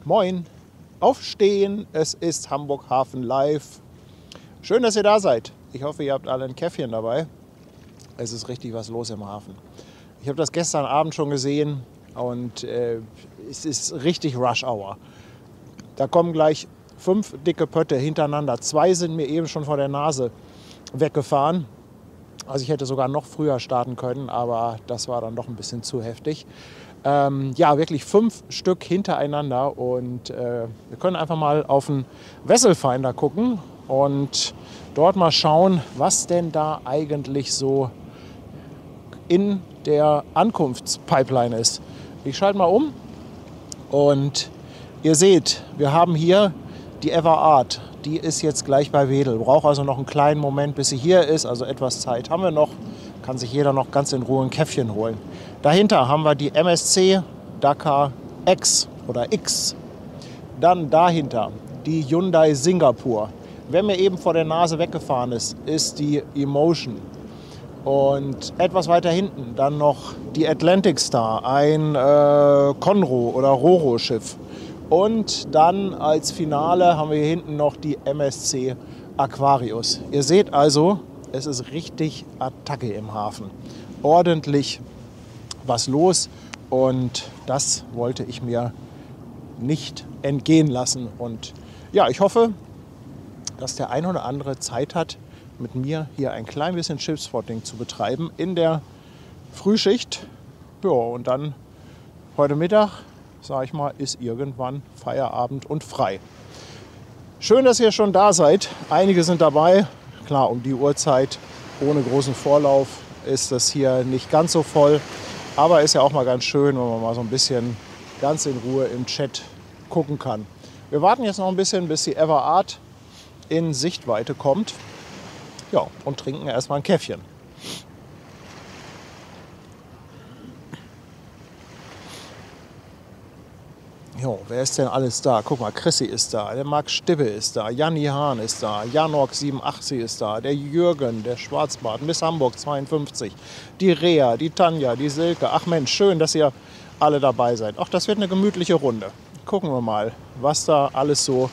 Moin, aufstehen, es ist Hamburg Hafen live. Schön, dass ihr da seid. Ich hoffe, ihr habt alle ein Käffchen dabei. Es ist richtig was los im Hafen. Ich habe das gestern Abend schon gesehen und es ist richtig Rush Hour. Da kommen gleich 5 dicke Pötte hintereinander. 2 sind mir eben schon vor der Nase weggefahren. Also ich hätte sogar noch früher starten können, aber das war dann doch ein bisschen zu heftig. Ja, wirklich 5 Stück hintereinander und wir können einfach mal auf den Vesselfinder gucken und dort mal schauen, was denn da eigentlich so in der Ankunftspipeline ist. Ich schalte mal um und ihr seht, wir haben hier die Ever Art. Die ist jetzt gleich bei Wedel. Braucht also noch einen kleinen Moment, bis sie hier ist. Also etwas Zeit haben wir noch. Kann sich jeder noch ganz in Ruhe ein Käffchen holen. Dahinter haben wir die MSC Dakar X oder X. Dann dahinter die Hyundai Singapur. Wer mir eben vor der Nase weggefahren ist, ist die Emotion. Und etwas weiter hinten dann noch die Atlantic Star, ein Conroe oder Roro-Schiff. Und dann als Finale haben wir hier hinten noch die MSC Aquarius. Ihr seht also, es ist richtig Attacke im Hafen. Ordentlich was los und das wollte ich mir nicht entgehen lassen. Und ja, ich hoffe, dass der ein oder andere Zeit hat, mit mir hier ein klein bisschen Schiffsspotting zu betreiben in der Frühschicht. Ja, und dann heute Mittag, sage ich mal, ist irgendwann Feierabend und frei. Schön, dass ihr schon da seid. Einige sind dabei. Klar, um die Uhrzeit, ohne großen Vorlauf, ist das hier nicht ganz so voll. Aber ist ja auch mal ganz schön, wenn man mal so ein bisschen ganz in Ruhe im Chat gucken kann. Wir warten jetzt noch ein bisschen, bis die Ever Art in Sichtweite kommt. Ja, und trinken erstmal ein Käffchen. Jo, wer ist denn alles da? Guck mal, Chrissy ist da, der Marc Stibbe ist da, Janni Hahn ist da, Janok87 ist da, der Jürgen, der Schwarzbart, Miss Hamburg 52, die Rea, die Tanja, die Silke. Ach Mensch, schön, dass ihr alle dabei seid. Ach, das wird eine gemütliche Runde. Gucken wir mal, was da alles so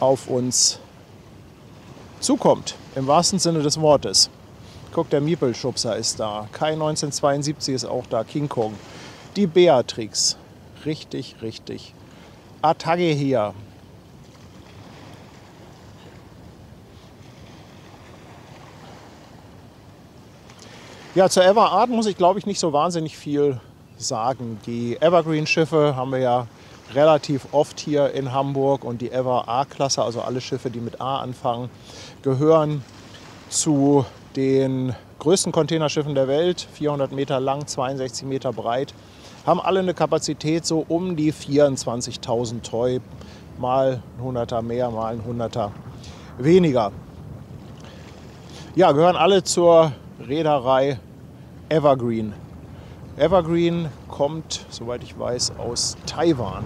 auf uns zukommt, im wahrsten Sinne des Wortes. Guck, der Miepelschubser ist da, Kai 1972 ist auch da, King Kong, die Beatrix, richtig Attacke hier. Ja, zur Ever Art muss ich, glaube ich, nicht so wahnsinnig viel sagen. Die Evergreen-Schiffe haben wir ja relativ oft hier in Hamburg und die Ever A-Klasse, also alle Schiffe, die mit A anfangen, gehören zu den größten Containerschiffen der Welt, 400 Meter lang, 62 Meter breit, haben alle eine Kapazität so um die 24.000 Toy, mal ein Hunderter mehr, mal ein Hunderter weniger. Ja, gehören alle zur Reederei Evergreen. Evergreen kommt, soweit ich weiß, aus Taiwan.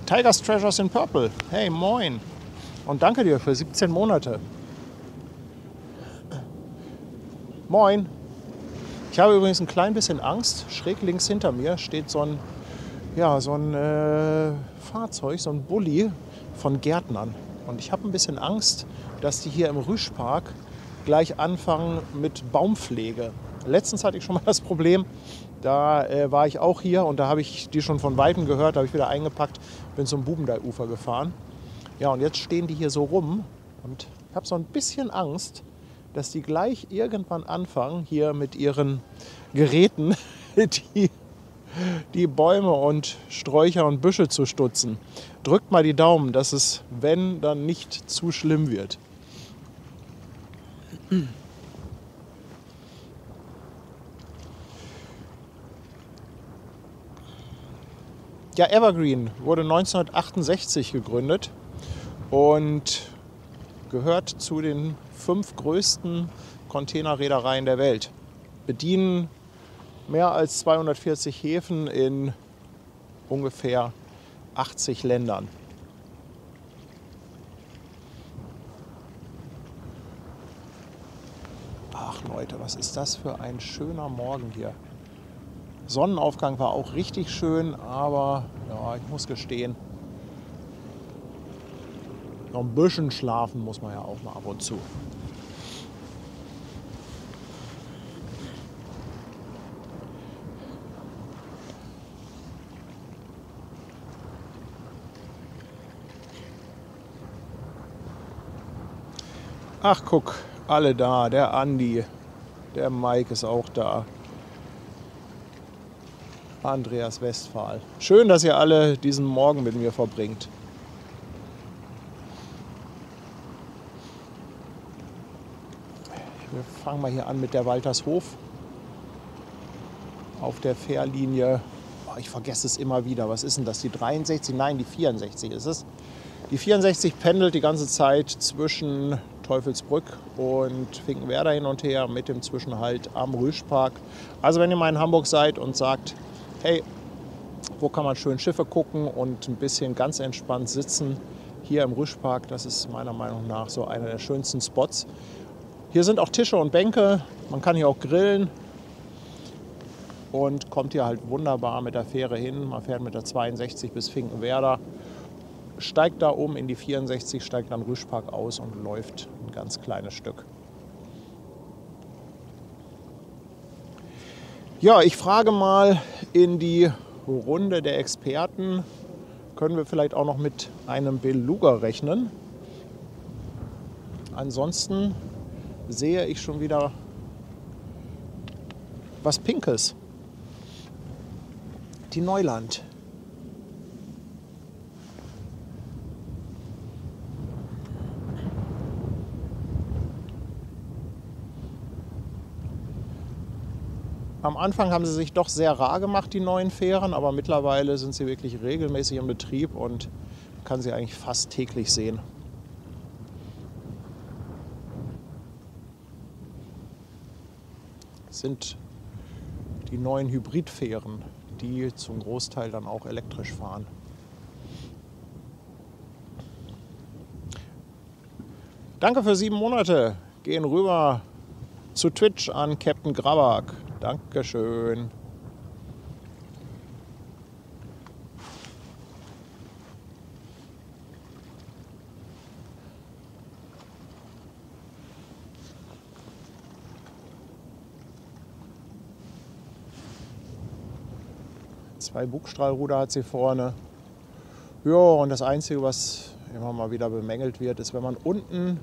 Tiger's Treasures in Purple. Hey, moin. Und danke dir für 17 Monate. Moin. Ich habe übrigens ein klein bisschen Angst. Schräg links hinter mir steht so ein Fahrzeug, so ein Bulli von Gärtnern. Und ich habe ein bisschen Angst, dass die hier im Rüschpark gleich anfangen mit Baumpflege. Letztens hatte ich schon mal das Problem, da war ich auch hier und da habe ich die schon von Weitem gehört, da habe ich wieder eingepackt, bin zum Bubendeiufer gefahren. Ja, und jetzt stehen die hier so rum und ich habe so ein bisschen Angst, dass die gleich irgendwann anfangen, hier mit ihren Geräten die Bäume und Sträucher und Büsche zu stutzen. Drückt mal die Daumen, dass es, wenn, dann nicht zu schlimm wird. Ja, Evergreen wurde 1968 gegründet und gehört zu den 5 größten Containerreedereien der Welt. Bedienen mehr als 240 Häfen in ungefähr 80 Ländern. Ach Leute, was ist das für ein schöner Morgen hier. Sonnenaufgang war auch richtig schön, aber ja, ich muss gestehen, noch ein bisschen schlafen muss man ja auch mal ab und zu. Ach guck, alle da, der Andi, der Mike ist auch da. Andreas Westphal. Schön, dass ihr alle diesen Morgen mit mir verbringt. Wir fangen mal hier an mit der Waltershof. Auf der Fährlinie, oh, ich vergesse es immer wieder, was ist denn das, die 63? Nein, die 64 ist es. Die 64 pendelt die ganze Zeit zwischen Teufelsbrück und Finkenwerder hin und her mit dem Zwischenhalt am Rüschpark. Also wenn ihr mal in Hamburg seid und sagt, hey, wo kann man schön Schiffe gucken und ein bisschen ganz entspannt sitzen, hier im Rüschpark, das ist meiner Meinung nach so einer der schönsten Spots. Hier sind auch Tische und Bänke, man kann hier auch grillen und kommt hier halt wunderbar mit der Fähre hin. Man fährt mit der 62 bis Finkenwerder, steigt da oben in die 64, steigt dann Rüschpark aus und läuft ein ganz kleines Stück. Ja, ich frage mal in die Runde der Experten, können wir vielleicht auch noch mit einem Beluga rechnen? Ansonsten sehe ich schon wieder was Pinkes. Die Neuland. Am Anfang haben sie sich doch sehr rar gemacht, die neuen Fähren, aber mittlerweile sind sie wirklich regelmäßig im Betrieb und man kann sie eigentlich fast täglich sehen. Das sind die neuen Hybridfähren, die zum Großteil dann auch elektrisch fahren. Danke für 7 Monate. Gehen rüber zu Twitch an Captain Grabak. Dankeschön. Zwei Bugstrahlruder hat sie vorne. Ja, und das Einzige, was immer mal wieder bemängelt wird, ist, wenn man unten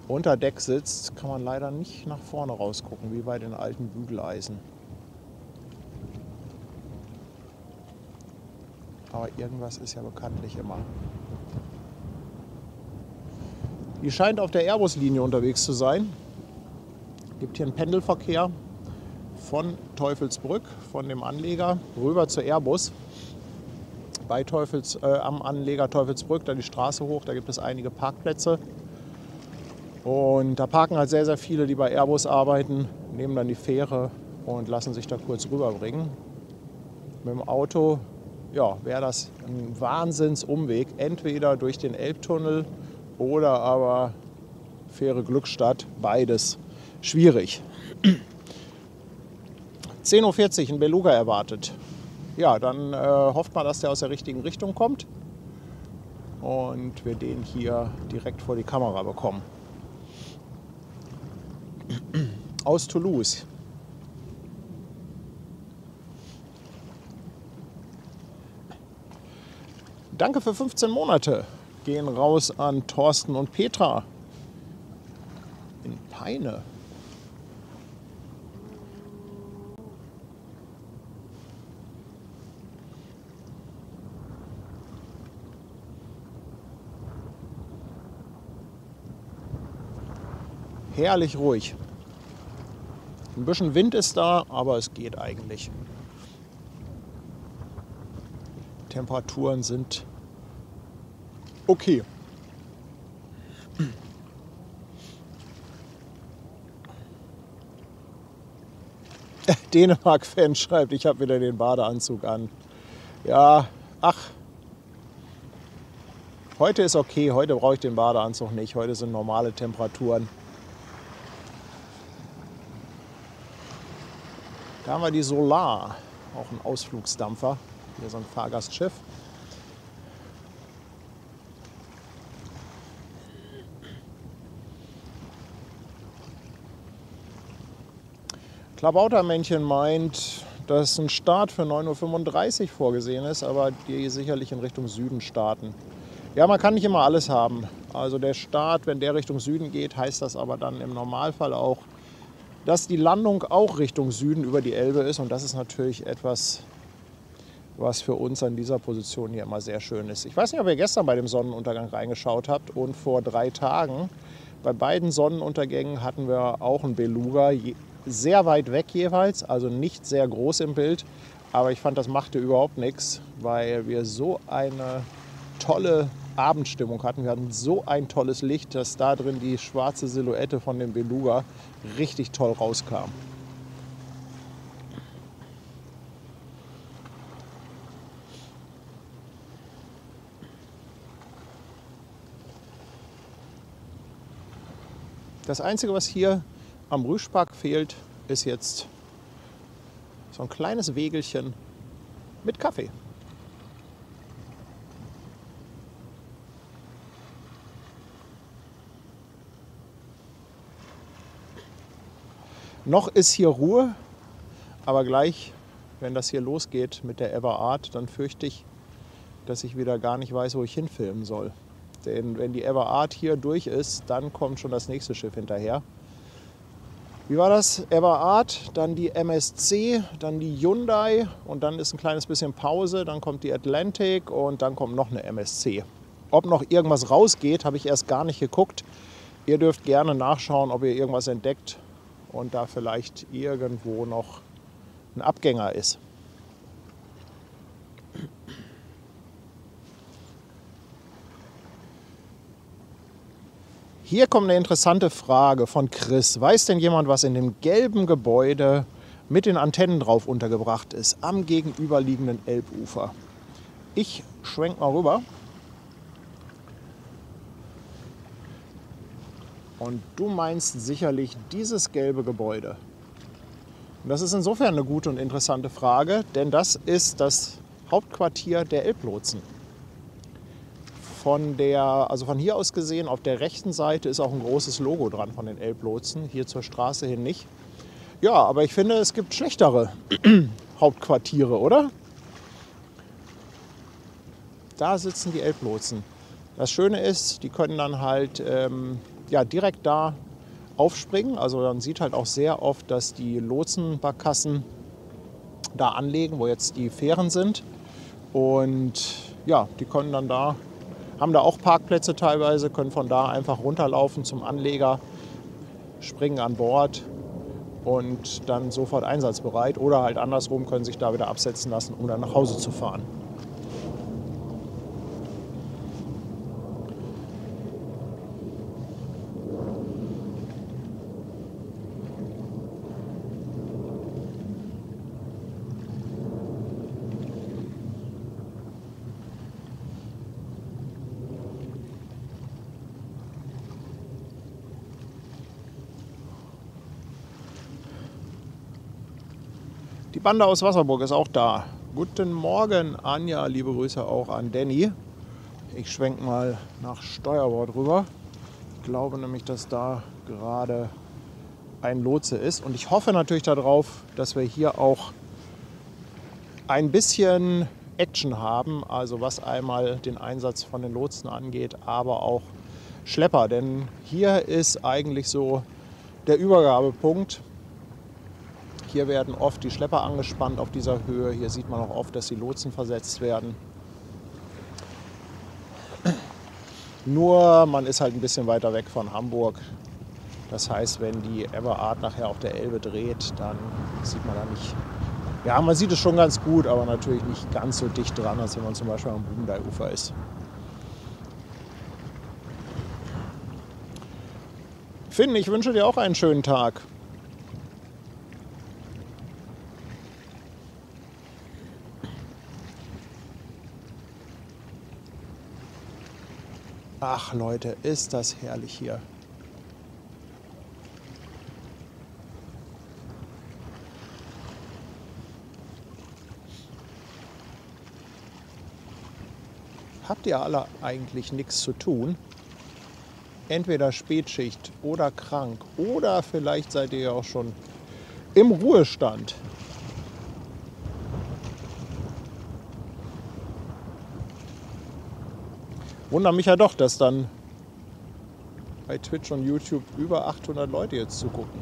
unter Deck sitzt, kann man leider nicht nach vorne rausgucken, wie bei den alten Bügeleisen. Aber irgendwas ist ja bekanntlich immer. Die scheint auf der Airbus-Linie unterwegs zu sein. Es gibt hier einen Pendelverkehr von Teufelsbrück, von dem Anleger, rüber zur Airbus. Am Anleger Teufelsbrück, da die Straße hoch, da gibt es einige Parkplätze. Und da parken halt sehr, sehr viele, die bei Airbus arbeiten, nehmen dann die Fähre und lassen sich da kurz rüberbringen. Mit dem Auto, ja, wäre das ein Wahnsinnsumweg, entweder durch den Elbtunnel oder aber Fähre Glückstadt, beides schwierig. 10:40 Uhr ein Beluga erwartet. Ja, dann hofft man, dass der aus der richtigen Richtung kommt und wir den hier direkt vor die Kamera bekommen. Aus Toulouse. Danke für 15 Monate. Gehen raus an Thorsten und Petra in Peine. Herrlich ruhig. Ein bisschen Wind ist da, aber es geht eigentlich. Temperaturen sind okay. Dänemark-Fan schreibt, ich habe wieder den Badeanzug an. Ja, ach, heute ist okay, heute brauche ich den Badeanzug nicht. Heute sind normale Temperaturen. Da haben wir die Solar, auch ein Ausflugsdampfer. Hier so ein Fahrgastschiff. Klabautermännchen meint, dass ein Start für 9:35 Uhr vorgesehen ist, aber die sicherlich in Richtung Süden starten. Ja, man kann nicht immer alles haben. Also der Start, wenn der Richtung Süden geht, heißt das aber dann im Normalfall auch, dass die Landung auch Richtung Süden über die Elbe ist. Und das ist natürlich etwas, was für uns an dieser Position hier immer sehr schön ist. Ich weiß nicht, ob ihr gestern bei dem Sonnenuntergang reingeschaut habt. Und vor 3 Tagen, bei beiden Sonnenuntergängen, hatten wir auch einen Beluga. Sehr weit weg jeweils, also nicht sehr groß im Bild. Aber ich fand, das machte überhaupt nichts, weil wir so eine tolle Abendstimmung hatten. Wir hatten so ein tolles Licht, dass da drin die schwarze Silhouette von dem Beluga richtig toll rauskam. Das Einzige, was hier am Rüschpark fehlt, ist jetzt so ein kleines Wägelchen mit Kaffee. Noch ist hier Ruhe, aber gleich, wenn das hier losgeht mit der Ever Art, dann fürchte ich, dass ich wieder gar nicht weiß, wo ich hinfilmen soll. Denn wenn die Ever Art hier durch ist, dann kommt schon das nächste Schiff hinterher. Wie war das? Ever Art, dann die MSC, dann die Hyundai und dann ist ein kleines bisschen Pause, dann kommt die Atlantic und dann kommt noch eine MSC. Ob noch irgendwas rausgeht, habe ich erst gar nicht geguckt. Ihr dürft gerne nachschauen, ob ihr irgendwas entdeckt und da vielleicht irgendwo noch ein Abgänger ist. Hier kommt eine interessante Frage von Chris. Weiß denn jemand, was in dem gelben Gebäude mit den Antennen drauf untergebracht ist, am gegenüberliegenden Elbufer? Ich schwenke mal rüber. Und du meinst sicherlich dieses gelbe Gebäude. Und das ist insofern eine gute und interessante Frage, denn das ist das Hauptquartier der Elblotsen. Von hier aus gesehen, auf der rechten Seite ist auch ein großes Logo dran von den Elblotsen, hier zur Straße hin nicht. Ja, aber ich finde, es gibt schlechtere Hauptquartiere, oder? Da sitzen die Elblotsen. Das Schöne ist, die können dann halt direkt da aufspringen. Also man sieht halt auch sehr oft, dass die Lotsenbarkassen da anlegen, wo jetzt die Fähren sind. Und ja, die können dann da, haben da auch Parkplätze teilweise, können von da einfach runterlaufen zum Anleger, springen an Bord und dann sofort einsatzbereit. Oder halt andersrum, können sich da wieder absetzen lassen, um dann nach Hause zu fahren. Die Bande aus Wasserburg ist auch da. Guten Morgen, Anja. Liebe Grüße auch an Danny. Ich schwenke mal nach Steuerbord rüber. Ich glaube nämlich, dass da gerade ein Lotse ist. Und ich hoffe natürlich darauf, dass wir hier auch ein bisschen Action haben. Also was einmal den Einsatz von den Lotsen angeht, aber auch Schlepper. Denn hier ist eigentlich so der Übergabepunkt. Hier werden oft die Schlepper angespannt auf dieser Höhe. Hier sieht man auch oft, dass die Lotsen versetzt werden. Nur man ist halt ein bisschen weiter weg von Hamburg. Das heißt, wenn die Ever Art nachher auf der Elbe dreht, dann sieht man da nicht. Ja, man sieht es schon ganz gut, aber natürlich nicht ganz so dicht dran, als wenn man zum Beispiel am Blumendeiufer ist. Finn, ich wünsche dir auch einen schönen Tag. Ach Leute, ist das herrlich hier. Habt ihr alle eigentlich nichts zu tun? Entweder Spätschicht oder krank oder vielleicht seid ihr ja auch schon im Ruhestand. Wundert mich ja doch, dass dann bei Twitch und YouTube über 800 Leute jetzt zugucken.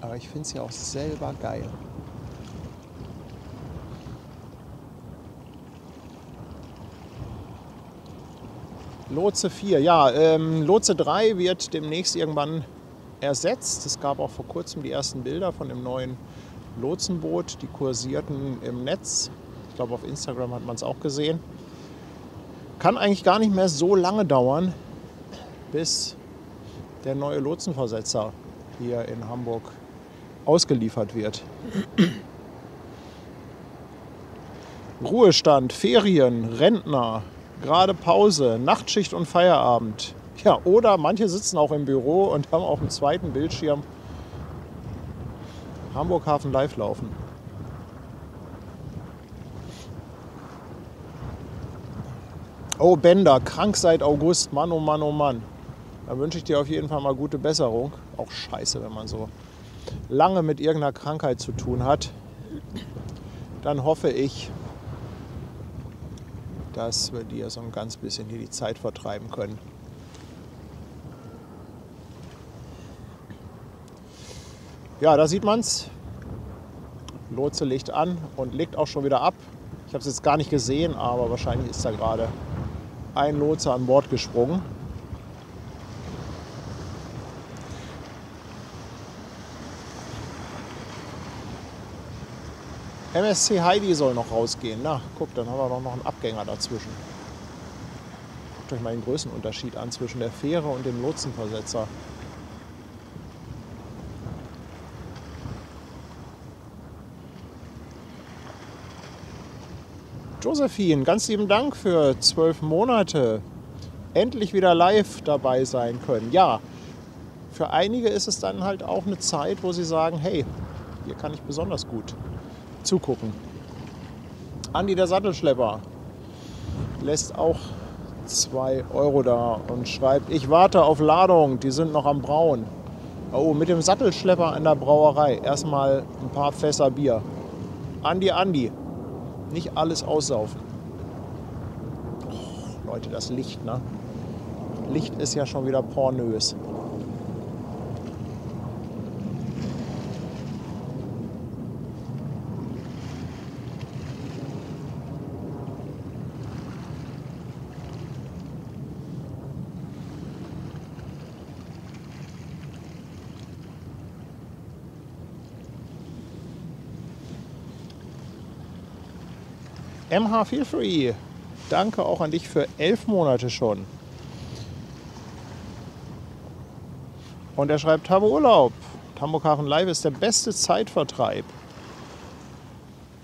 Aber ich finde es ja auch selber geil. Lotse 4, ja, Lotse 3 wird demnächst irgendwann ersetzt. Es gab auch vor kurzem die ersten Bilder von dem neuen Lotsenboot, die kursierten im Netz. Ich glaube, auf Instagram hat man es auch gesehen. Kann eigentlich gar nicht mehr so lange dauern, bis der neue Lotsenversetzer hier in Hamburg ausgeliefert wird. Ruhestand, Ferien, Rentner, gerade Pause, Nachtschicht und Feierabend. Ja, oder manche sitzen auch im Büro und haben auf dem zweiten Bildschirm Hamburg Hafen Live laufen. Oh, Bender, krank seit August. Mann, oh Mann, oh Mann. Da wünsche ich dir auf jeden Fall mal gute Besserung. Auch scheiße, wenn man so lange mit irgendeiner Krankheit zu tun hat. Dann hoffe ich, dass wir dir so ein ganz bisschen hier die Zeit vertreiben können. Ja, da sieht man's. Lotse legt an und legt auch schon wieder ab. Ich habe es jetzt gar nicht gesehen, aber wahrscheinlich ist da gerade ein Lotse an Bord gesprungen. MSC Heidi soll noch rausgehen. Na, guck, dann haben wir doch noch einen Abgänger dazwischen. Guckt euch mal den Größenunterschied an zwischen der Fähre und dem Lotsenversetzer. Josephine, ganz lieben Dank für 12 Monate. Endlich wieder live dabei sein können. Ja, für einige ist es dann halt auch eine Zeit, wo sie sagen, hey, hier kann ich besonders gut zugucken. Andi der Sattelschlepper lässt auch 2 € da und schreibt, ich warte auf Ladung, die sind noch am Brauen. Oh, mit dem Sattelschlepper in der Brauerei erstmal ein paar Fässer Bier. Andi, nicht alles aussaufen. Oh, Leute, das Licht, ne? Licht ist ja schon wieder pornös. MH Feel Free, danke auch an dich für 11 Monate schon. Und er schreibt, habe Urlaub. Hamburg Hafen Live ist der beste Zeitvertreib.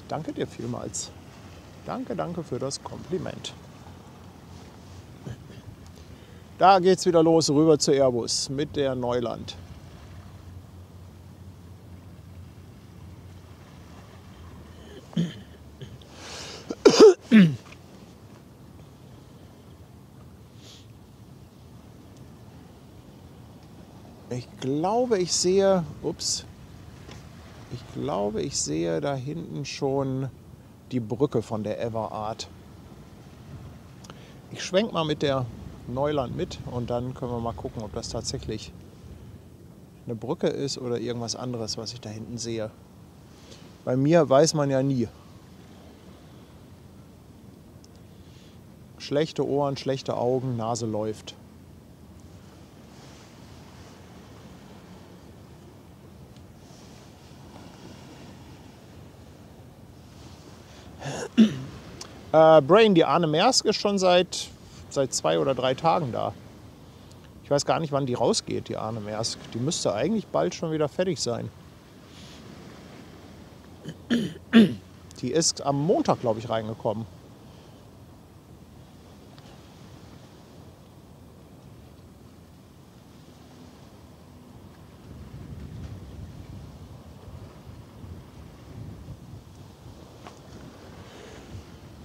Danke dir vielmals. Danke für das Kompliment. Da geht's wieder los, rüber zu Airbus mit der Neuland. Ich glaube, ich sehe da hinten schon die Brücke von der Everart. Ich schwenk mal mit der Neuland mit und dann können wir mal gucken, ob das tatsächlich eine Brücke ist oder irgendwas anderes, was ich da hinten sehe. Bei mir weiß man ja nie. Schlechte Ohren, schlechte Augen, Nase läuft. Brain, die Arne Maersk ist schon seit 2 oder 3 Tagen da. Ich weiß gar nicht, wann die rausgeht, die Arne Maersk. Die müsste eigentlich bald schon wieder fertig sein. Die ist am Montag, glaube ich, reingekommen.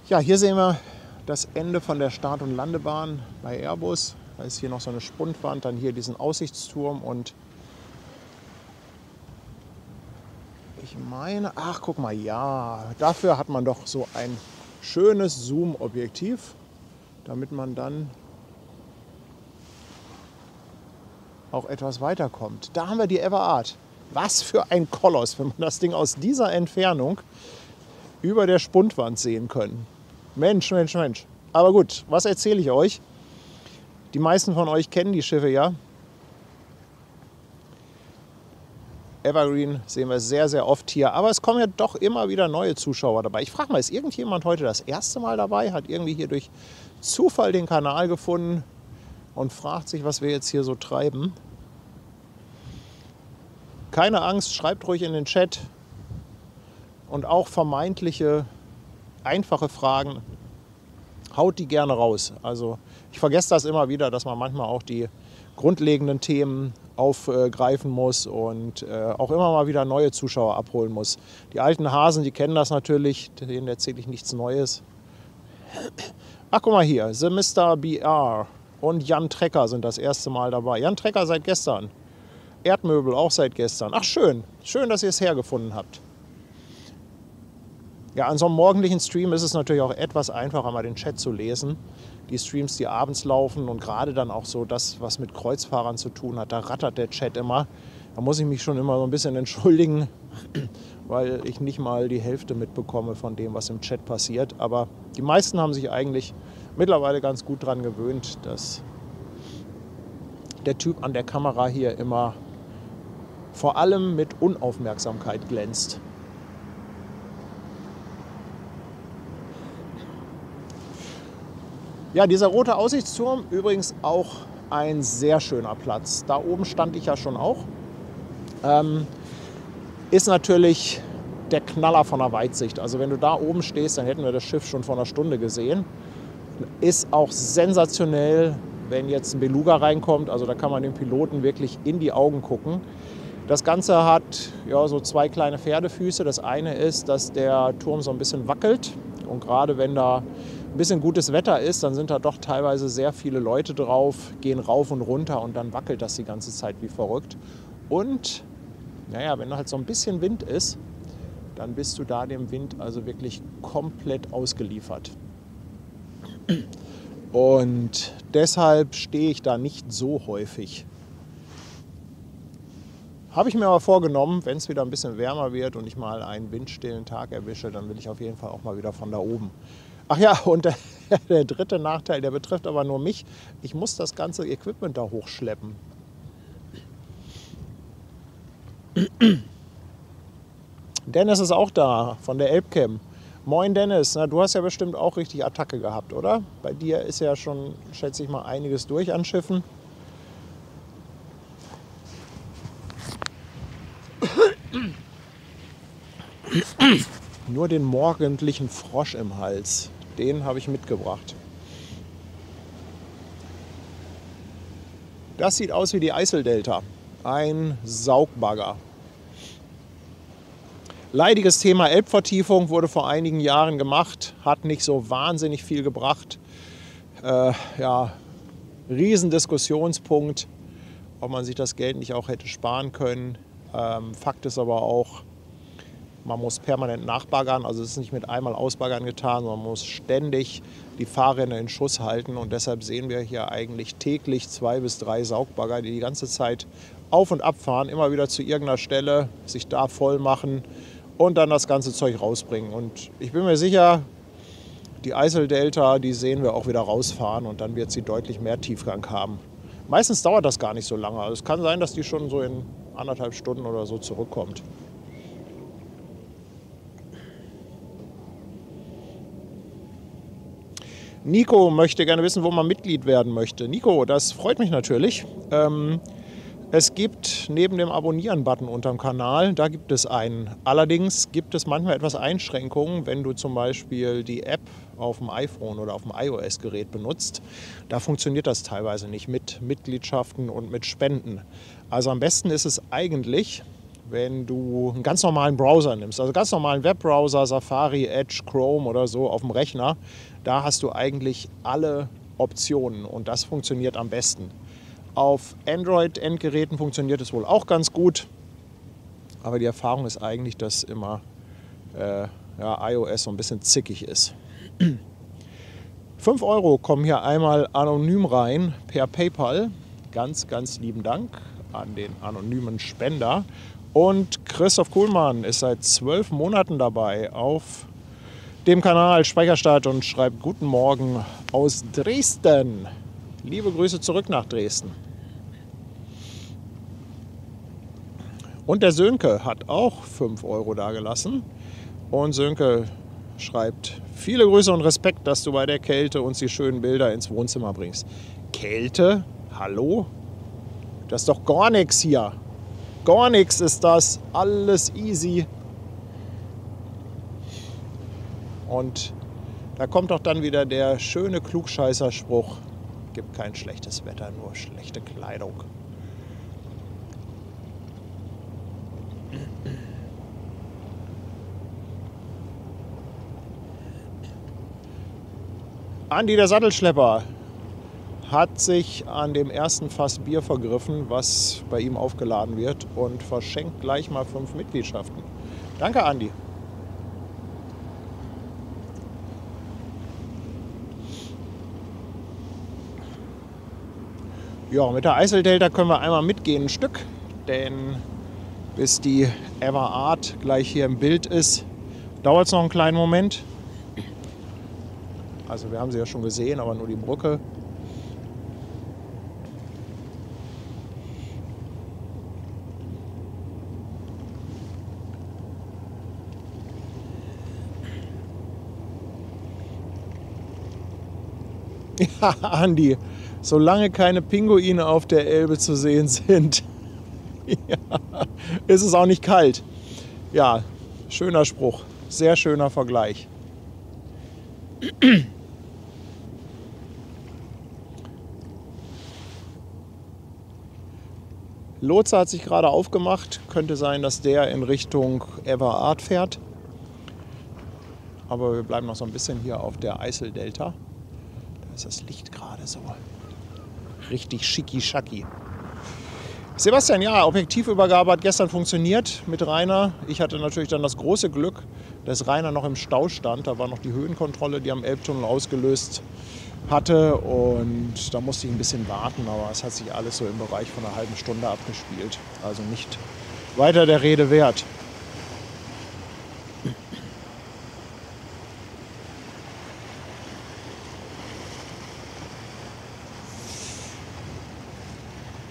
Ja, hier sehen wir das Ende von der Start- und Landebahn bei Airbus. Da ist hier noch so eine Spundwand, dann hier diesen Aussichtsturm und ich meine, ach guck mal, ja, dafür hat man doch so ein schönes Zoom-Objektiv, damit man dann auch etwas weiterkommt. Da haben wir die Ever Art. Was für ein Koloss, wenn man das Ding aus dieser Entfernung über der Spundwand sehen können. Mensch, Mensch, Mensch. Aber gut, was erzähle ich euch? Die meisten von euch kennen die Schiffe ja. Evergreen sehen wir sehr, sehr oft hier. Aber es kommen ja doch immer wieder neue Zuschauer dabei. Ich frage mal, ist irgendjemand heute das erste Mal dabei? Hat irgendwie hier durch Zufall den Kanal gefunden und fragt sich, was wir jetzt hier so treiben? Keine Angst, schreibt ruhig in den Chat. Und auch vermeintliche, einfache Fragen, haut die gerne raus. Also ich vergesse das immer wieder, dass man manchmal auch die grundlegenden Themen aufgreifen muss und auch immer mal wieder neue Zuschauer abholen muss. Die alten Hasen, die kennen das natürlich, denen erzähle ich nichts Neues. Ach, guck mal hier, The Mr. BR und Jan Trecker sind das erste Mal dabei. Jan Trecker seit gestern. Erdmöbel auch seit gestern. Ach schön, schön, dass ihr es hergefunden habt. Ja, an so einem morgendlichen Stream ist es natürlich auch etwas einfacher, mal den Chat zu lesen. Die Streams, die abends laufen und gerade dann auch so das, was mit Kreuzfahrern zu tun hat, da rattert der Chat immer. Da muss ich mich schon immer so ein bisschen entschuldigen, weil ich nicht mal die Hälfte mitbekomme von dem, was im Chat passiert. Aber die meisten haben sich eigentlich mittlerweile ganz gut daran gewöhnt, dass der Typ an der Kamera hier immer vor allem mit Unaufmerksamkeit glänzt. Ja, dieser rote Aussichtsturm, übrigens auch ein sehr schöner Platz. Da oben stand ich ja schon auch. Ist natürlich der Knaller von der Weitsicht. Also wenn du da oben stehst, dann hätten wir das Schiff schon vor einer Stunde gesehen. Ist auch sensationell, wenn jetzt ein Beluga reinkommt. Also da kann man dem Piloten wirklich in die Augen gucken. Das Ganze hat ja, so zwei kleine Pferdefüße. Das eine ist, dass der Turm so ein bisschen wackelt. Und gerade wenn da ein bisschen gutes Wetter ist, dann sind da doch teilweise sehr viele Leute drauf, gehen rauf und runter und dann wackelt das die ganze Zeit wie verrückt. Und naja, wenn halt so ein bisschen Wind ist, dann bist du da dem Wind also wirklich komplett ausgeliefert. Und deshalb stehe ich da nicht so häufig. Habe ich mir aber vorgenommen, wenn es wieder ein bisschen wärmer wird und ich mal einen windstillen Tag erwische, dann will ich auf jeden Fall auch mal wieder von da oben. Ach ja, und der dritte Nachteil, der betrifft aber nur mich. Ich muss das ganze Equipment da hochschleppen. Dennis ist auch da von der Elbcam. Moin Dennis, na, du hast ja bestimmt auch richtig Attacke gehabt, oder? Bei dir ist ja schon, schätze ich mal, einiges durch an Schiffen. Nur den morgendlichen Frosch im Hals, den habe ich mitgebracht. Das sieht aus wie die Eiseldelta, ein Saugbagger. Leidiges Thema Elbvertiefung wurde vor einigen Jahren gemacht, hat nicht so wahnsinnig viel gebracht. Ja, Riesendiskussionspunkt, ob man sich das Geld nicht auch hätte sparen können. Fakt ist aber auch, man muss permanent nachbaggern, also es ist nicht mit einmal ausbaggern getan, sondern man muss ständig die Fahrrinne in Schuss halten. Und deshalb sehen wir hier eigentlich täglich 2 bis 3 Saugbagger, die die ganze Zeit auf und ab fahren, immer wieder zu irgendeiner Stelle, sich da voll machen und dann das ganze Zeug rausbringen. Und ich bin mir sicher, die Eiseldelta, die sehen wir auch wieder rausfahren und dann wird sie deutlich mehr Tiefgang haben. Meistens dauert das gar nicht so lange. Also es kann sein, dass die schon so in 1,5 Stunden oder so zurückkommt. Nico möchte gerne wissen, wo man Mitglied werden möchte. Nico, das freut mich natürlich. Es gibt neben dem Abonnieren-Button unterm Kanal, da gibt es einen. Allerdings gibt es manchmal etwas Einschränkungen, wenn du zum Beispiel die App auf dem iPhone oder auf dem iOS-Gerät benutzt. Da funktioniert das teilweise nicht mit Mitgliedschaften und mit Spenden. Also am besten ist es eigentlich, wenn du einen ganz normalen Browser nimmst, also ganz normalen Webbrowser, Safari, Edge, Chrome oder so auf dem Rechner, da hast du eigentlich alle Optionen und das funktioniert am besten. Auf Android-Endgeräten funktioniert es wohl auch ganz gut, aber die Erfahrung ist eigentlich, dass immer iOS so ein bisschen zickig ist. 5 Euro kommen hier einmal anonym rein per PayPal. Ganz, ganz lieben Dank an den anonymen Spender. Und Christoph Kuhlmann ist seit 12 Monaten dabei auf dem Kanal Speicherstadt und schreibt Guten Morgen aus Dresden. Liebe Grüße zurück nach Dresden. Und der Sönke hat auch 5 Euro dagelassen. Und Sönke schreibt, viele Grüße und Respekt, dass du bei der Kälte uns die schönen Bilder ins Wohnzimmer bringst. Kälte? Hallo? Das ist doch gar nichts hier. Gar nichts ist das. Alles easy. Und da kommt doch dann wieder der schöne Klugscheißerspruch. Gibt kein schlechtes Wetter, nur schlechte Kleidung. Andi, der Sattelschlepper, hat sich an dem ersten Fass Bier vergriffen, was bei ihm aufgeladen wird und verschenkt gleich mal 5 Mitgliedschaften. Danke, Andi. Ja, mit der Eiseldelta können wir einmal mitgehen ein Stück, denn bis die Ever Art gleich hier im Bild ist, dauert es noch einen kleinen Moment. Also wir haben sie ja schon gesehen, aber nur die Brücke. Ja, Andi, solange keine Pinguine auf der Elbe zu sehen sind, ja, ist es auch nicht kalt. Ja, schöner Spruch, sehr schöner Vergleich. Lotse hat sich gerade aufgemacht. Könnte sein, dass der in Richtung Ever Art fährt. Aber wir bleiben noch so ein bisschen hier auf der Eiseldelta. Da ist das Licht gerade so richtig schicki-schacki. Sebastian, ja, Objektivübergabe hat gestern funktioniert mit Rainer. Ich hatte natürlich dann das große Glück, dass Rainer noch im Stau stand. Da war noch die Höhenkontrolle, die am Elbtunnel ausgelöst hatte. Und da musste ich ein bisschen warten, aber es hat sich alles so im Bereich von einer halben Stunde abgespielt. Also nicht weiter der Rede wert.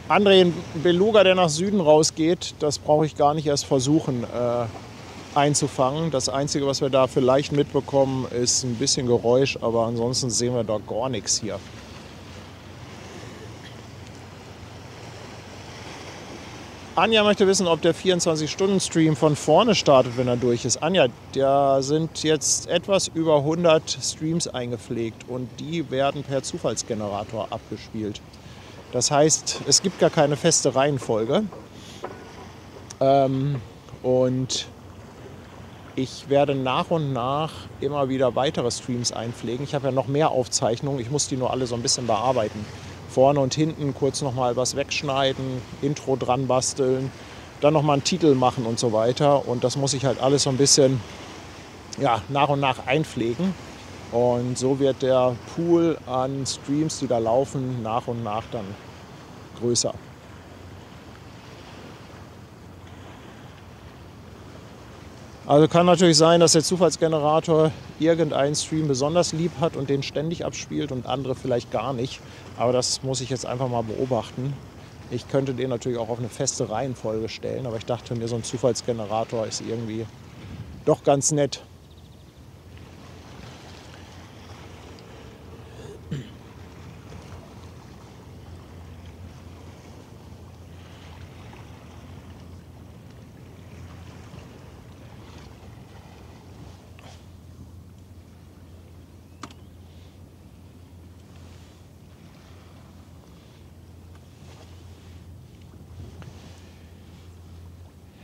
André, ein Beluga, der nach Süden rausgeht, das brauche ich gar nicht erst versuchen einzufangen. Das Einzige, was wir da vielleicht mitbekommen, ist ein bisschen Geräusch, aber ansonsten sehen wir da gar nichts hier. Anja möchte wissen, ob der 24-Stunden-Stream von vorne startet, wenn er durch ist. Anja, da sind jetzt etwas über 100 Streams eingepflegt und die werden per Zufallsgenerator abgespielt. Das heißt, es gibt gar keine feste Reihenfolge. Und ich werde nach und nach immer wieder weitere Streams einpflegen. Ich habe ja noch mehr Aufzeichnungen. Ich muss die nur alle so ein bisschen bearbeiten. Vorne und hinten kurz noch mal was wegschneiden, Intro dran basteln, dann noch mal einen Titel machen und so weiter. Und das muss ich halt alles so ein bisschen nach und nach einpflegen. Und so wird der Pool an Streams, die da laufen, nach und nach dann größer. Also kann natürlich sein, dass der Zufallsgenerator irgendeinen Stream besonders lieb hat und den ständig abspielt und andere vielleicht gar nicht. Aber das muss ich jetzt einfach mal beobachten. Ich könnte den natürlich auch auf eine feste Reihenfolge stellen, aber ich dachte mir, so ein Zufallsgenerator ist irgendwie doch ganz nett.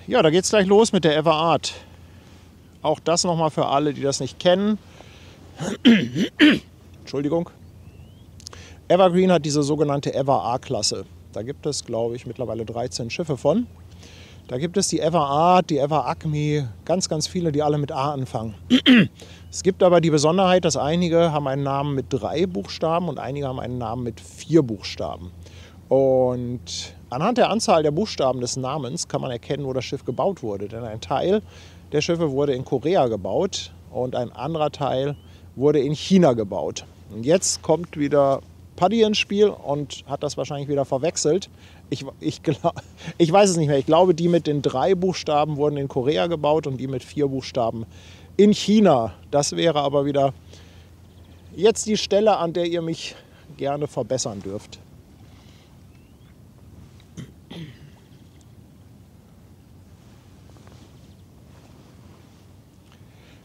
Ja, da geht es gleich los mit der Ever Art. Auch das nochmal für alle, die das nicht kennen. Entschuldigung. Evergreen hat diese sogenannte Ever A-Klasse. Da gibt es, glaube ich, mittlerweile 13 Schiffe von. Da gibt es die Ever Art, die Ever Acme, ganz, ganz viele, die alle mit A anfangen. Es gibt aber die Besonderheit, dass einige haben einen Namen mit 3 Buchstaben und einige haben einen Namen mit 4 Buchstaben. Und anhand der Anzahl der Buchstaben des Namens kann man erkennen, wo das Schiff gebaut wurde. Denn ein Teil der Schiffe wurde in Korea gebaut und ein anderer Teil wurde in China gebaut. Und jetzt kommt wieder Paddy ins Spiel und hat das wahrscheinlich wieder verwechselt. Ich weiß es nicht mehr. Ich glaube, die mit den 3 Buchstaben wurden in Korea gebaut und die mit 4 Buchstaben in China. Das wäre aber wieder jetzt die Stelle, an der ihr mich gerne verbessern dürft.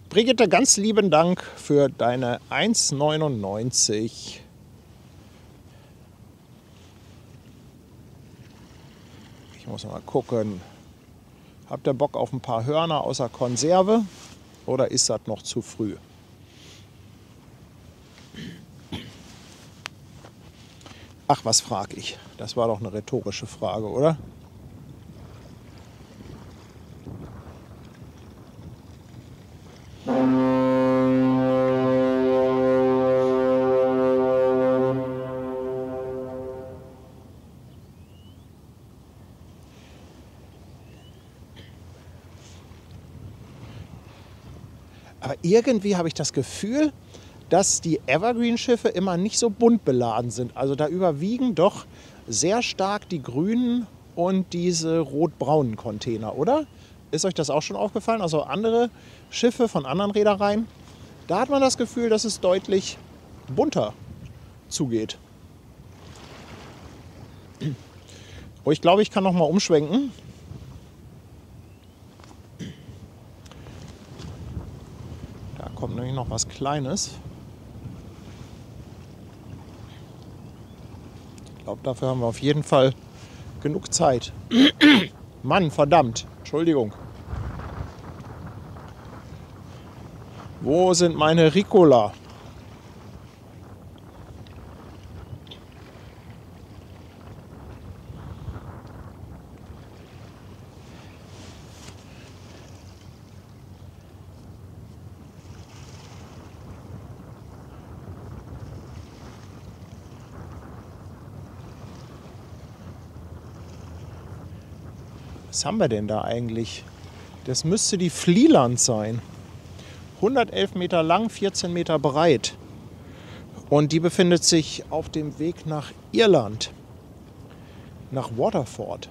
Brigitte, ganz lieben Dank für deine 1,99. Ich muss mal gucken. Habt ihr Bock auf ein paar Hörner außer Konserve oder ist das noch zu früh? Ach, was frage ich? Das war doch eine rhetorische Frage, oder? Aber irgendwie habe ich das Gefühl, dass die Evergreen-Schiffe immer nicht so bunt beladen sind. Also da überwiegen doch sehr stark die grünen und diese rot-braunen Container, oder? Ist euch das auch schon aufgefallen? Also andere Schiffe von anderen Reedereien, da hat man das Gefühl, dass es deutlich bunter zugeht. Oh, ich glaube, ich kann noch mal umschwenken. Da kommt nämlich noch was Kleines. Ich glaube, dafür haben wir auf jeden Fall genug Zeit. Mann, verdammt. Entschuldigung. Wo sind meine Ricola? Was haben wir denn da eigentlich? Das müsste die Vlieland sein. 111 Meter lang, 14 Meter breit. Und die befindet sich auf dem Weg nach Irland, nach Waterford.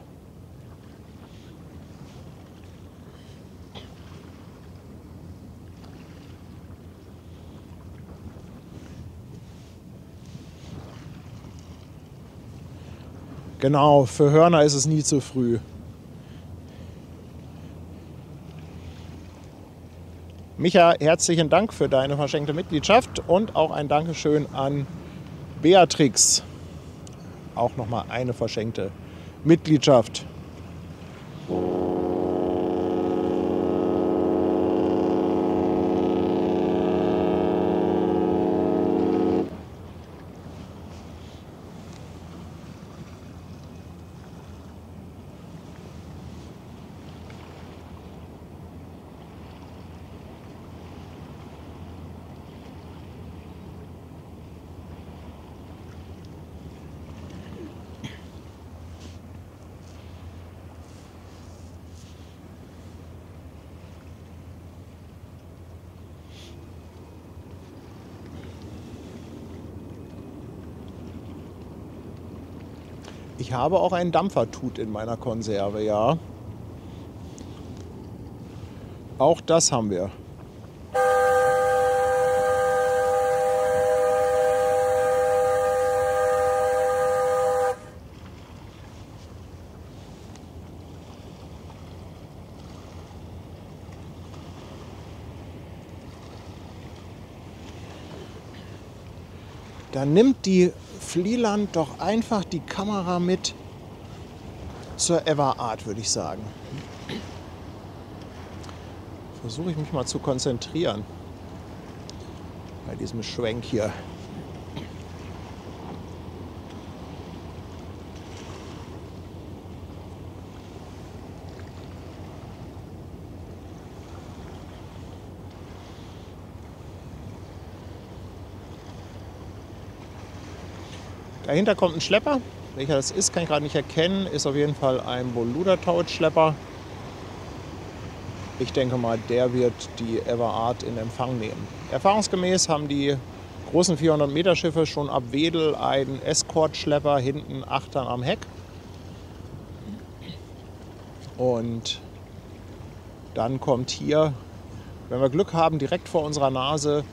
Genau, für Hörner ist es nie zu früh. Micha, herzlichen Dank für deine verschenkte Mitgliedschaft und auch ein Dankeschön an Beatrix. Auch nochmal eine verschenkte Mitgliedschaft. Ich habe auch einen Dampfertut in meiner Konserve, ja. Auch das haben wir. Dann nimmt die Vlieland doch einfach die Kamera mit zur Ever Art, würde ich sagen. versuche ich mich mal zu konzentrieren bei diesem Schwenk hier. Dahinter kommt ein Schlepper. Welcher das ist, kann ich gerade nicht erkennen. Ist auf jeden Fall ein Boluda-Towage-Schlepper. Ich denke mal, der wird die Ever Art in Empfang nehmen. Erfahrungsgemäß haben die großen 400-Meter-Schiffe schon ab Wedel einen Escort-Schlepper hinten achtern am Heck. Und dann kommt hier, wenn wir Glück haben, direkt vor unserer Nase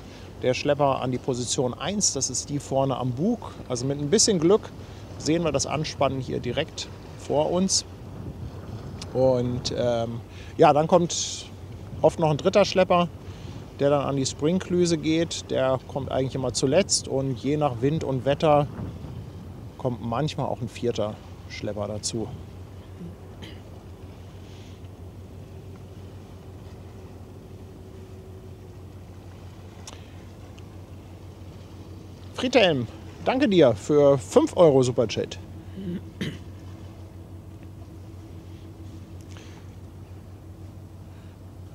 der Schlepper an die Position 1. Das ist die vorne am Bug. Also mit ein bisschen Glück sehen wir das Anspannen hier direkt vor uns. Und ja, dann kommt oft noch ein dritter Schlepper, der dann an die Springklüse geht. Der kommt eigentlich immer zuletzt und je nach Wind und Wetter kommt manchmal auch ein vierter Schlepper dazu. Friedhelm, danke dir für 5 € Superchat.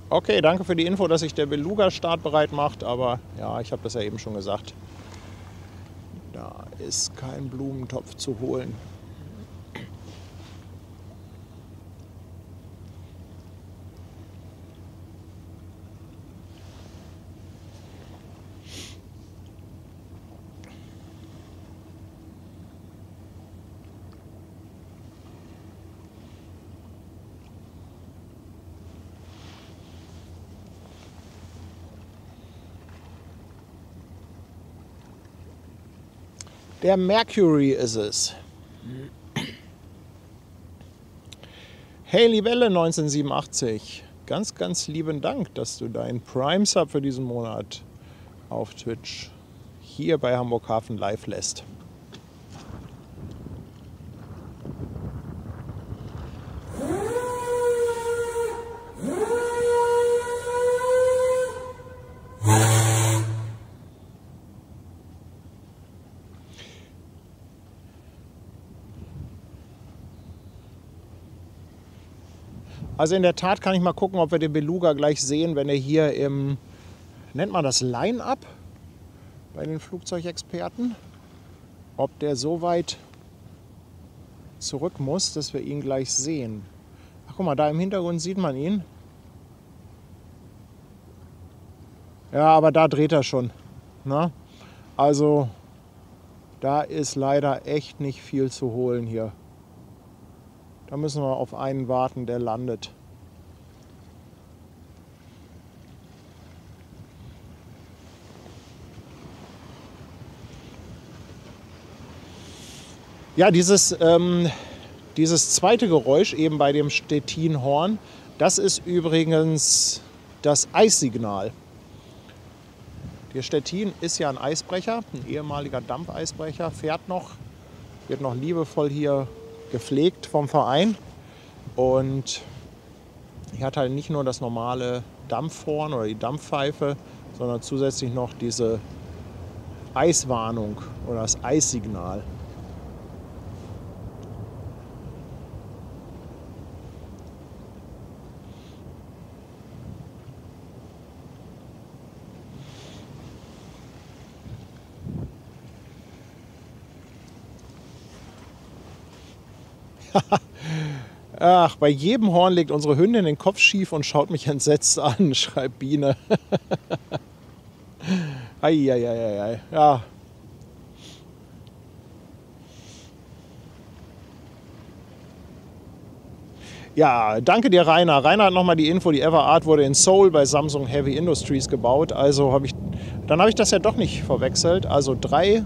Okay, danke für die Info, dass sich der Beluga startbereit macht, aber ja, ich habe das ja eben schon gesagt. Da ist kein Blumentopf zu holen. Der Mercury ist es. Hey Libelle 1987, ganz, ganz lieben Dank, dass du deinen Prime-Sub für diesen Monat auf Twitch hier bei Hamburg Hafen live lässt. Also in der Tat kann ich mal gucken, ob wir den Beluga gleich sehen, wenn er hier im, nennt man das Line-Up bei den Flugzeugexperten, ob der so weit zurück muss, dass wir ihn gleich sehen. Ach guck mal, da im Hintergrund sieht man ihn. Ja, aber da dreht er schon. Na? Also da ist leider echt nicht viel zu holen hier. Da müssen wir auf einen warten, der landet. Ja, dieses zweite Geräusch eben bei dem Stettin-Horn, das ist übrigens das Eissignal. Der Stettin ist ja ein Eisbrecher, ein ehemaliger Dampfeisbrecher, fährt noch, wird noch liebevoll hier gepflegt vom Verein und er hat halt nicht nur das normale Dampfhorn oder die Dampfpfeife, sondern zusätzlich noch diese Eiswarnung oder das Eissignal. Ach, bei jedem Horn legt unsere Hündin den Kopf schief und schaut mich entsetzt an, schreibt Biene. Eieieiei, ja. Ja, danke dir, Rainer. Rainer hat nochmal die Info, die Ever Art wurde in Seoul bei Samsung Heavy Industries gebaut. Also habe ich das ja doch nicht verwechselt. Also 3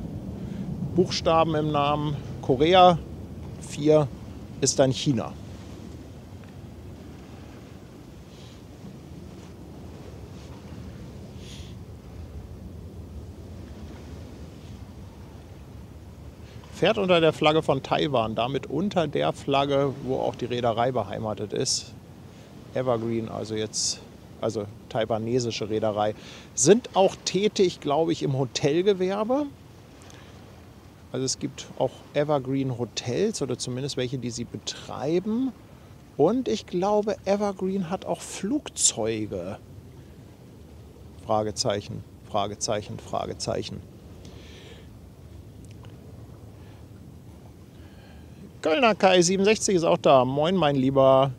Buchstaben im Namen, Korea, 4 ist dann China. Fährt unter der Flagge von Taiwan, damit unter der Flagge, wo auch die Reederei beheimatet ist. Evergreen, also jetzt also taiwanesische Reederei, sind auch tätig, glaube ich, im Hotelgewerbe. Also es gibt auch Evergreen Hotels oder zumindest welche, die sie betreiben. Und ich glaube, Evergreen hat auch Flugzeuge. Fragezeichen, Fragezeichen, Fragezeichen. Kölner Kai67 ist auch da. Moin, mein Lieber.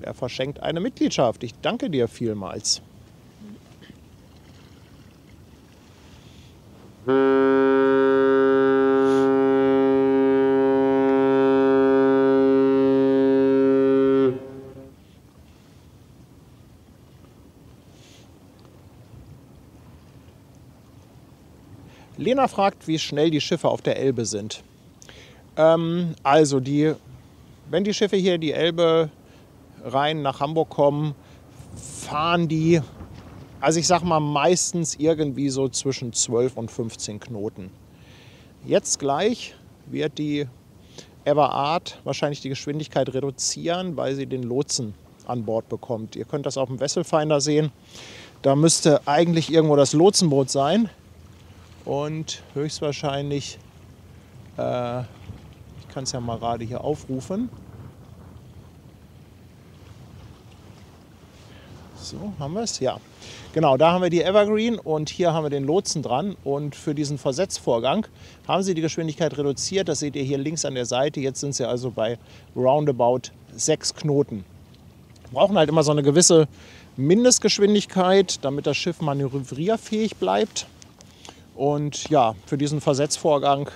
Er verschenkt eine Mitgliedschaft. Ich danke dir vielmals. Lena fragt, wie schnell die Schiffe auf der Elbe sind. Also, wenn die Schiffe hier die Elbe rein nach Hamburg kommen, fahren die, also ich sag mal meistens irgendwie so zwischen 12 und 15 Knoten. Jetzt gleich wird die Ever Art wahrscheinlich die Geschwindigkeit reduzieren, weil sie den Lotsen an Bord bekommt. Ihr könnt das auf dem Wesselfinder sehen. Da müsste eigentlich irgendwo das Lotsenboot sein. Und höchstwahrscheinlich, ich kann es ja mal gerade hier aufrufen. So, haben wir es? Ja. Genau, da haben wir die Evergreen und hier haben wir den Lotsen dran. Und für diesen Versetzvorgang haben sie die Geschwindigkeit reduziert. Das seht ihr hier links an der Seite. Jetzt sind sie also bei roundabout 6 Knoten. Wir brauchen halt immer so eine gewisse Mindestgeschwindigkeit, damit das Schiff manövrierfähig bleibt. Und ja, für diesen Versetzvorgang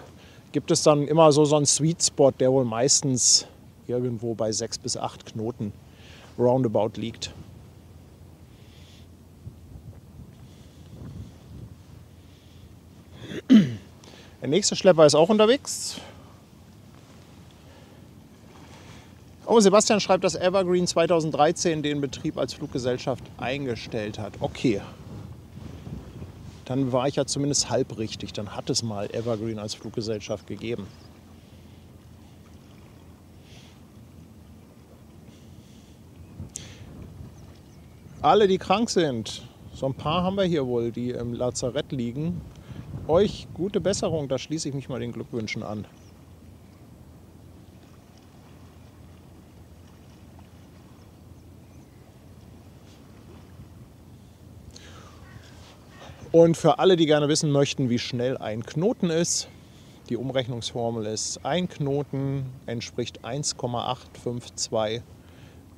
gibt es dann immer so einen Sweet Spot, der wohl meistens irgendwo bei 6 bis 8 Knoten roundabout liegt. Der nächste Schlepper ist auch unterwegs. Oh, Sebastian schreibt, dass Evergreen 2013 den Betrieb als Fluggesellschaft eingestellt hat. Okay. Dann war ich ja zumindest halb richtig. Dann hat es mal Evergreen als Fluggesellschaft gegeben. Alle, die krank sind, so ein paar haben wir hier wohl, die im Lazarett liegen. Euch gute Besserung, da schließe ich mich mal den Glückwünschen an. Und für alle, die gerne wissen möchten, wie schnell ein Knoten ist, die Umrechnungsformel ist, ein Knoten entspricht 1,852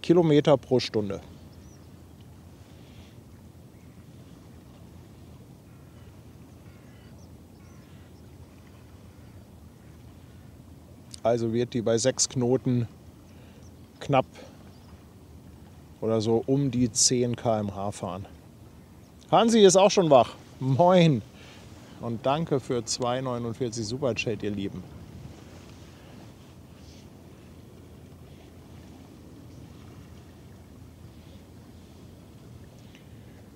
Kilometer pro Stunde. Also wird die bei 6 Knoten knapp oder so um die 10 km/h fahren. Hansi ist auch schon wach. Moin. Und danke für 2,49 Superchat, ihr Lieben.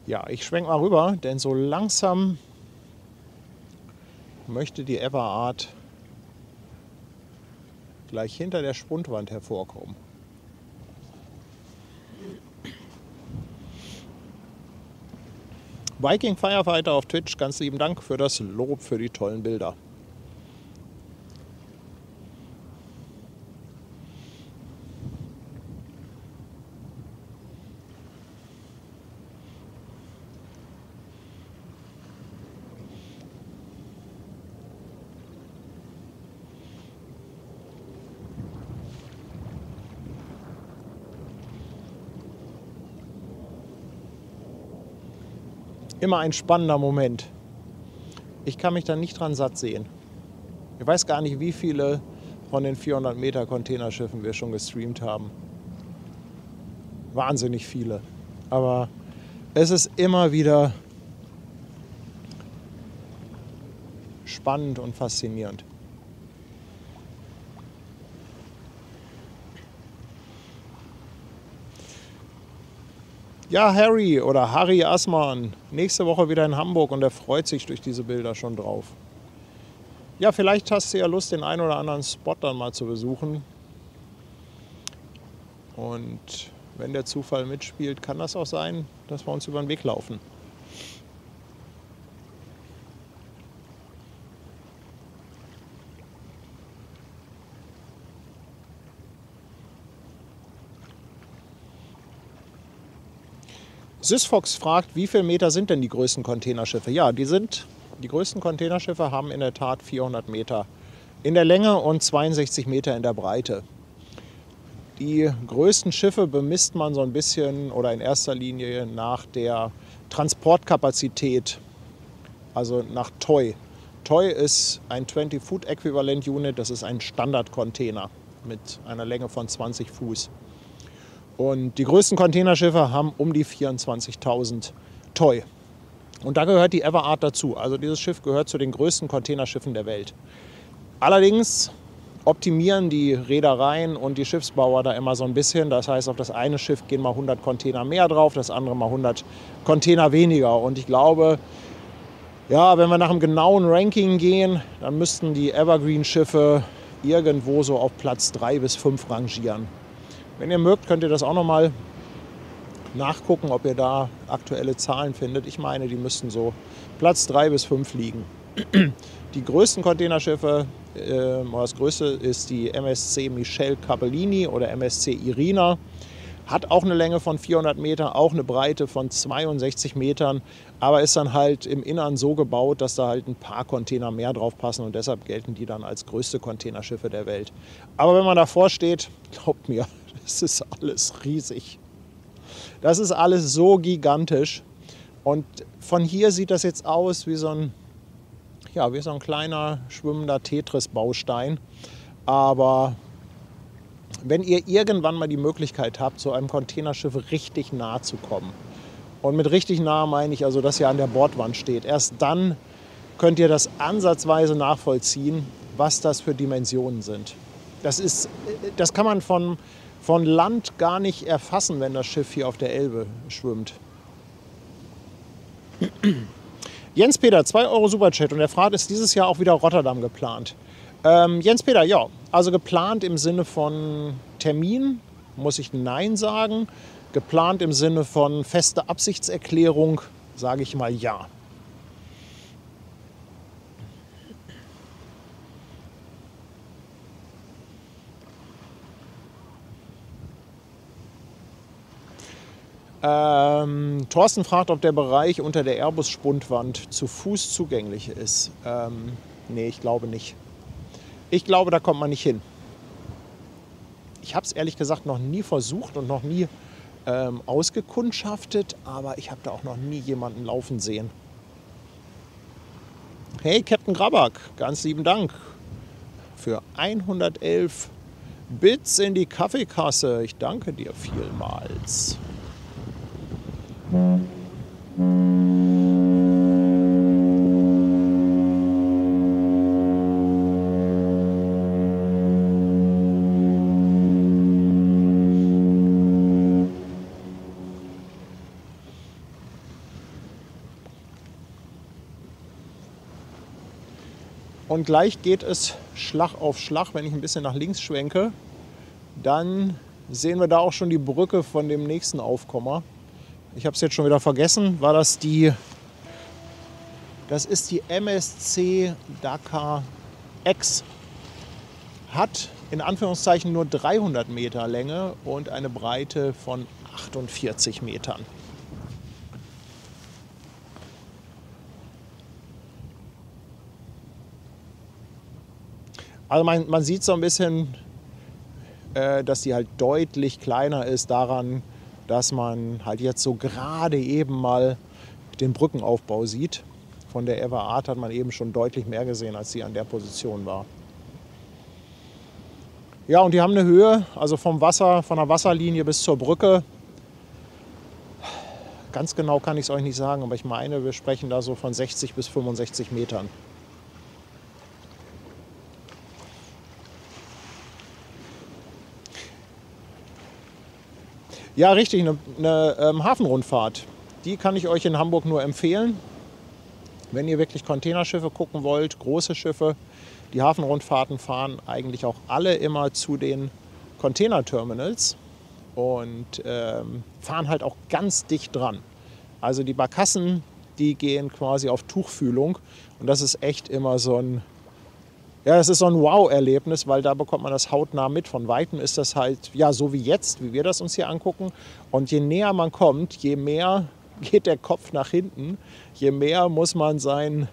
Ja, ich schwenke mal rüber, denn so langsam möchte die Ever Art gleich hinter der Spundwand hervorkommen. Viking Firefighter auf Twitch, ganz lieben Dank für das Lob, für die tollen Bilder. Immer ein spannender Moment. Ich kann mich da nicht dran satt sehen. Ich weiß gar nicht, wie viele von den 400 Meter Containerschiffen wir schon gestreamt haben. Wahnsinnig viele. Aber es ist immer wieder spannend und faszinierend. Ja, Harry oder Harry Assmann, nächste Woche wieder in Hamburg und er freut sich durch diese Bilder schon drauf. Ja, vielleicht hast du ja Lust, den einen oder anderen Spot dann mal zu besuchen. Und wenn der Zufall mitspielt, kann das auch sein, dass wir uns über den Weg laufen. Sysfox fragt, wie viele Meter sind denn die größten Containerschiffe? Ja, die größten Containerschiffe haben in der Tat 400 Meter in der Länge und 62 Meter in der Breite. Die größten Schiffe bemisst man so ein bisschen oder in erster Linie nach der Transportkapazität, also nach TOI. TOI ist ein 20 Foot Equivalent Unit, das ist ein Standardcontainer mit einer Länge von 20 Fuß. Und die größten Containerschiffe haben um die 24.000 TOI. Und da gehört die Everard dazu. Also dieses Schiff gehört zu den größten Containerschiffen der Welt. Allerdings optimieren die Reedereien und die Schiffsbauer da immer so ein bisschen. Das heißt, auf das eine Schiff gehen mal 100 Container mehr drauf, das andere mal 100 Container weniger. Und ich glaube, ja, wenn wir nach einem genauen Ranking gehen, dann müssten die Evergreen-Schiffe irgendwo so auf Platz 3 bis 5 rangieren. Wenn ihr mögt, könnt ihr das auch nochmal nachgucken, ob ihr da aktuelle Zahlen findet. Ich meine, die müssten so Platz 3 bis 5 liegen. Die größten Containerschiffe, das größte ist die MSC Michele Capellini oder MSC Irina. Hat auch eine Länge von 400 Metern, auch eine Breite von 62 Metern, aber ist dann halt im Innern so gebaut, dass da halt ein paar Container mehr drauf passen und deshalb gelten die dann als größte Containerschiffe der Welt. Aber wenn man davor steht, glaubt mir, das ist alles riesig. Das ist alles so gigantisch und von hier sieht das jetzt aus wie so ein kleiner schwimmender Tetris-Baustein, aber wenn ihr irgendwann mal die Möglichkeit habt, so einem Containerschiff richtig nah zu kommen, und mit richtig nah meine ich also, dass ihr an der Bordwand steht, erst dann könnt ihr das ansatzweise nachvollziehen, was das für Dimensionen sind. Das kann man von Land gar nicht erfassen, wenn das Schiff hier auf der Elbe schwimmt. Jens-Peter, 2 Euro Superchat und er fragt, ist dieses Jahr auch wieder Rotterdam geplant? Jens-Peter, ja, also geplant im Sinne von Termin, muss ich Nein sagen. Geplant im Sinne von feste Absichtserklärung, sage ich mal ja. Thorsten fragt, ob der Bereich unter der Airbus-Spundwand zu Fuß zugänglich ist. Nee, ich glaube nicht. Ich glaube, da kommt man nicht hin. Ich habe es ehrlich gesagt noch nie versucht und noch nie ausgekundschaftet, aber ich habe da auch noch nie jemanden laufen sehen. Hey, Captain Grabak, ganz lieben Dank für 111 Bits in die Kaffeekasse. Ich danke dir vielmals. Und gleich geht es Schlag auf Schlag, wenn ich ein bisschen nach links schwenke. Dann sehen wir da auch schon die Brücke von dem nächsten Aufkommer. Ich habe es jetzt schon wieder vergessen. Das ist die MSC Dakar X. Hat in Anführungszeichen nur 300 Meter Länge und eine Breite von 48 Metern. Also man sieht so ein bisschen, dass die halt deutlich kleiner ist daran, dass man halt jetzt so gerade eben mal den Brückenaufbau sieht. Von der Everard hat man eben schon deutlich mehr gesehen, als sie an der Position war. Ja, und die haben eine Höhe, also vom Wasser, von der Wasserlinie bis zur Brücke. Ganz genau kann ich es euch nicht sagen, aber ich meine, wir sprechen da so von 60 bis 65 Metern. Ja, richtig, eine Hafenrundfahrt. Die kann ich euch in Hamburg nur empfehlen. Wenn ihr wirklich Containerschiffe gucken wollt, große Schiffe, die Hafenrundfahrten fahren eigentlich auch alle immer zu den Containerterminals. und fahren halt auch ganz dicht dran. Also die Barkassen, die gehen quasi auf Tuchfühlung und das ist echt immer so ein, ja, das ist so ein Wow-Erlebnis, weil da bekommt man das hautnah mit. Von Weitem ist das halt, ja, so wie jetzt, wie wir das uns hier angucken. Und je näher man kommt, je mehr geht der Kopf nach hinten, je mehr muss man in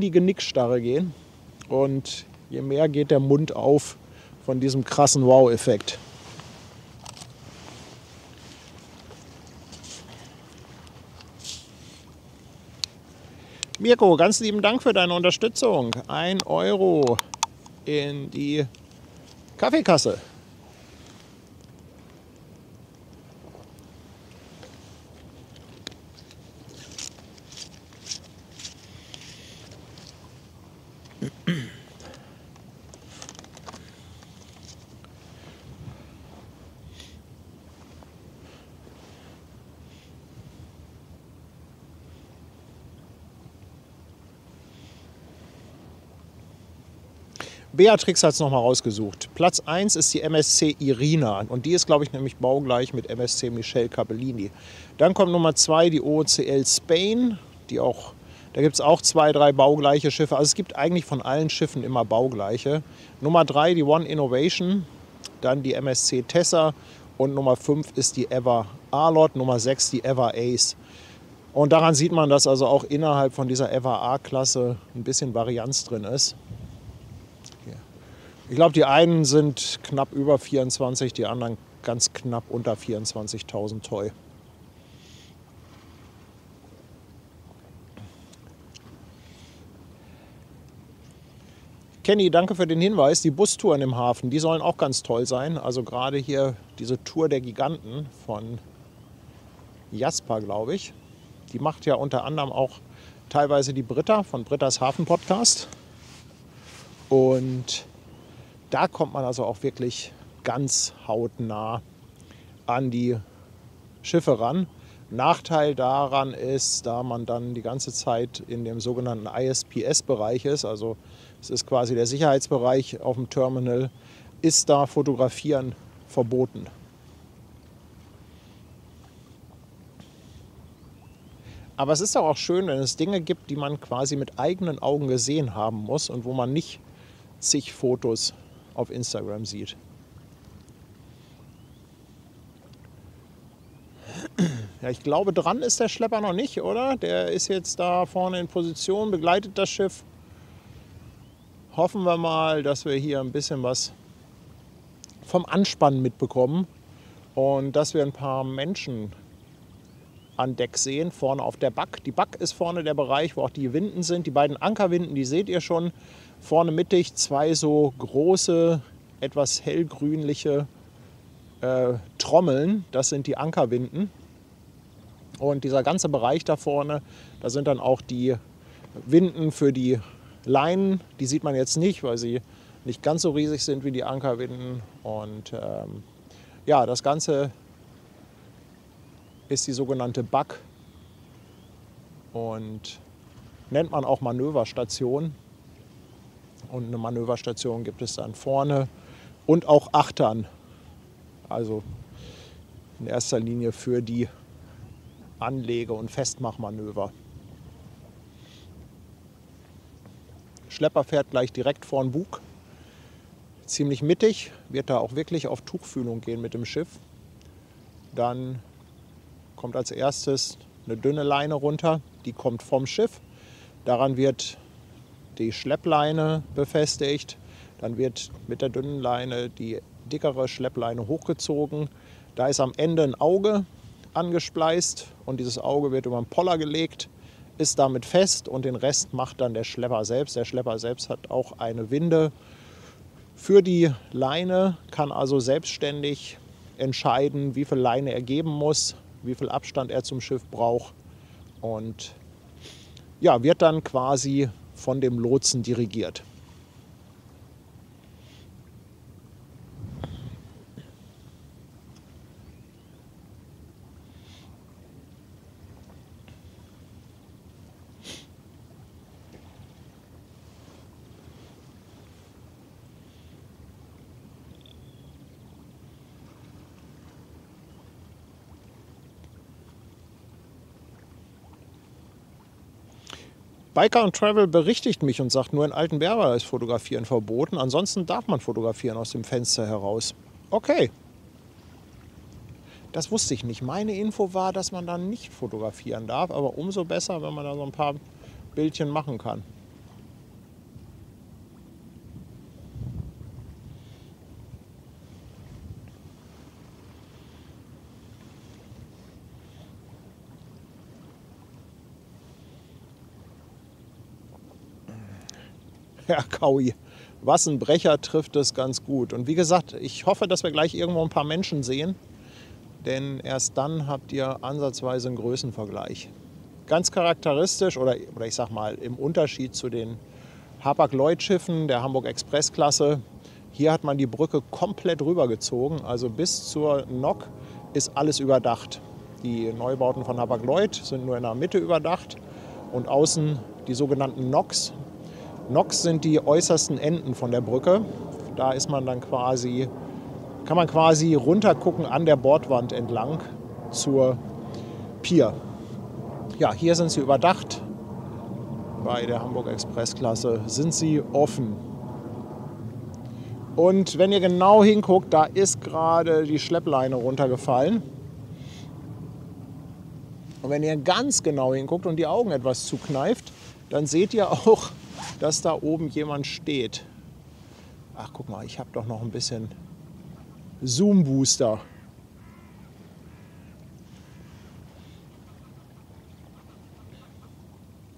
die Genickstarre gehen und je mehr geht der Mund auf von diesem krassen Wow-Effekt. Mirko, ganz lieben Dank für deine Unterstützung. 1 Euro in die Kaffeekasse. Beatrix hat es nochmal rausgesucht. Platz 1 ist die MSC Irina und die ist, glaube ich, nämlich baugleich mit MSC Michele Capellini. Dann kommt Nummer 2 die OOCL Spain, da gibt es auch 2, 3 baugleiche Schiffe. Also es gibt eigentlich von allen Schiffen immer baugleiche. Nummer 3 die One Innovation, dann die MSC Tessa und Nummer 5 ist die Ever A-Lot, Nummer 6 die Ever Ace. Und daran sieht man, dass also auch innerhalb von dieser Ever A-Klasse ein bisschen Varianz drin ist. Ich glaube, die einen sind knapp über 24, die anderen ganz knapp unter 24.000 Toy. Kenny, danke für den Hinweis. Die Bustouren im Hafen, die sollen auch ganz toll sein. Also gerade hier diese Tour der Giganten von Jasper, glaube ich. Die macht ja unter anderem auch teilweise die Britta von Brittas Hafen Podcast. Und da kommt man also auch wirklich ganz hautnah an die Schiffe ran. Nachteil daran ist, da man dann die ganze Zeit in dem sogenannten ISPS-Bereich ist, also es ist quasi der Sicherheitsbereich auf dem Terminal, ist da Fotografieren verboten. Aber es ist doch auch schön, wenn es Dinge gibt, die man quasi mit eigenen Augen gesehen haben muss und wo man nicht zig Fotos auf Instagram sieht. Ja, ich glaube, dran ist der Schlepper noch nicht, oder? Der ist jetzt da vorne in Position, begleitet das Schiff. Hoffen wir mal, dass wir hier ein bisschen was vom Anspannen mitbekommen und dass wir ein paar Menschen an Deck sehen, vorne auf der Back. Die Back ist vorne der Bereich, wo auch die Winden sind. Die beiden Ankerwinden, die seht ihr schon. Vorne mittig 2 so große, etwas hellgrünliche Trommeln. Das sind die Ankerwinden. Und dieser ganze Bereich da vorne, da sind dann auch die Winden für die Leinen. Die sieht man jetzt nicht, weil sie nicht ganz so riesig sind wie die Ankerwinden. Und ja, das Ganze ist die sogenannte Back und nennt man auch Manöverstation. Und eine Manöverstation gibt es dann vorne und auch achtern. Also in erster Linie für die Anlege- und Festmachmanöver. Schlepper fährt gleich direkt vor den Bug. Ziemlich mittig, wird da auch wirklich auf Tuchfühlung gehen mit dem Schiff. Dann kommt als erstes eine dünne Leine runter, die kommt vom Schiff. Daran wird die Schleppleine befestigt. Dann wird mit der dünnen Leine die dickere Schleppleine hochgezogen. Da ist am Ende ein Auge angespleist und dieses Auge wird über den Poller gelegt, ist damit fest und den Rest macht dann der Schlepper selbst. Der Schlepper selbst hat auch eine Winde für die Leine, kann also selbstständig entscheiden, wie viel Leine er geben muss, wie viel Abstand er zum Schiff braucht und ja, wird dann quasi von dem Lotsen dirigiert. Biker und Travel berichtigt mich und sagt, nur in Altenberger ist Fotografieren verboten. Ansonsten darf man fotografieren aus dem Fenster heraus. Okay. Das wusste ich nicht. Meine Info war, dass man da nicht fotografieren darf. Aber umso besser, wenn man da so ein paar Bildchen machen kann. Ja, Kaui. Was ein Brecher trifft es ganz gut. Und wie gesagt, ich hoffe, dass wir gleich irgendwo ein paar Menschen sehen. Denn erst dann habt ihr ansatzweise einen Größenvergleich. Ganz charakteristisch oder ich sag mal im Unterschied zu den Hapag-Lloyd-Schiffen der Hamburg-Express-Klasse. Hier hat man die Brücke komplett rübergezogen. Also bis zur Nok ist alles überdacht. Die Neubauten von Hapag-Lloyd sind nur in der Mitte überdacht und außen die sogenannten Noks. Noks sind die äußersten Enden von der Brücke. Da ist man dann quasi, kann man quasi runtergucken an der Bordwand entlang zur Pier. Ja, hier sind sie überdacht. Bei der Hamburg-Express-Klasse sind sie offen. Und wenn ihr genau hinguckt, da ist gerade die Schleppleine runtergefallen. Und wenn ihr ganz genau hinguckt und die Augen etwas zukneift, dann seht ihr auch, dass da oben jemand steht. Ach, guck mal, ich habe doch noch ein bisschen Zoom-Booster.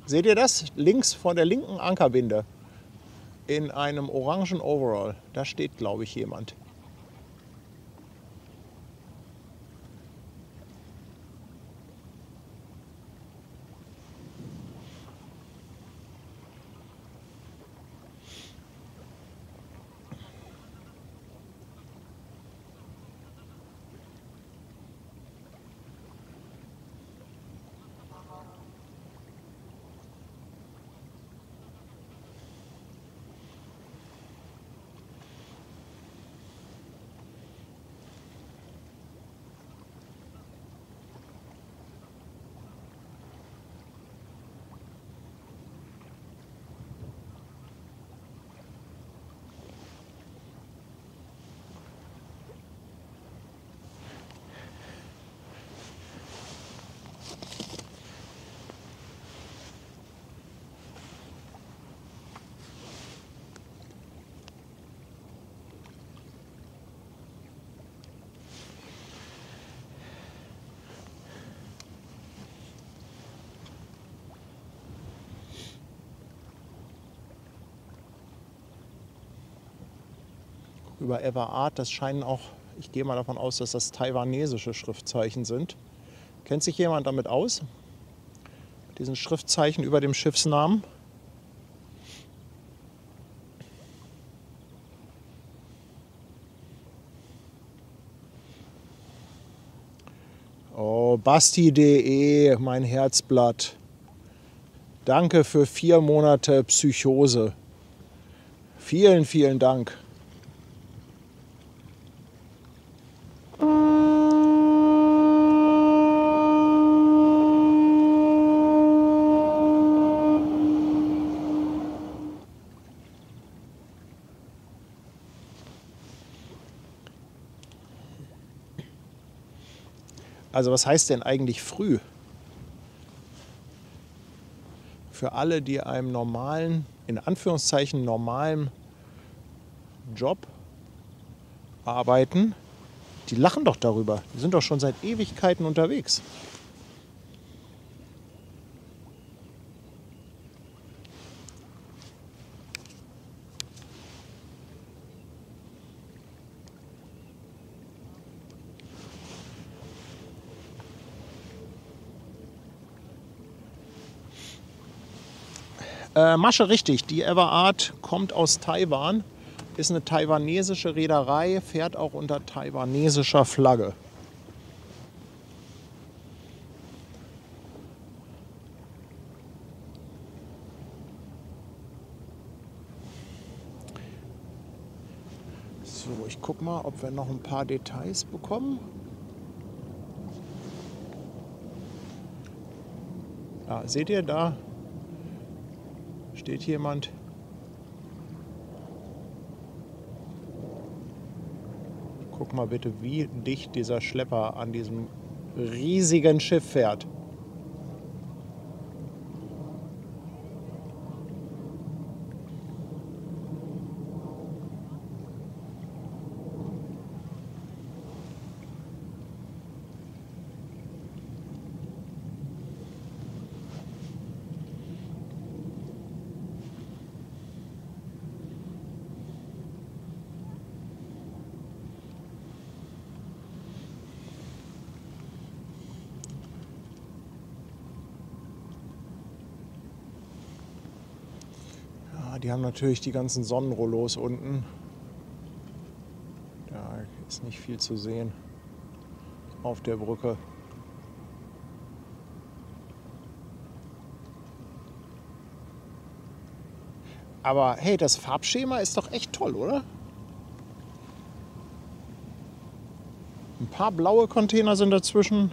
Seht ihr das? Links vor der linken Ankerbinde in einem orangen Overall. Da steht, glaube ich, jemand. Über Ever Art, das scheinen auch, ich gehe mal davon aus, dass das taiwanesische Schriftzeichen sind. Kennt sich jemand damit aus? Mit diesen Schriftzeichen über dem Schiffsnamen? Oh, Basti.de, mein Herzblatt. Danke für 4 Monate Psychose. Vielen, vielen Dank. Also was heißt denn eigentlich früh? Für alle, die einem normalen, in Anführungszeichen normalen Job arbeiten, die lachen doch darüber. Die sind doch schon seit Ewigkeiten unterwegs. Masche, richtig. Die Ever Art kommt aus Taiwan, ist eine taiwanesische Reederei, fährt auch unter taiwanesischer Flagge. So, ich guck mal, ob wir noch ein paar Details bekommen. Ja, seht ihr da? Steht jemand? Guck mal bitte, wie dicht dieser Schlepper an diesem riesigen Schiff fährt. Die haben natürlich die ganzen Sonnenrollos unten. Da ist nicht viel zu sehen auf der Brücke. Aber hey, das Farbschema ist doch echt toll, oder? Ein paar blaue Container sind dazwischen.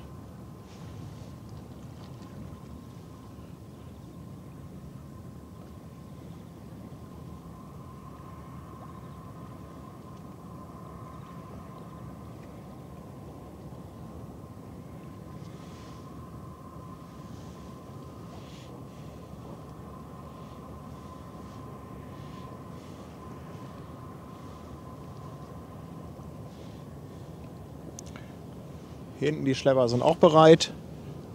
Hier hinten die Schlepper sind auch bereit.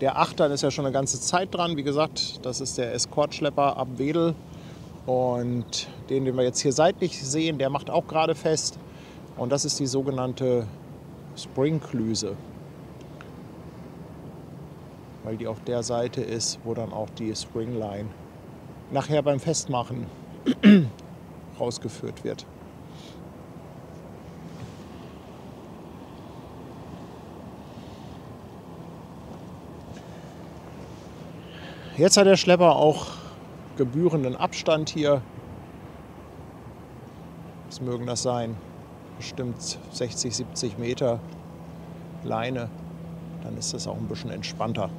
Der Achtern ist ja schon eine ganze Zeit dran. Wie gesagt, das ist der Escort-Schlepper ab Wedel. Und den wir jetzt hier seitlich sehen, der macht auch gerade fest. Und das ist die sogenannte Springklüse. Weil die auf der Seite ist, wo dann auch die Springline nachher beim Festmachen rausgeführt wird. Jetzt hat der Schlepper auch gebührenden Abstand hier. Was mögen das sein? Bestimmt 60, 70 Meter Leine. Dann ist das auch ein bisschen entspannter.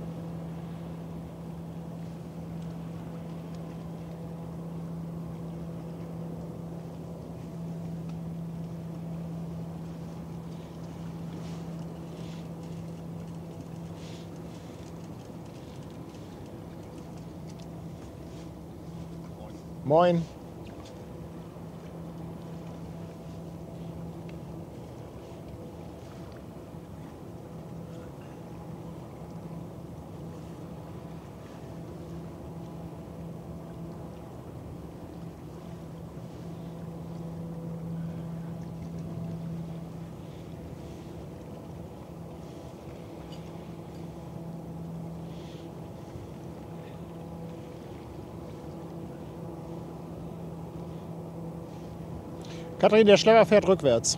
Moin. Katrin, der Schlepper fährt rückwärts.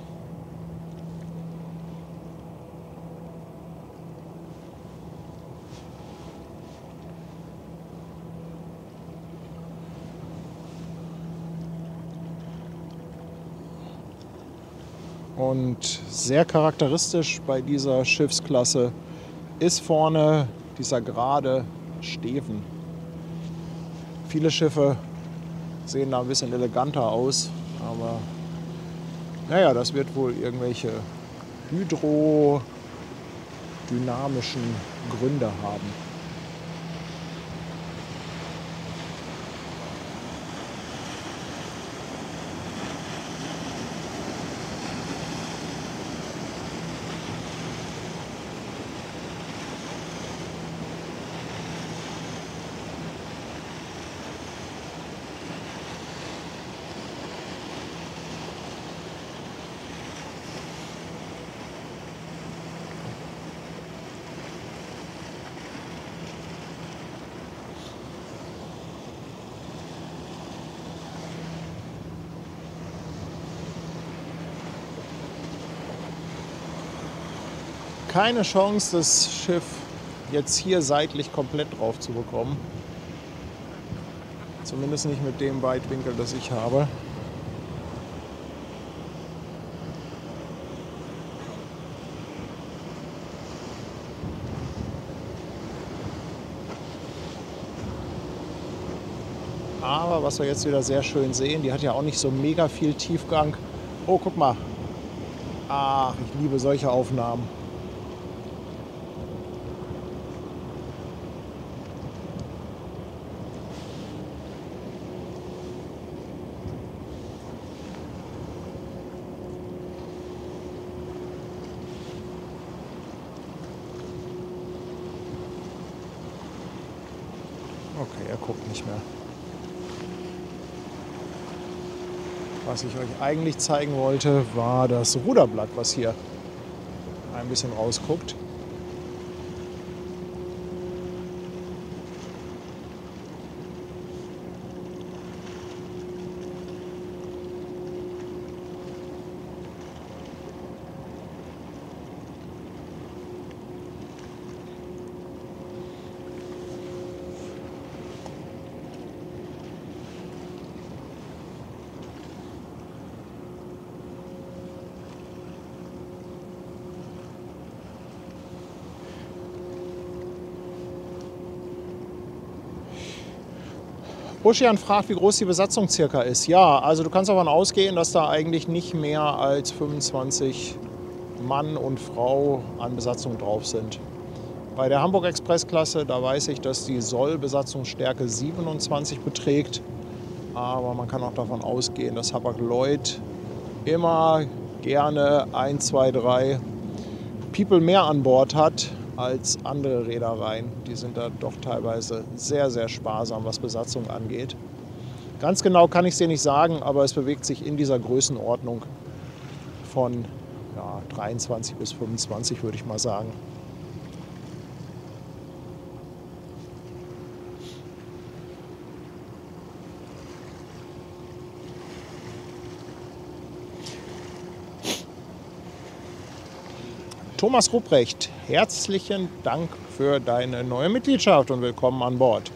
Und sehr charakteristisch bei dieser Schiffsklasse ist vorne dieser gerade Steven. Viele Schiffe sehen da ein bisschen eleganter aus, aber naja, das wird wohl irgendwelche hydrodynamischen Gründe haben. Keine Chance, das Schiff jetzt hier seitlich komplett drauf zu bekommen. Zumindest nicht mit dem Weitwinkel, das ich habe. Aber was wir jetzt wieder sehr schön sehen, die hat ja auch nicht so mega viel Tiefgang. Oh, guck mal. Ach, ich liebe solche Aufnahmen. Okay, er guckt nicht mehr. Was ich euch eigentlich zeigen wollte, war das Ruderblatt, was hier ein bisschen rausguckt. Ocean fragt, wie groß die Besatzung circa ist. Ja, also du kannst davon ausgehen, dass da eigentlich nicht mehr als 25 Mann und Frau an Besatzung drauf sind. Bei der Hamburg Express Klasse, da weiß ich, dass die Soll-Besatzungsstärke 27 beträgt. Aber man kann auch davon ausgehen, dass Hapag-Lloyd immer gerne 1, 2, 3 People mehr an Bord hat als andere Reedereien. Die sind da doch teilweise sehr, sehr sparsam, was Besatzung angeht. Ganz genau kann ich es dir nicht sagen, aber es bewegt sich in dieser Größenordnung von 23 bis 25, würde ich mal sagen. Thomas Rupprecht, herzlichen Dank für deine neue Mitgliedschaft und willkommen an Bord.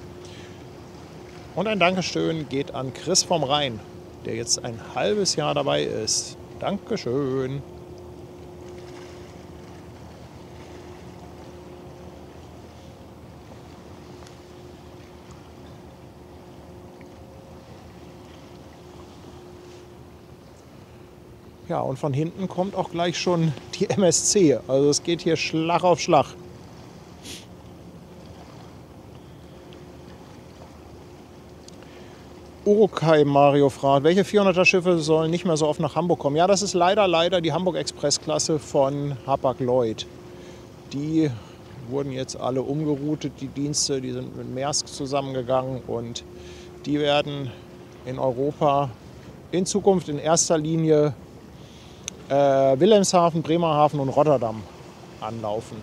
Und ein Dankeschön geht an Chris vom Rhein, der jetzt ein halbes Jahr dabei ist. Dankeschön. Ja, und von hinten kommt auch gleich schon die MSC. Also es geht hier Schlag auf Schlag. Urukai Mario fragt, welche 400er Schiffe sollen nicht mehr so oft nach Hamburg kommen? Ja, das ist leider die Hamburg Express Klasse von Hapag-Lloyd. Die wurden jetzt alle umgeroutet, die Dienste, die sind mit Maersk zusammengegangen und die werden in Europa in Zukunft in erster Linie Wilhelmshaven, Bremerhaven und Rotterdam anlaufen.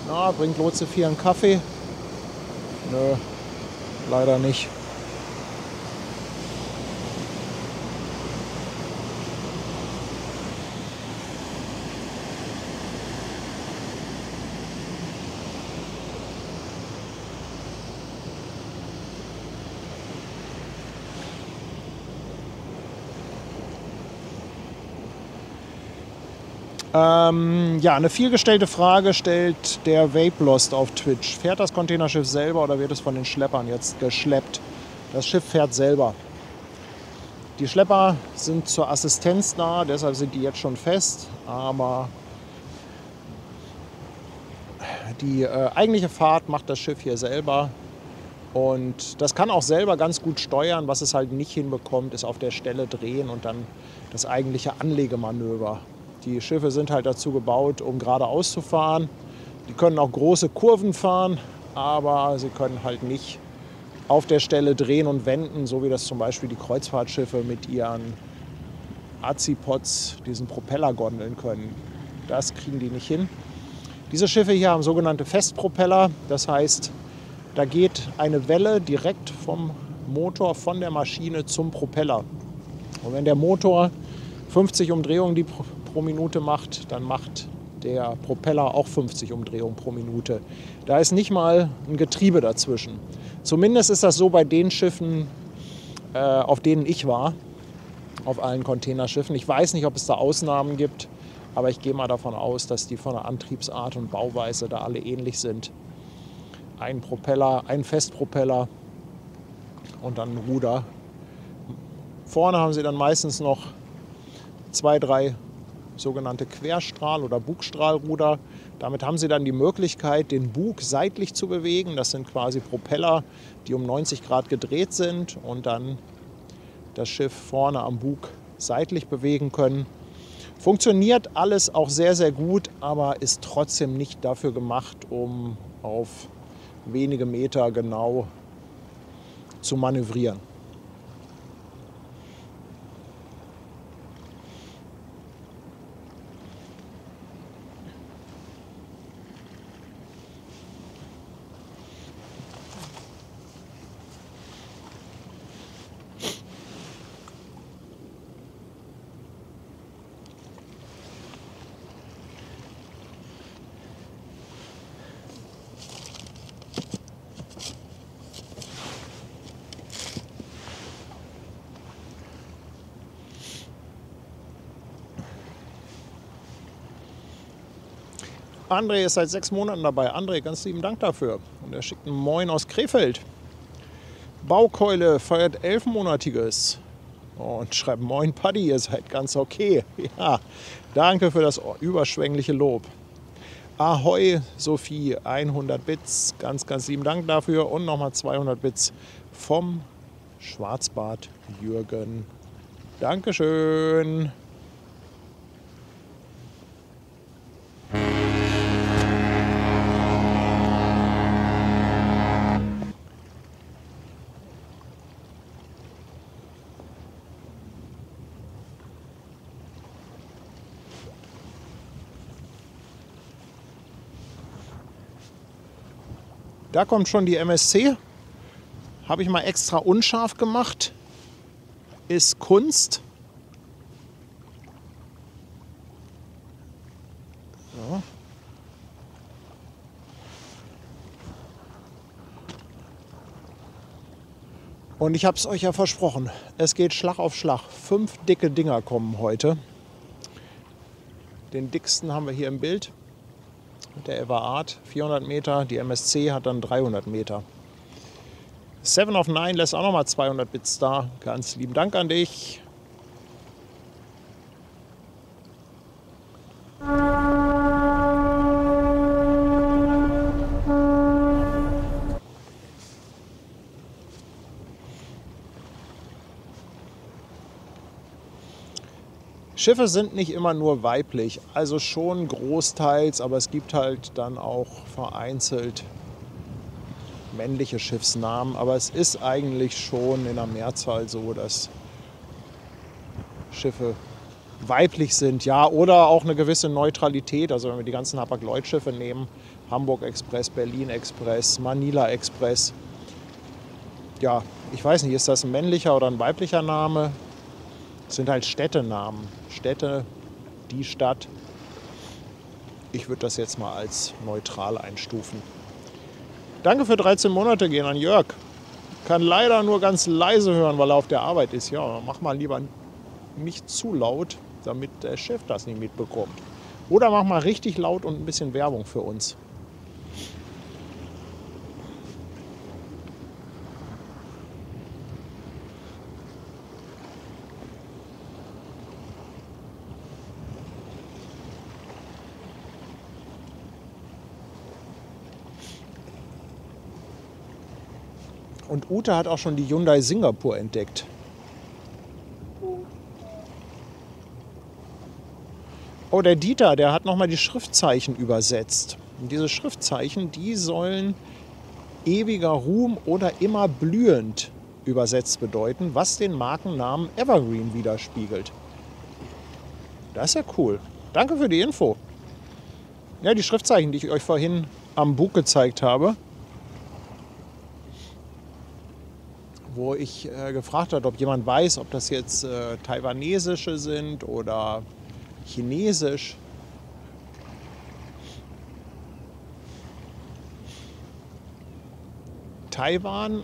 Na, bringt Lotse 4 einen Kaffee? Nö, leider nicht. Ja, eine vielgestellte Frage stellt der Vape Lost auf Twitch. Fährt das Containerschiff selber oder wird es von den Schleppern jetzt geschleppt? Das Schiff fährt selber. Die Schlepper sind zur Assistenz da, deshalb sind die jetzt schon fest. Aber die eigentliche Fahrt macht das Schiff hier selber. Und das kann auch selber ganz gut steuern. Was es halt nicht hinbekommt, ist auf der Stelle drehen und dann das eigentliche Anlegemanöver. Die Schiffe sind halt dazu gebaut, um geradeaus zu fahren. Die können auch große Kurven fahren, aber sie können halt nicht auf der Stelle drehen und wenden, so wie das zum Beispiel die Kreuzfahrtschiffe mit ihren Azipods, diesen Propellergondeln können. Das kriegen die nicht hin. Diese Schiffe hier haben sogenannte Festpropeller. Das heißt, da geht eine Welle direkt vom Motor, von der Maschine zum Propeller. Und wenn der Motor 50 Umdrehungen pro Minute macht, dann macht der Propeller auch 50 Umdrehungen pro Minute. Da ist nicht mal ein Getriebe dazwischen. Zumindest ist das so bei den Schiffen, auf denen ich war, auf allen Containerschiffen. Ich weiß nicht, ob es da Ausnahmen gibt, aber ich gehe mal davon aus, dass die von der Antriebsart und Bauweise da alle ähnlich sind. Ein Propeller, ein Festpropeller und dann ein Ruder. Vorne haben sie dann meistens noch 2, 3 sogenannte Querstrahl- oder Bugstrahlruder. Damit haben sie dann die Möglichkeit, den Bug seitlich zu bewegen. Das sind quasi Propeller, die um 90 Grad gedreht sind und dann das Schiff vorne am Bug seitlich bewegen können. Funktioniert alles auch sehr, sehr gut, aber ist trotzdem nicht dafür gemacht, um auf wenige Meter genau zu manövrieren. André ist seit 6 Monaten dabei. André, ganz lieben Dank dafür. Und er schickt einen Moin aus Krefeld. Baukeule feiert 11-monatiges. Und schreibt Moin Paddy, ihr seid ganz okay. Ja, danke für das überschwängliche Lob. Ahoi Sophie, 100 Bits. Ganz, ganz lieben Dank dafür. Und nochmal 200 Bits vom Schwarzbart Jürgen. Dankeschön. Da kommt schon die MSC. Habe ich mal extra unscharf gemacht. Ist Kunst. So. Und ich habe es euch ja versprochen. Es geht Schlag auf Schlag. 5 dicke Dinger kommen heute. Den dicksten haben wir hier im Bild. Der Ever Art 400 Meter, die MSC hat dann 300 Meter. 7 of 9 lässt auch nochmal 200 Bits da. Ganz lieben Dank an dich. Schiffe sind nicht immer nur weiblich, also schon großteils, aber es gibt halt dann auch vereinzelt männliche Schiffsnamen. Aber es ist eigentlich schon in der Mehrzahl so, dass Schiffe weiblich sind, ja, oder auch eine gewisse Neutralität. Also wenn wir die ganzen Hapag-Lloyd-Schiffe nehmen, Hamburg Express, Berlin Express, Manila Express. Ja, ich weiß nicht, ist das ein männlicher oder ein weiblicher Name? Das sind halt Städtenamen. Städte, die Stadt. Ich würde das jetzt mal als neutral einstufen. Danke für 13 Monate gehen an Jörg. Kann leider nur ganz leise hören, weil er auf der Arbeit ist. Ja, mach mal lieber nicht zu laut, damit der Chef das nicht mitbekommt. Oder mach mal richtig laut und ein bisschen Werbung für uns. Und Ute hat auch schon die Hyundai Singapur entdeckt. Oh, der Dieter, der hat nochmal die Schriftzeichen übersetzt. Und diese Schriftzeichen, die sollen ewiger Ruhm oder immer blühend übersetzt bedeuten, was den Markennamen Evergreen widerspiegelt. Das ist ja cool. Danke für die Info. Ja, die Schriftzeichen, die ich euch vorhin am Bug gezeigt habe, wo ich gefragt habe, ob jemand weiß, ob das jetzt taiwanesische sind oder chinesisch. Taiwan,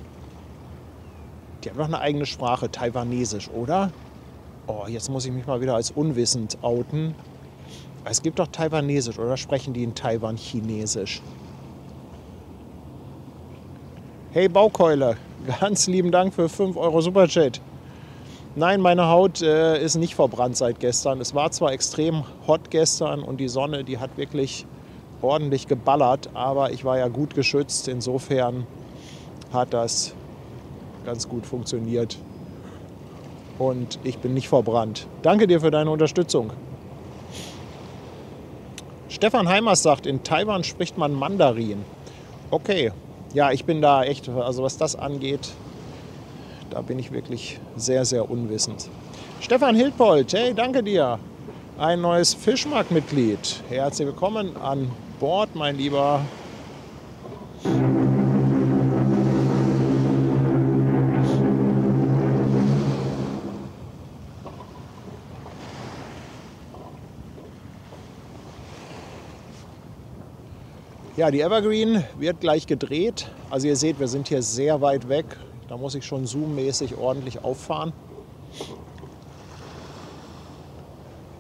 die haben doch eine eigene Sprache, Taiwanesisch, oder? Oh, jetzt muss ich mich mal wieder als unwissend outen. Es gibt doch Taiwanesisch, oder sprechen die in Taiwan Chinesisch? Hey Baukeule, ganz lieben Dank für 5 Euro Superchat. Nein, meine Haut ist nicht verbrannt seit gestern. Es war zwar extrem hot gestern und die Sonne, die hat wirklich ordentlich geballert, aber ich war ja gut geschützt. Insofern hat das ganz gut funktioniert und ich bin nicht verbrannt. Danke dir für deine Unterstützung. Stefan Heimers sagt, in Taiwan spricht man Mandarin. Okay, ja, ich bin da echt, also was das angeht, da bin ich wirklich sehr, sehr unwissend. Stefan Hildpold, hey, danke dir. Ein neues Fischmarkt-Mitglied. Herzlich willkommen an Bord, mein Lieber. Ja, die Evergreen wird gleich gedreht. Also ihr seht, wir sind hier sehr weit weg. Da muss ich schon zoommäßig ordentlich auffahren.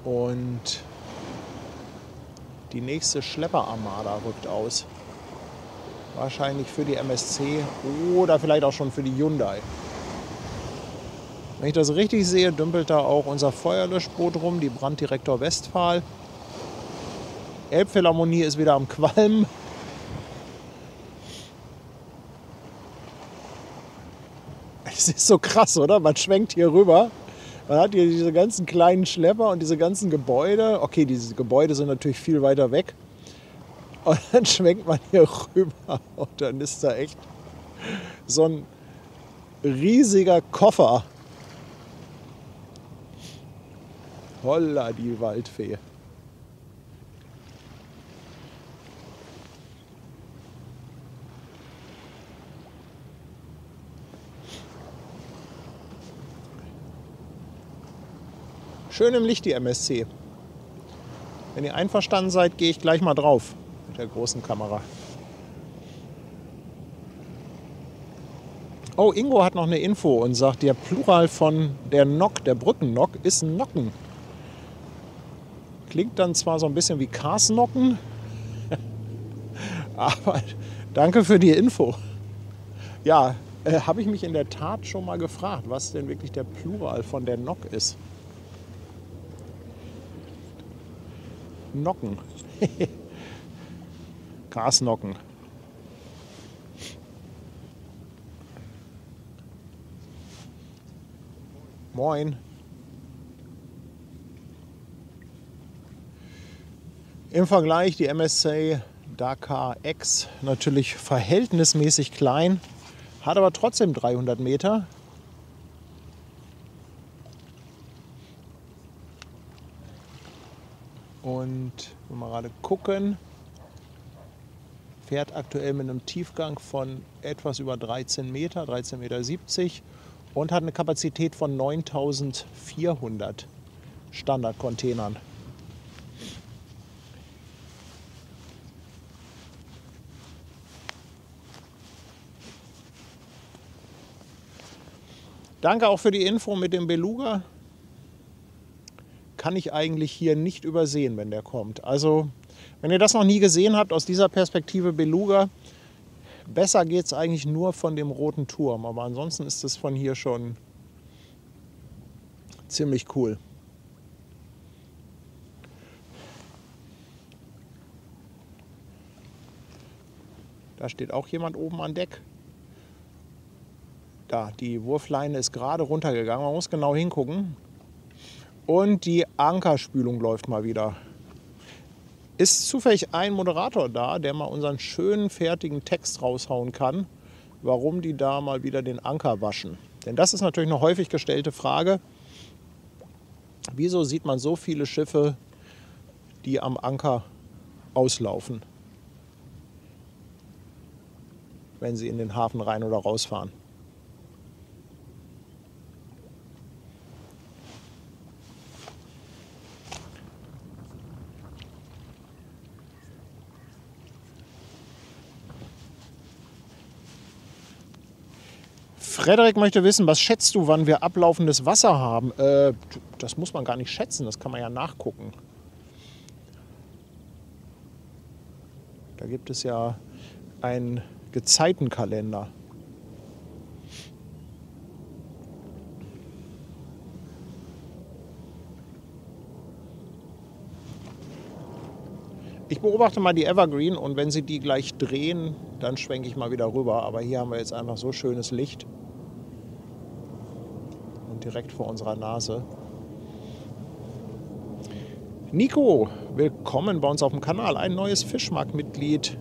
Und die nächste Schlepperarmada rückt aus. Wahrscheinlich für die MSC oder vielleicht auch schon für die Hyundai. Wenn ich das richtig sehe, dümpelt da auch unser Feuerlöschboot rum, die Branddirektor Westphal. Elbphilharmonie ist wieder am Qualmen. Es ist so krass, oder? Man schwenkt hier rüber. Man hat hier diese ganzen kleinen Schlepper und diese ganzen Gebäude. Okay, diese Gebäude sind natürlich viel weiter weg. Und dann schwenkt man hier rüber und dann ist da echt so ein riesiger Koffer. Holla, die Waldfee. Schön im Licht die MSC. Wenn ihr einverstanden seid, gehe ich gleich mal drauf mit der großen Kamera. Oh, Ingo hat noch eine Info und sagt, der Plural von der Nock, der Brückennock, ist Nocken. Klingt dann zwar so ein bisschen wie Karsnocken, aber danke für die Info. Ja, habe ich mich in der Tat schon mal gefragt, was denn wirklich der Plural von der Nock ist. Nocken. Karsnocken. Moin. Im Vergleich die MSC Dakar X natürlich verhältnismäßig klein, hat aber trotzdem 300 Meter. Und wenn wir gerade gucken, fährt aktuell mit einem Tiefgang von etwas über 13 Meter, 13,70 Meter und hat eine Kapazität von 9.400 Standardcontainern. Danke auch für die Info mit dem Beluga. Kann ich eigentlich hier nicht übersehen, wenn der kommt. Also, wenn ihr das noch nie gesehen habt, aus dieser Perspektive Beluga, besser geht es eigentlich nur von dem roten Turm. Aber ansonsten ist es von hier schon ziemlich cool. Da steht auch jemand oben an Deck. Da, die Wurfleine ist gerade runtergegangen. Man muss genau hingucken. Und die Ankerspülung läuft mal wieder. Ist zufällig ein Moderator da, der mal unseren schönen, fertigen Text raushauen kann, warum die da mal wieder den Anker waschen? Denn das ist natürlich eine häufig gestellte Frage. Wieso sieht man so viele Schiffe, die am Anker auslaufen, wenn sie in den Hafen rein oder rausfahren? Frederik möchte wissen, was schätzt du, wann wir ablaufendes Wasser haben? Das muss man gar nicht schätzen, das kann man ja nachgucken. Da gibt es ja einen Gezeitenkalender. Ich beobachte mal die Evergreen und wenn sie die gleich drehen, dann schwenke ich mal wieder rüber. Aber hier haben wir jetzt einfach so schönes Licht und direkt vor unserer Nase. Nico, willkommen bei uns auf dem Kanal. Ein neues Fischmarkt-Mitglied.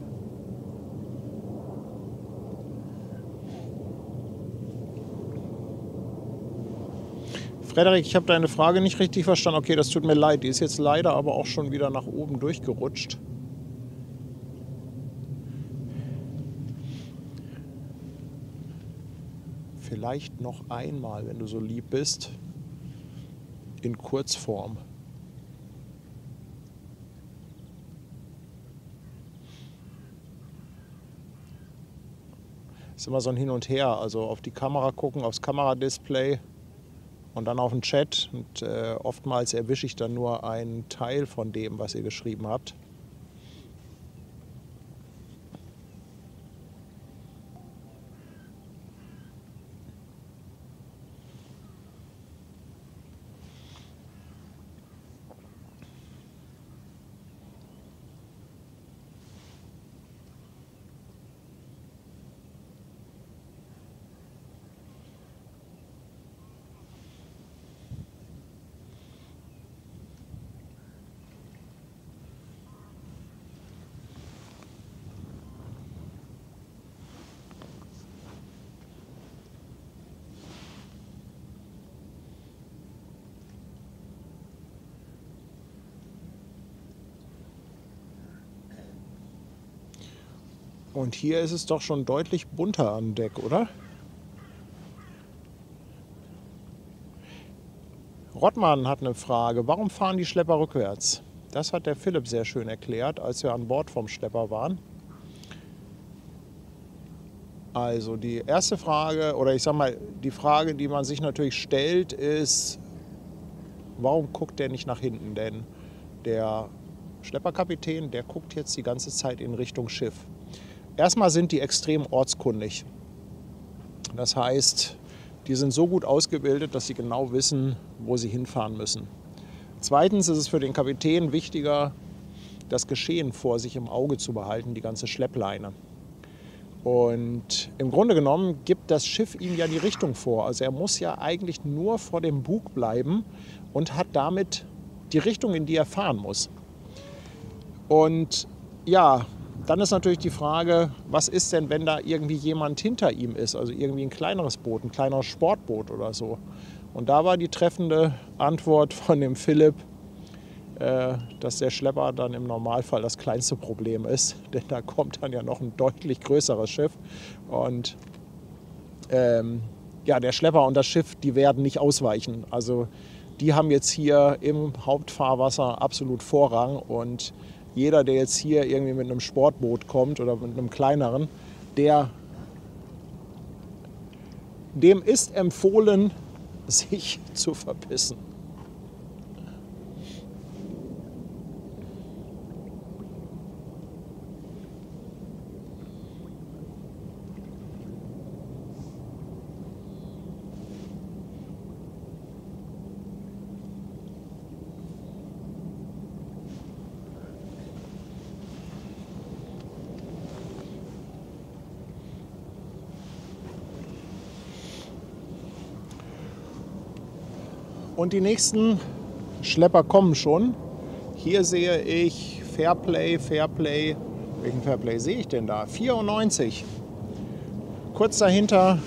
Frederik, ich habe deine Frage nicht richtig verstanden. Okay, das tut mir leid. Die ist jetzt leider aber auch schon wieder nach oben durchgerutscht. Vielleicht noch einmal, wenn du so lieb bist, in Kurzform. Ist immer so ein Hin und Her. Also auf die Kamera gucken, aufs Kameradisplay. Und dann auf den Chat und oftmals erwische ich dann nur einen Teil von dem, was ihr geschrieben habt. Und hier ist es doch schon deutlich bunter an Deck, oder? Rottmann hat eine Frage. Warum fahren die Schlepper rückwärts? Das hat der Philipp sehr schön erklärt, als wir an Bord vom Schlepper waren. Also die erste Frage, oder ich sag mal, die Frage, die man sich natürlich stellt, ist, warum guckt der nicht nach hinten? Denn der Schlepperkapitän, der guckt jetzt die ganze Zeit in Richtung Schiff. Erstmal sind die extrem ortskundig. Das heißt, die sind so gut ausgebildet, dass sie genau wissen, wo sie hinfahren müssen. Zweitens ist es für den Kapitän wichtiger, das Geschehen vor sich im Auge zu behalten, die ganze Schleppleine. Und im Grunde genommen gibt das Schiff ihm ja die Richtung vor. Also er muss ja eigentlich nur vor dem Bug bleiben und hat damit die Richtung, in die er fahren muss. Und ja, dann ist natürlich die Frage, was ist denn, wenn da irgendwie jemand hinter ihm ist, also irgendwie ein kleineres Boot, ein kleineres Sportboot oder so. Und da war die treffende Antwort von dem Philipp, dass der Schlepper dann im Normalfall das kleinste Problem ist, denn da kommt dann ja noch ein deutlich größeres Schiff. Und ja, der Schlepper und das Schiff, die werden nicht ausweichen. Also die haben jetzt hier im Hauptfahrwasser absolut Vorrang und jeder, der jetzt hier irgendwie mit einem Sportboot kommt oder mit einem kleineren, dem ist empfohlen, sich zu verpissen. Und die nächsten Schlepper kommen schon. Hier sehe ich Fairplay, Fairplay. Welchen Fairplay sehe ich denn da? 94. Kurz dahinter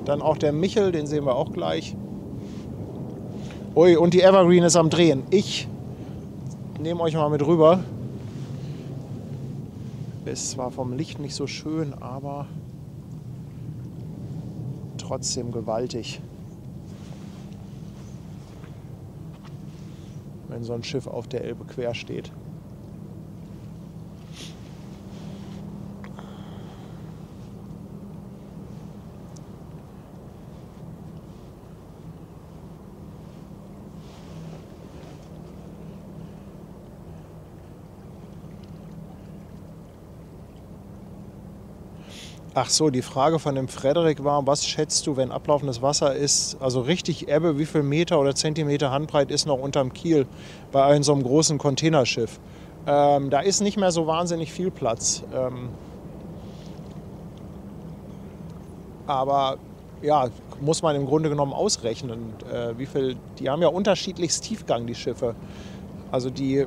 dann auch der Michel, den sehen wir auch gleich. Ui, und die Evergreen ist am Drehen. Ich nehme euch mal mit rüber. Es war vom Licht nicht so schön, aber trotzdem gewaltig. Wenn so ein Schiff auf der Elbe quer steht. Ach so, die Frage von dem Frederik war, was schätzt du, wenn ablaufendes Wasser ist, also richtig Ebbe, wie viel Meter oder Zentimeter Handbreit ist noch unterm Kiel bei einem so einem großen Containerschiff? Da ist nicht mehr so wahnsinnig viel Platz. Aber ja, muss man im Grunde genommen ausrechnen, wie viel. Die haben ja unterschiedlichst Tiefgang, die Schiffe. Also die,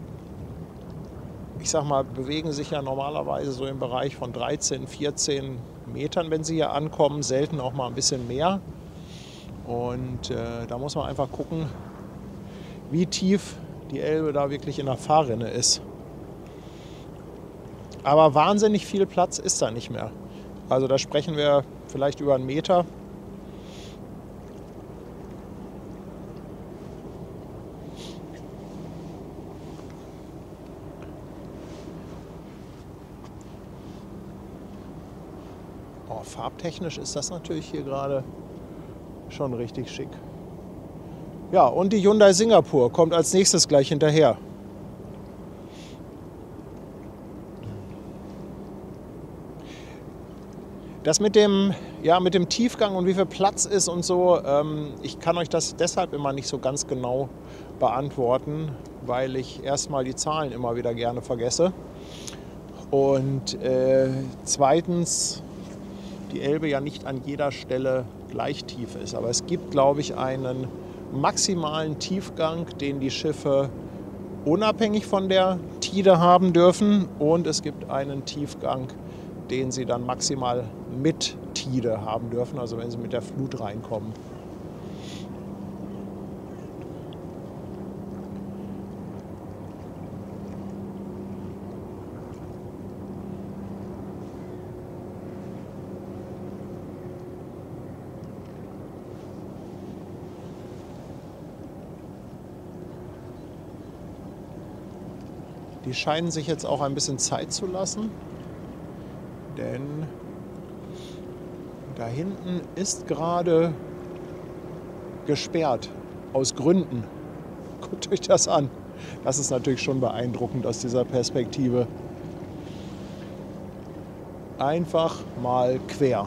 ich sag mal, bewegen sich ja normalerweise so im Bereich von 13, 14 Metern, wenn sie hier ankommen, selten auch mal ein bisschen mehr. Und da muss man einfach gucken, wie tief die Elbe da wirklich in der Fahrrinne ist. Aber wahnsinnig viel Platz ist da nicht mehr. Also da sprechen wir vielleicht über einen Meter. Oh, farbtechnisch ist das natürlich hier gerade schon richtig schick. Ja, und die Hyundai Singapur kommt als nächstes gleich hinterher. Das mit dem Tiefgang und wie viel Platz ist und so, ich kann euch das deshalb immer nicht so ganz genau beantworten, weil ich erstmal die Zahlen immer wieder gerne vergesse. Und zweitens, die Elbe ja nicht an jeder Stelle gleich tief ist. Aber es gibt, glaube ich, einen maximalen Tiefgang, den die Schiffe unabhängig von der Tide haben dürfen. Und es gibt einen Tiefgang, den sie dann maximal mit Tide haben dürfen, also wenn sie mit der Flut reinkommen. Die scheinen sich jetzt auch ein bisschen Zeit zu lassen, denn da hinten ist gerade gesperrt, aus Gründen. Guckt euch das an. Das ist natürlich schon beeindruckend aus dieser Perspektive. Einfach mal quer.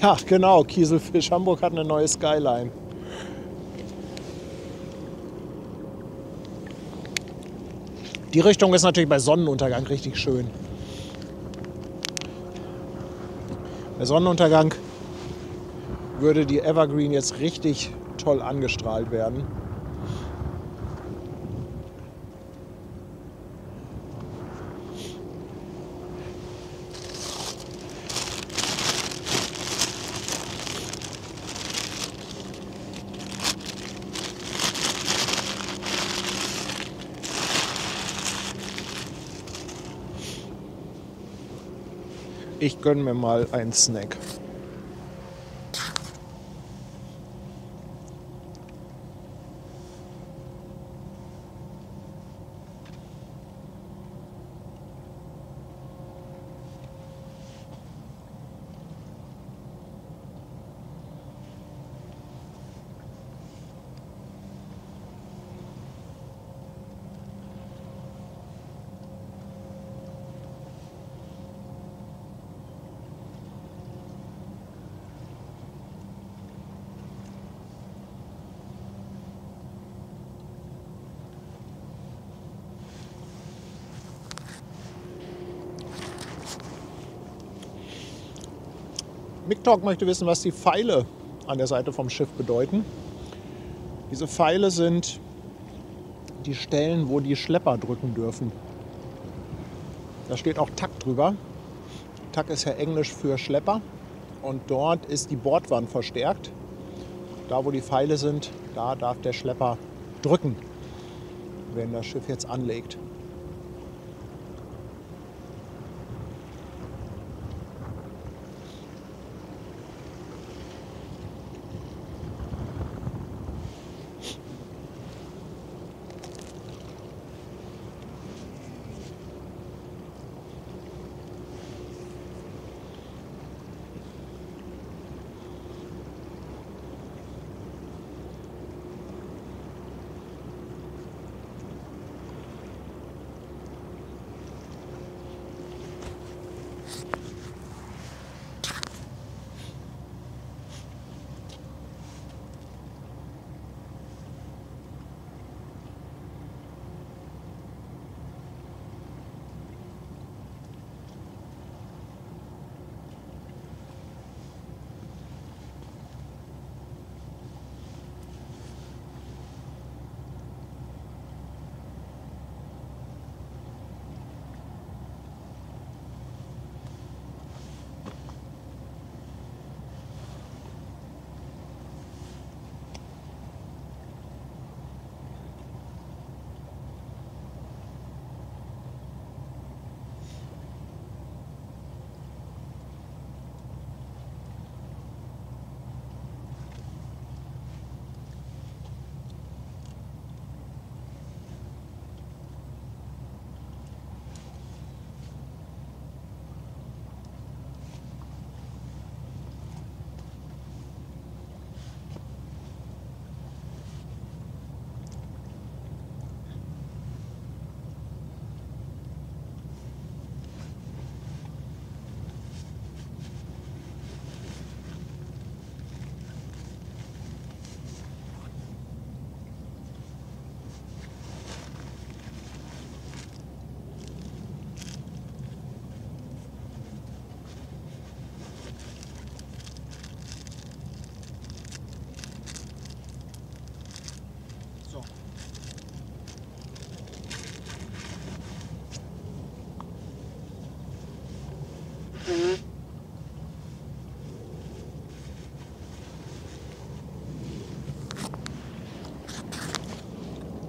Ja, genau, Kieselfisch Hamburg hat eine neue Skyline. Die Richtung ist natürlich bei Sonnenuntergang richtig schön. Bei Sonnenuntergang würde die Evergreen jetzt richtig toll angestrahlt werden. Ich gönne mir mal einen Snack. MikTalk möchte wissen, was die Pfeile an der Seite vom Schiff bedeuten. Diese Pfeile sind die Stellen, wo die Schlepper drücken dürfen. Da steht auch TAC drüber. TAC ist ja Englisch für Schlepper. Und dort ist die Bordwand verstärkt. Da, wo die Pfeile sind, da darf der Schlepper drücken, wenn das Schiff jetzt anlegt.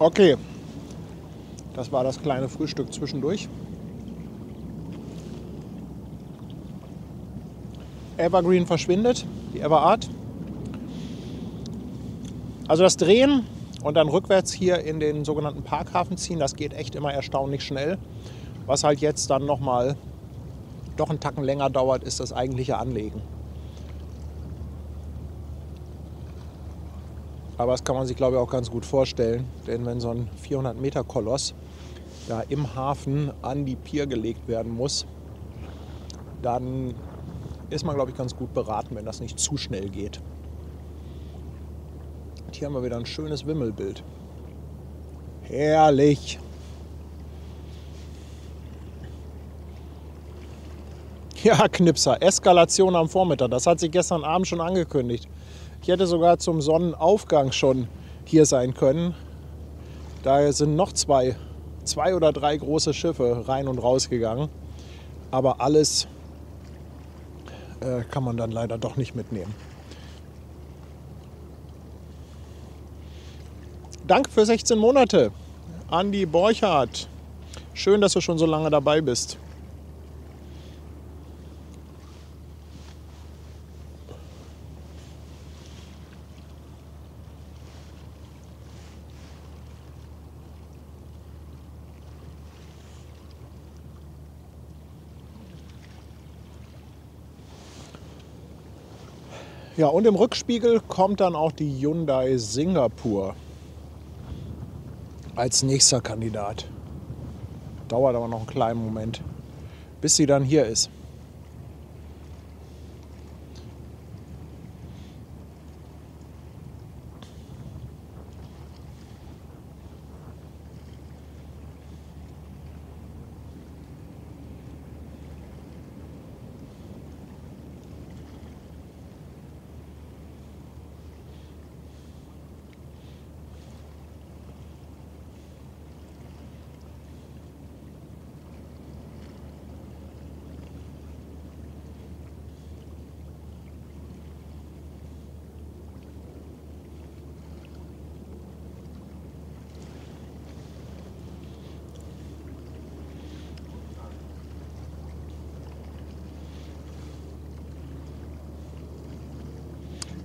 Okay, das war das kleine Frühstück zwischendurch. Evergreen verschwindet, die Everart. Also das Drehen und dann rückwärts hier in den sogenannten Parkhafen ziehen, das geht echt immer erstaunlich schnell. Was halt jetzt dann nochmal doch einen Tacken länger dauert, ist das eigentliche Anlegen. Aber das kann man sich, glaube ich, auch ganz gut vorstellen. Denn wenn so ein 400-Meter-Koloss da im Hafen an die Pier gelegt werden muss, dann ist man, glaube ich, ganz gut beraten, wenn das nicht zu schnell geht. Und hier haben wir wieder ein schönes Wimmelbild. Herrlich! Ja, Knipser, Eskalation am Vormittag. Das hat sich gestern Abend schon angekündigt. Ich hätte sogar zum Sonnenaufgang schon hier sein können. Da sind noch zwei oder drei große Schiffe rein und raus gegangen. Aber alles kann man dann leider doch nicht mitnehmen. Danke für 16 Monate, Andi Borchardt. Schön, dass du schon so lange dabei bist. Ja, und im Rückspiegel kommt dann auch die Hyundai Singapur als nächster Kandidat. Dauert aber noch einen kleinen Moment, bis sie dann hier ist.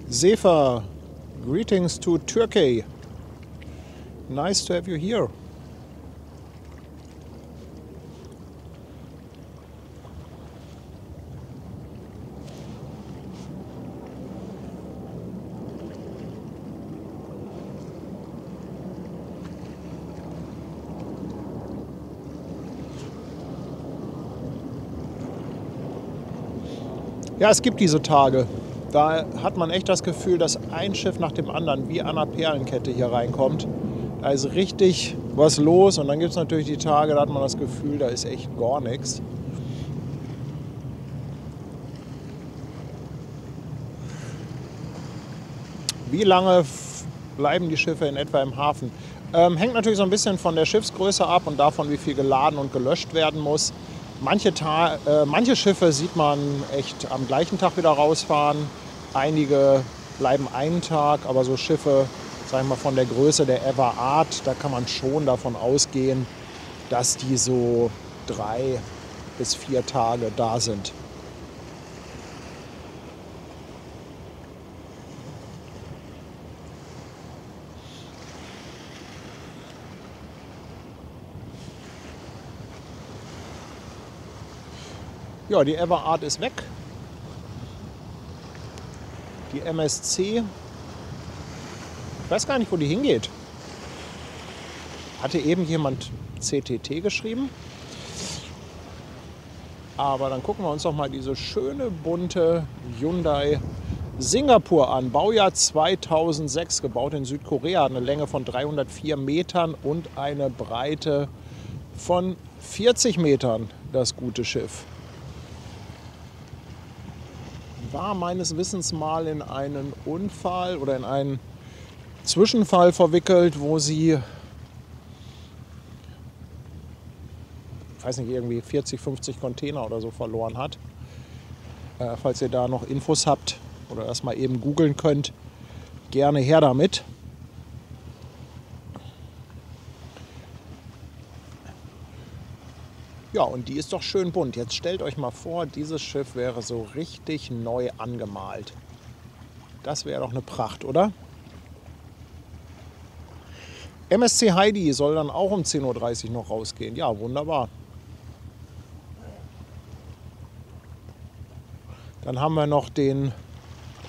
Sefa, greetings to Turkey. Nice to have you here. Ja, es gibt diese Tage. Da hat man echt das Gefühl, dass ein Schiff nach dem anderen wie an einer Perlenkette hier reinkommt. Da ist richtig was los und dann gibt es natürlich die Tage, da hat man das Gefühl, da ist echt gar nichts. Wie lange bleiben die Schiffe in etwa im Hafen? Hängt natürlich so ein bisschen von der Schiffsgröße ab und davon, wie viel geladen und gelöscht werden muss. Manche Schiffe sieht man echt am gleichen Tag wieder rausfahren. Einige bleiben einen Tag, aber so Schiffe, sag ich mal, von der Größe der Everart, da kann man schon davon ausgehen, dass die so 3 bis 4 Tage da sind. Ja, die Everart ist weg. Die MSC, ich weiß gar nicht, wo die hingeht. Hatte eben jemand CTT geschrieben. Aber dann gucken wir uns doch mal diese schöne, bunte Hyundai Singapur an. Baujahr 2006, gebaut in Südkorea. Eine Länge von 304 Metern und eine Breite von 40 Metern, das gute Schiff. War meines Wissens mal in einen Unfall oder in einen Zwischenfall verwickelt, wo sie, ich weiß nicht, irgendwie 40, 50 Container oder so verloren hat. Falls ihr da noch Infos habt oder das mal eben googeln könnt, gerne her damit. Ja, und die ist doch schön bunt. Jetzt stellt euch mal vor, dieses Schiff wäre so richtig neu angemalt. Das wäre doch eine Pracht, oder? MSC Heidi soll dann auch um 10:30 Uhr noch rausgehen. Ja, wunderbar. Dann haben wir noch den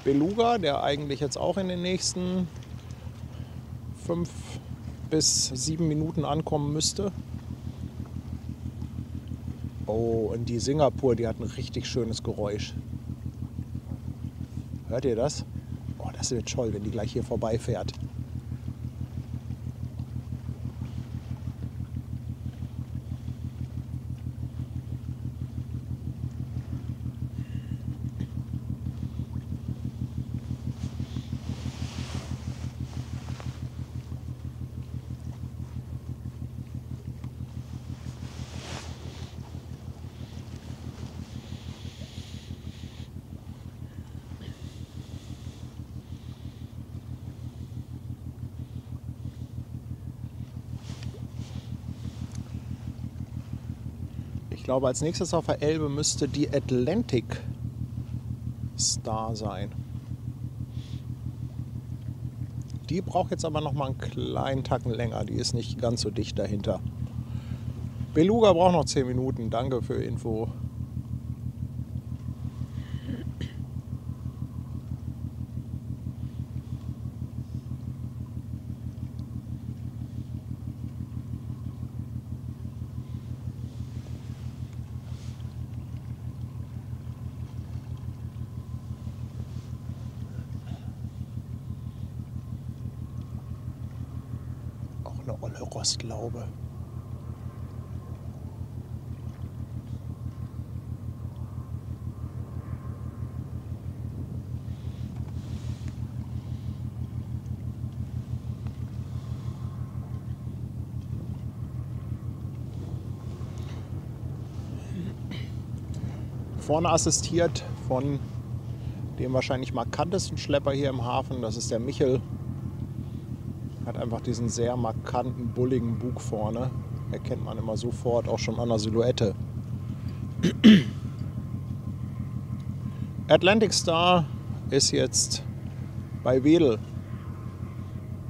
Beluga, der eigentlich jetzt auch in den nächsten 5 bis 7 Minuten ankommen müsste. Oh, und die Singapur, die hat ein richtig schönes Geräusch. Hört ihr das? Oh, das wird toll, wenn die gleich hier vorbeifährt. Ich glaube, als nächstes auf der Elbe müsste die Atlantic Star sein. Die braucht jetzt aber noch mal einen kleinen Tacken länger. Die ist nicht ganz so dicht dahinter. Beluga braucht noch 10 Minuten. Danke für Info. Eine olle Rostlaube. Vorne assistiert von dem wahrscheinlich markantesten Schlepper hier im Hafen. Das ist der Michel. Hat einfach diesen sehr markanten, bulligen Bug vorne. Erkennt man immer sofort, auch schon an der Silhouette. Atlantic Star ist jetzt bei Wedel.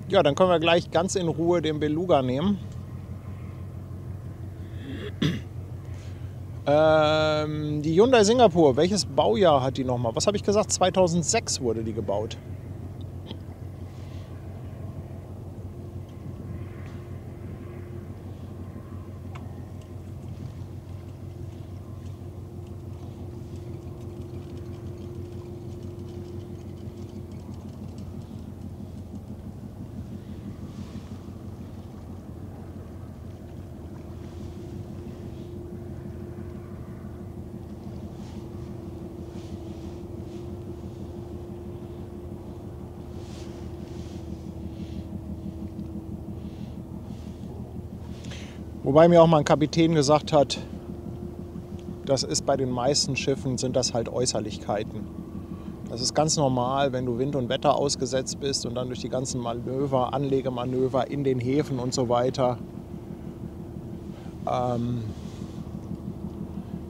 Ja, dann können wir gleich ganz in Ruhe den Beluga nehmen. Die Hyundai Singapur, welches Baujahr hat die nochmal? Was habe ich gesagt? 2006 wurde die gebaut. Wobei mir auch mal ein Kapitän gesagt hat, das ist bei den meisten Schiffen, sind das halt Äußerlichkeiten. Das ist ganz normal, wenn du Wind und Wetter ausgesetzt bist und dann durch die ganzen Manöver, Anlegemanöver in den Häfen und so weiter.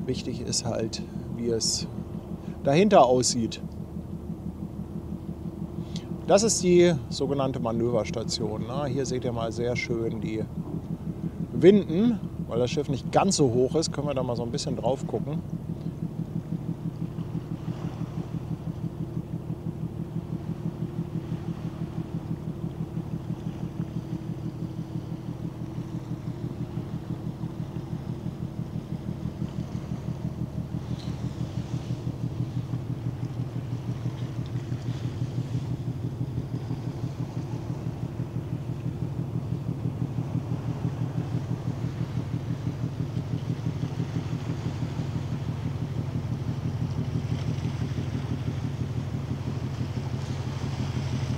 Wichtig ist halt, wie es dahinter aussieht. Das ist die sogenannte Manöverstation. Hier seht ihr mal sehr schön die Winden, weil das Schiff nicht ganz so hoch ist, können wir da mal so ein bisschen drauf gucken.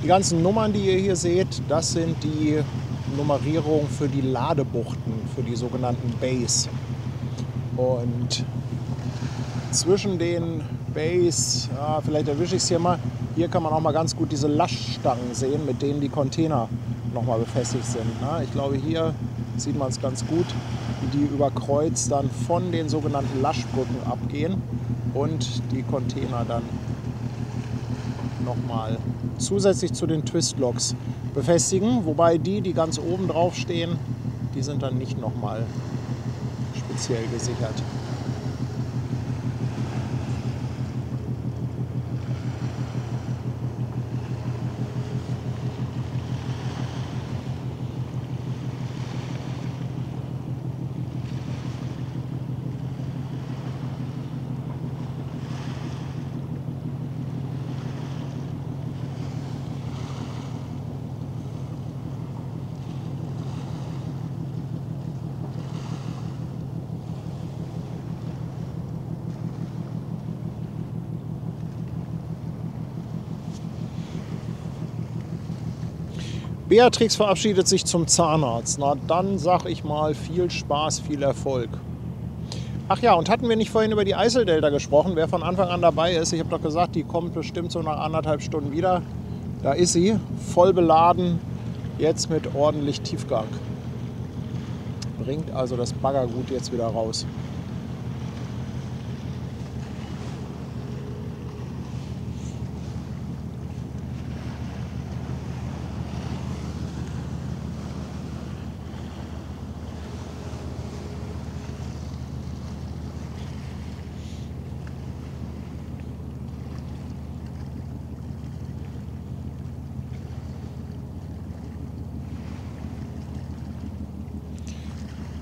Die ganzen Nummern, die ihr hier seht, das sind die Nummerierungen für die Ladebuchten, für die sogenannten Bays. Und zwischen den Bays, vielleicht erwische ich es hier mal, hier kann man auch mal ganz gut diese Laststangen sehen, mit denen die Container nochmal befestigt sind. Ich glaube, hier sieht man es ganz gut. die über Kreuz dann von den sogenannten Laschbrücken abgehen und die Container dann nochmal zusätzlich zu den Twistloks befestigen. Wobei die ganz oben drauf stehen, die sind dann nicht nochmal speziell gesichert. Beatrix verabschiedet sich zum Zahnarzt. Na dann sag ich mal viel Spaß, viel Erfolg. Ach ja, und hatten wir nicht vorhin über die Eiseldelta gesprochen? Wer von Anfang an dabei ist, ich habe doch gesagt, die kommt bestimmt so nach 1,5 Stunden wieder. Da ist sie, voll beladen, jetzt mit ordentlich Tiefgang. Bringt also das Baggergut jetzt wieder raus.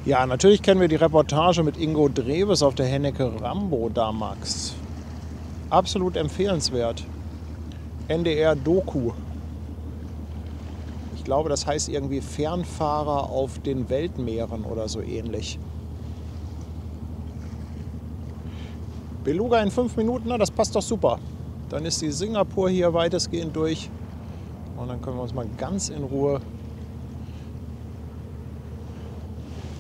Ja, natürlich kennen wir die Reportage mit Ingo Dreves auf der Hennecke-Rambo-Damax. Absolut empfehlenswert. NDR-Doku. Ich glaube, das heißt irgendwie Fernfahrer auf den Weltmeeren oder so ähnlich. Beluga in 5 Minuten, na, das passt doch super. Dann ist die Singapur hier weitestgehend durch. Und dann können wir uns mal ganz in Ruhe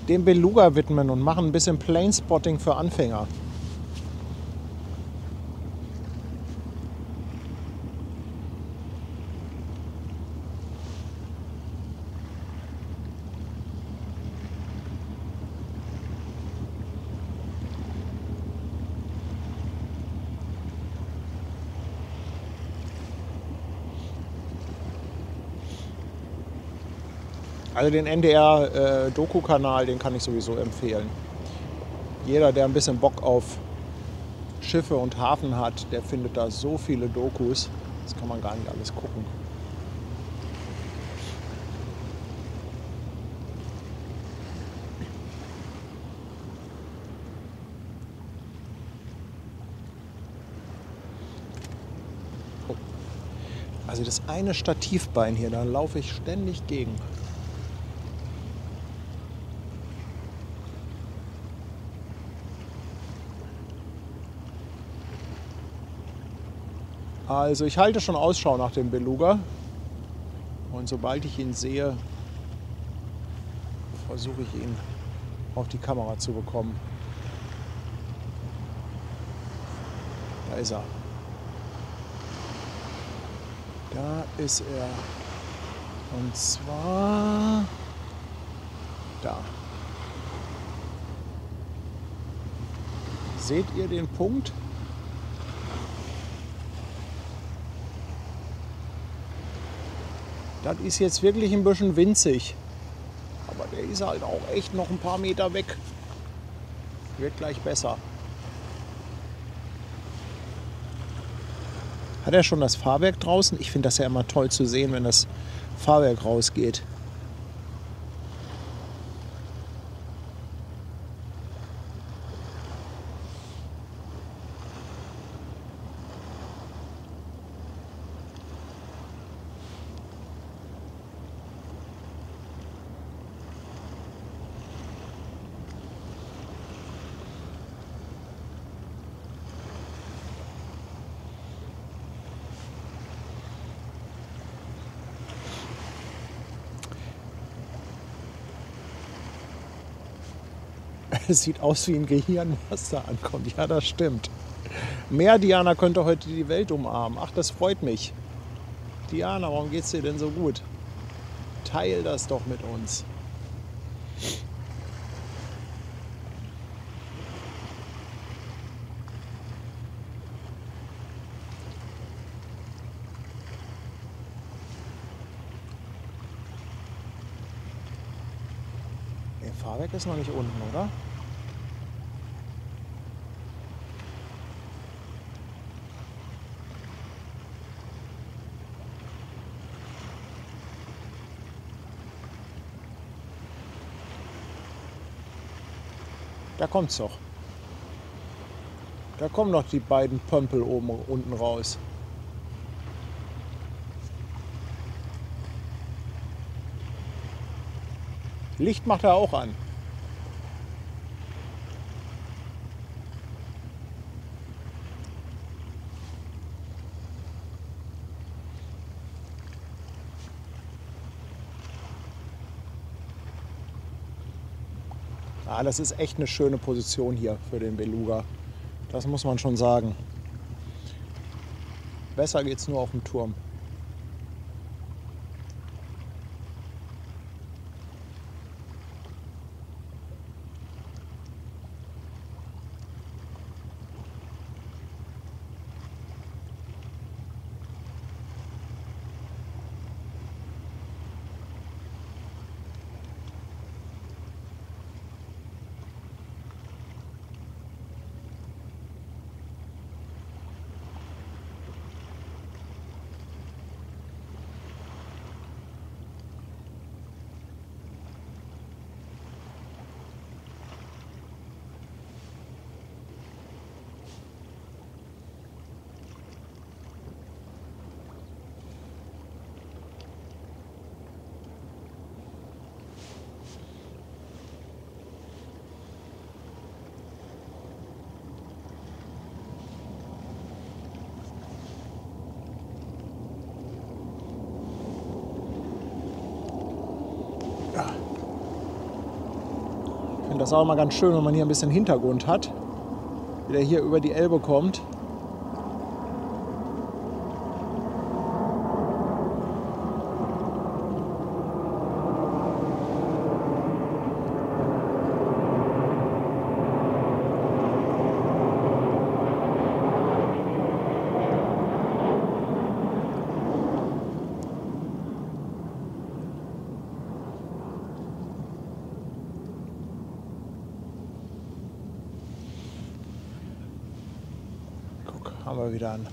dem Beluga widmen und machen ein bisschen Planespotting für Anfänger. Also den NDR-Doku-Kanal, den kann ich sowieso empfehlen. Jeder, der ein bisschen Bock auf Schiffe und Hafen hat, der findet da so viele Dokus. Das kann man gar nicht alles gucken. Oh. Also das eine Stativbein hier, da laufe ich ständig gegen. Also ich halte schon Ausschau nach dem Beluga und sobald ich ihn sehe, versuche ich ihn auf die Kamera zu bekommen. Da ist er. Da ist er. Und zwar da. Seht ihr den Punkt? Das ist jetzt wirklich ein bisschen winzig. Aber der ist halt auch echt noch ein paar Meter weg. Wird gleich besser. Hat er schon das Fahrwerk draußen? Ich finde das ja immer toll zu sehen, wenn das Fahrwerk rausgeht. Es sieht aus wie ein Gehirn, was da ankommt. Ja, das stimmt. Mehr Diana könnte heute die Welt umarmen. Ach, das freut mich. Diana, warum geht's dir denn so gut? Teil das doch mit uns. Der Fahrwerk ist noch nicht unten, oder? Da kommt's doch. Da kommen noch die beiden Pömpel oben unten raus. Licht macht er auch an. Ah, das ist echt eine schöne Position hier für den Beluga. Das muss man schon sagen. Besser geht's nur auf dem Turm. Ich finde das auch immer ganz schön, wenn man hier ein bisschen Hintergrund hat, wie der hier über die Elbe kommt. Haben wir wieder einen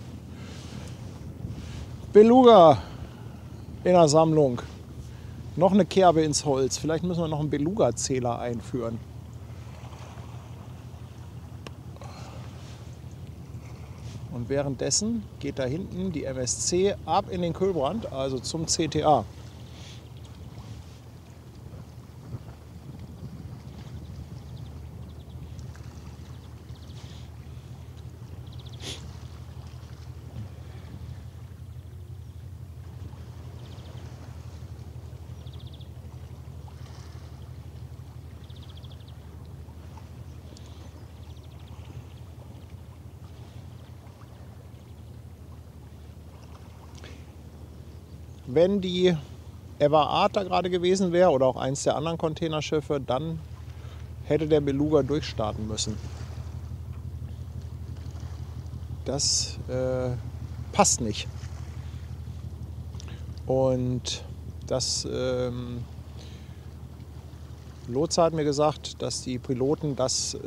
Beluga in der Sammlung. Noch eine Kerbe ins Holz. Vielleicht müssen wir noch einen Beluga-Zähler einführen. Und währenddessen geht da hinten die MSC ab in den Kühlbrand, also zum CTA. Wenn die Ever Art da gerade gewesen wäre oder auch eins der anderen Containerschiffe, dann hätte der Beluga durchstarten müssen. Das passt nicht. Und das Lotse hat mir gesagt, dass die Piloten das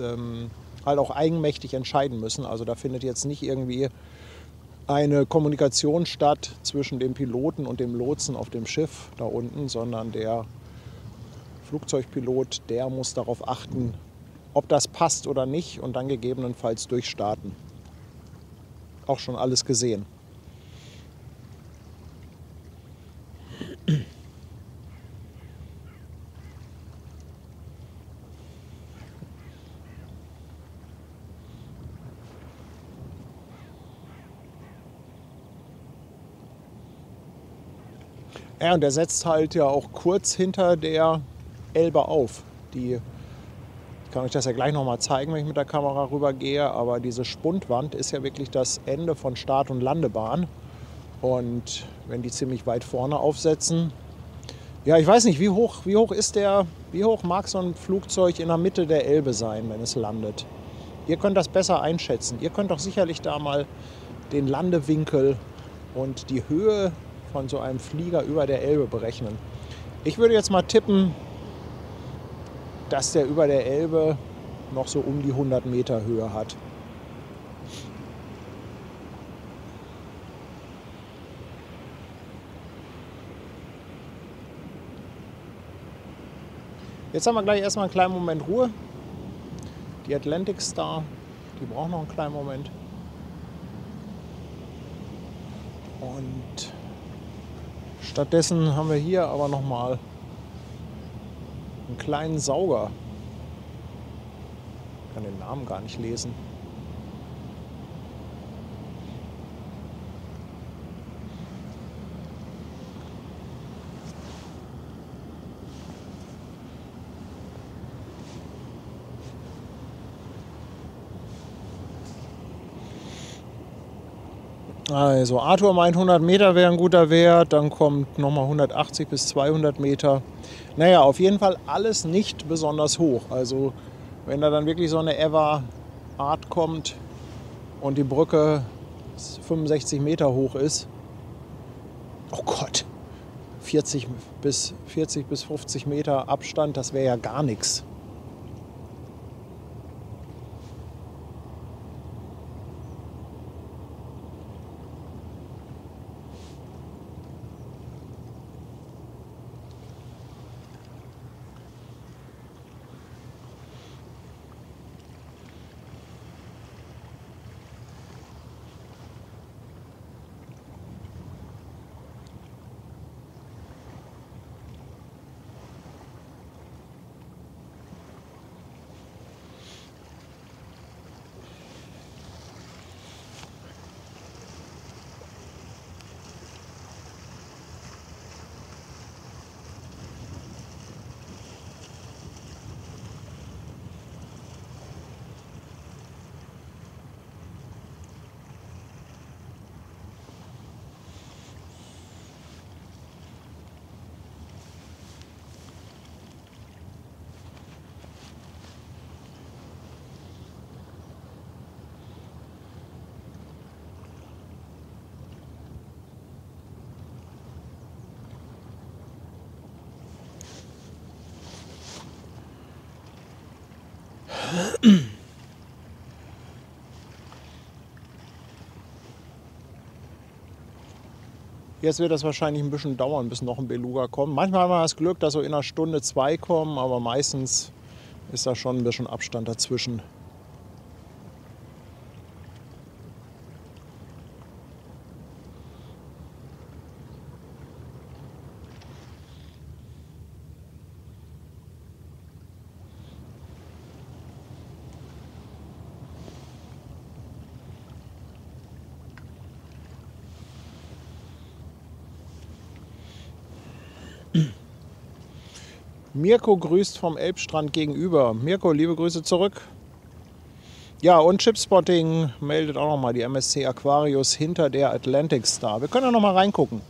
halt auch eigenmächtig entscheiden müssen. Also da findet jetzt nicht irgendwie eine Kommunikation statt zwischen dem Piloten und dem Lotsen auf dem Schiff da unten, sondern der Flugzeugpilot, der muss darauf achten, ob das passt oder nicht und dann gegebenenfalls durchstarten. Auch schon alles gesehen. Ja, und der setzt halt ja auch kurz hinter der Elbe auf. Ich kann euch das ja gleich nochmal zeigen, wenn ich mit der Kamera rübergehe, aber diese Spundwand ist ja wirklich das Ende von Start- und Landebahn. Und wenn die ziemlich weit vorne aufsetzen, ja, ich weiß nicht, wie hoch mag so ein Flugzeug in der Mitte der Elbe sein, wenn es landet? Ihr könnt das besser einschätzen. Ihr könnt doch sicherlich da mal den Landewinkel und die Höhe von so einem Flieger über der Elbe berechnen. Ich würde jetzt mal tippen, dass der über der Elbe noch so um die 100 Meter Höhe hat. Jetzt haben wir gleich erstmal einen kleinen Moment Ruhe. Die Atlantic Star, die braucht noch einen kleinen Moment. Und stattdessen haben wir hier aber noch mal einen kleinen Sauger. Ich kann den Namen gar nicht lesen. Also Arthur meint 100 Meter wäre ein guter Wert, dann kommt nochmal 180 bis 200 Meter. Naja, auf jeden Fall alles nicht besonders hoch. Also wenn da dann wirklich so eine Ever-Art kommt und die Brücke 65 Meter hoch ist, oh Gott, 40 bis 50 Meter Abstand, das wäre ja gar nichts. Jetzt wird das wahrscheinlich ein bisschen dauern, bis noch ein Beluga kommt. Manchmal haben wir das Glück, dass so in einer Stunde 2 kommen, aber meistens ist da schon ein bisschen Abstand dazwischen. Mirko grüßt vom Elbstrand gegenüber. Mirko, liebe Grüße zurück. Ja, und Chipspotting meldet auch nochmal die MSC Aquarius hinter der Atlantic Star. Wir können da nochmal reingucken.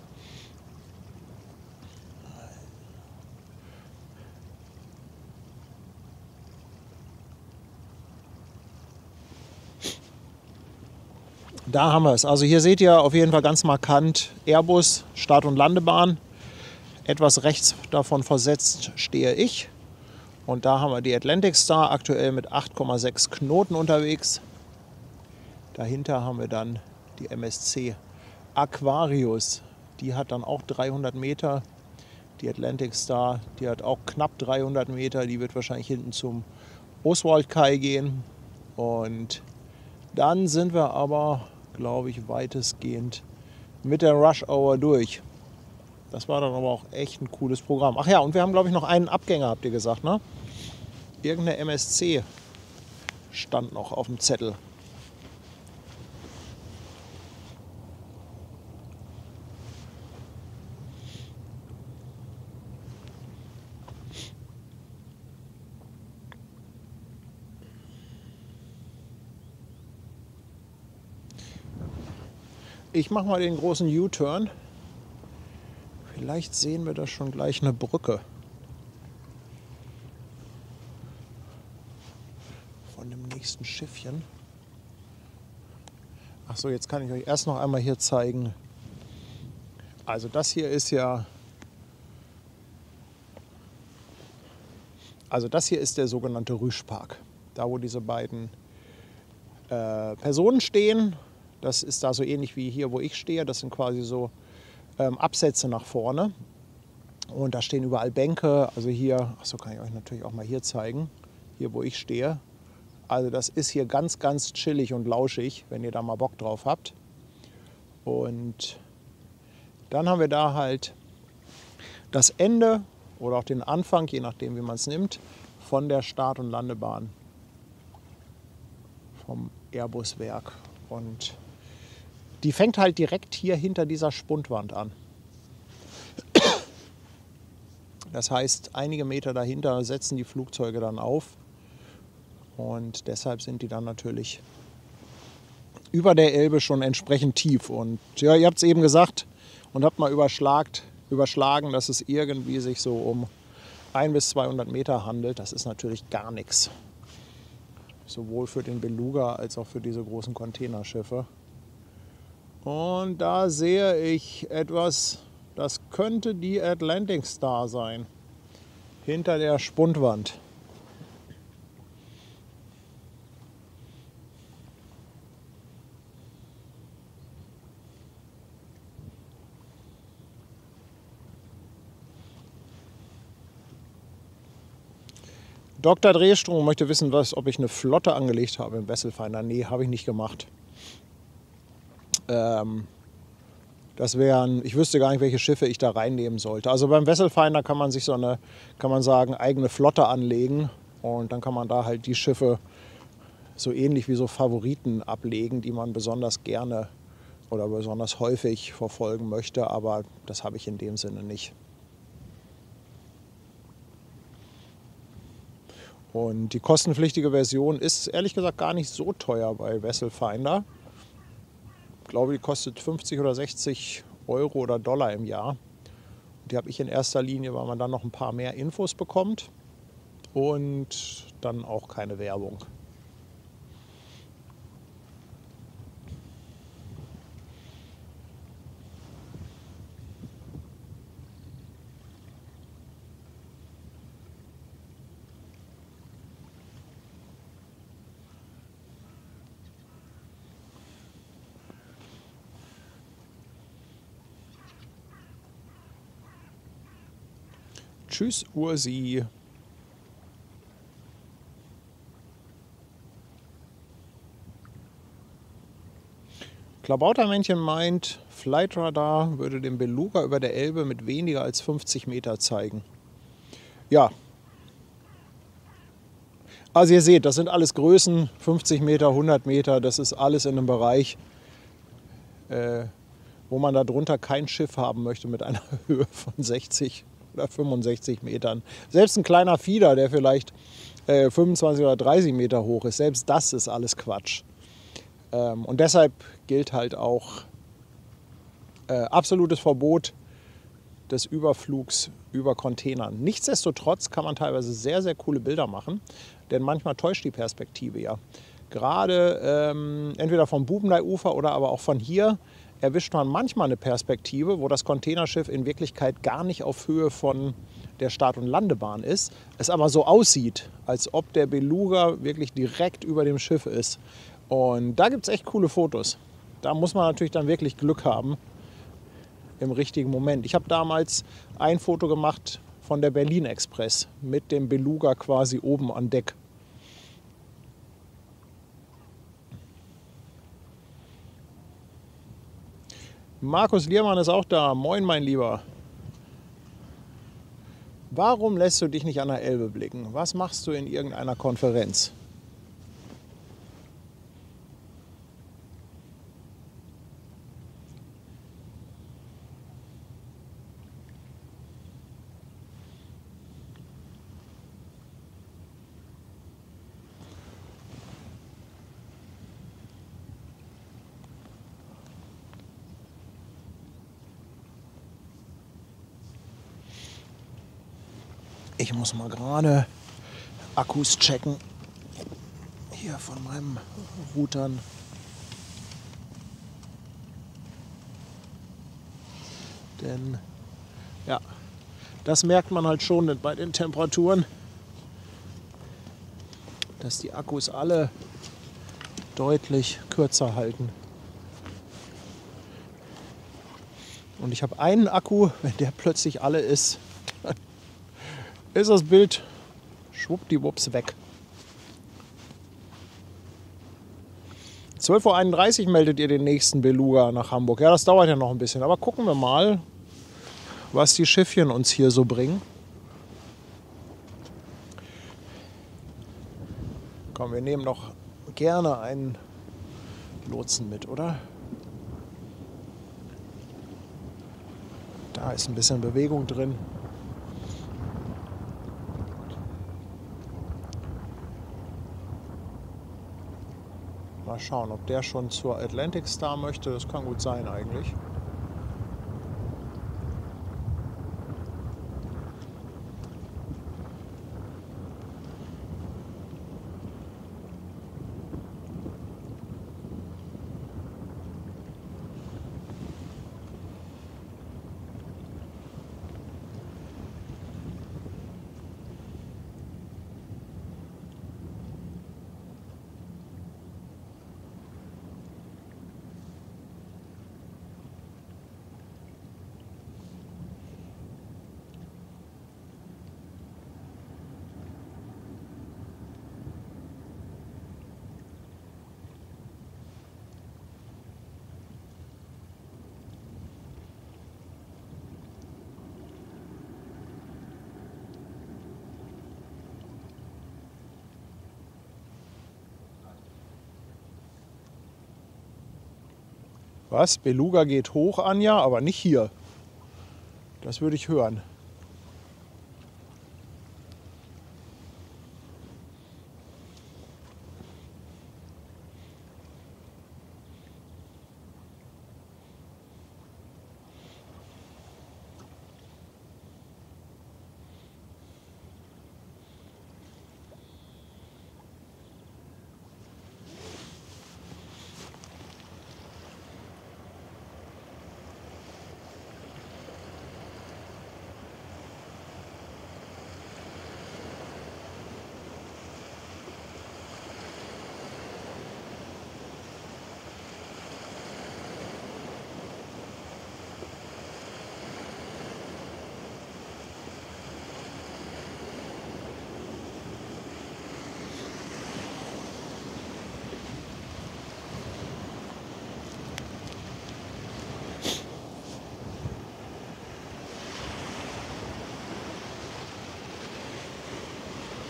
Da haben wir es. Also hier seht ihr auf jeden Fall ganz markant Airbus, Start- und Landebahn. Etwas rechts davon versetzt stehe ich. Und da haben wir die Atlantic Star aktuell mit 8,6 Knoten unterwegs. Dahinter haben wir dann die MSC Aquarius. Die hat dann auch 300 Meter. Die Atlantic Star, die hat auch knapp 300 Meter. Die wird wahrscheinlich hinten zum Oswald Kai gehen. Und dann sind wir aber, glaube ich, weitestgehend mit der Rush Hour durch. Das war dann aber auch echt ein cooles Programm. Ach ja, und wir haben, glaube ich, noch einen Abgänger, habt ihr gesagt, ne? Irgendeine MSC stand noch auf dem Zettel. Ich mache mal den großen U-Turn. Vielleicht sehen wir da schon gleich eine Brücke. Von dem nächsten Schiffchen. Ach so, jetzt kann ich euch erst noch einmal hier zeigen. Also das hier ist ja Also das hier ist der sogenannte Rüschpark. Da, wo diese beiden Personen stehen, das ist da so ähnlich wie hier, wo ich stehe. Das sind quasi so Absätze nach vorne. Und da stehen überall Bänke. Also hier, achso, kann ich euch natürlich auch mal hier zeigen. Hier, wo ich stehe. Also das ist hier ganz, ganz chillig und lauschig, wenn ihr da mal Bock drauf habt. Und dann haben wir da halt das Ende oder auch den Anfang, je nachdem wie man es nimmt, von der Start- und Landebahn vom Airbus-Werk. Und die fängt halt direkt hier hinter dieser Spundwand an. Das heißt, einige Meter dahinter setzen die Flugzeuge dann auf. Und deshalb sind die dann natürlich über der Elbe schon entsprechend tief. Und ja, ihr habt es eben gesagt und habt mal überschlagen, dass es irgendwie sich so um 100 bis 200 Meter handelt. Das ist natürlich gar nichts. Sowohl für den Beluga als auch für diese großen Containerschiffe. Und da sehe ich etwas, das könnte die Atlantic Star sein. Hinter der Spundwand. Dr. Drehstrom möchte wissen, ob ich eine Flotte angelegt habe im Wesselfinder. Nee, habe ich nicht gemacht. Das wären, ich wüsste gar nicht, welche Schiffe ich da reinnehmen sollte. Also beim Wesselfinder kann man sich kann man sagen, eigene Flotte anlegen. Und dann kann man da halt die Schiffe so ähnlich wie so Favoriten ablegen, die man besonders gerne oder besonders häufig verfolgen möchte. Aber das habe ich in dem Sinne nicht. Und die kostenpflichtige Version ist ehrlich gesagt gar nicht so teuer bei Wesselfinder. Ich glaube, die kostet 50 oder 60 Euro oder Dollar im Jahr. Die habe ich in erster Linie, weil man dann noch ein paar mehr Infos bekommt und dann auch keine Werbung. Tschüss, Ursi. Klabautermännchen meint, Flightradar würde den Beluga über der Elbe mit weniger als 50 Meter zeigen. Ja. Also ihr seht, das sind alles Größen, 50 Meter, 100 Meter, das ist alles in einem Bereich, wo man darunter kein Schiff haben möchte mit einer Höhe von 60 oder 65 Metern. Selbst ein kleiner Fieder, der vielleicht 25 oder 30 Meter hoch ist, selbst das ist alles Quatsch. Und deshalb gilt halt auch absolutes Verbot des Überflugs über Containern. Nichtsdestotrotz kann man teilweise sehr, sehr coole Bilder machen, denn manchmal täuscht die Perspektive ja. Gerade entweder vom Bubendei-Ufer oder aber auch von hier erwischt man manchmal eine Perspektive, wo das Containerschiff in Wirklichkeit gar nicht auf Höhe von der Start- und Landebahn ist, es aber so aussieht, als ob der Beluga wirklich direkt über dem Schiff ist. Und da gibt es echt coole Fotos. Da muss man natürlich dann wirklich Glück haben im richtigen Moment. Ich habe damals ein Foto gemacht von der Berlin Express mit dem Beluga quasi oben an Deck. Markus Liermann ist auch da. Moin, mein Lieber. Warum lässt du dich nicht an der Elbe blicken? Was machst du in irgendeiner Konferenz? Ich muss mal gerade Akkus checken. Hier von meinem Routern. Denn ja, das merkt man halt schon bei den Temperaturen. dass die Akkus alle deutlich kürzer halten. Und ich habe einen Akku, wenn der plötzlich alle ist, ist das Bild schwuppdiwupps weg. 12:31 Uhr meldet ihr den nächsten Beluga nach Hamburg. Ja, das dauert ja noch ein bisschen, aber gucken wir mal, was die Schiffchen uns hier so bringen. Komm, wir nehmen noch gerne einen Lotsen mit, oder? Da ist ein bisschen Bewegung drin. Mal schauen, ob der schon zur Atlantic Star möchte. Das kann gut sein eigentlich. Was? Beluga geht hoch, Anja, aber nicht hier. Das würde ich hören.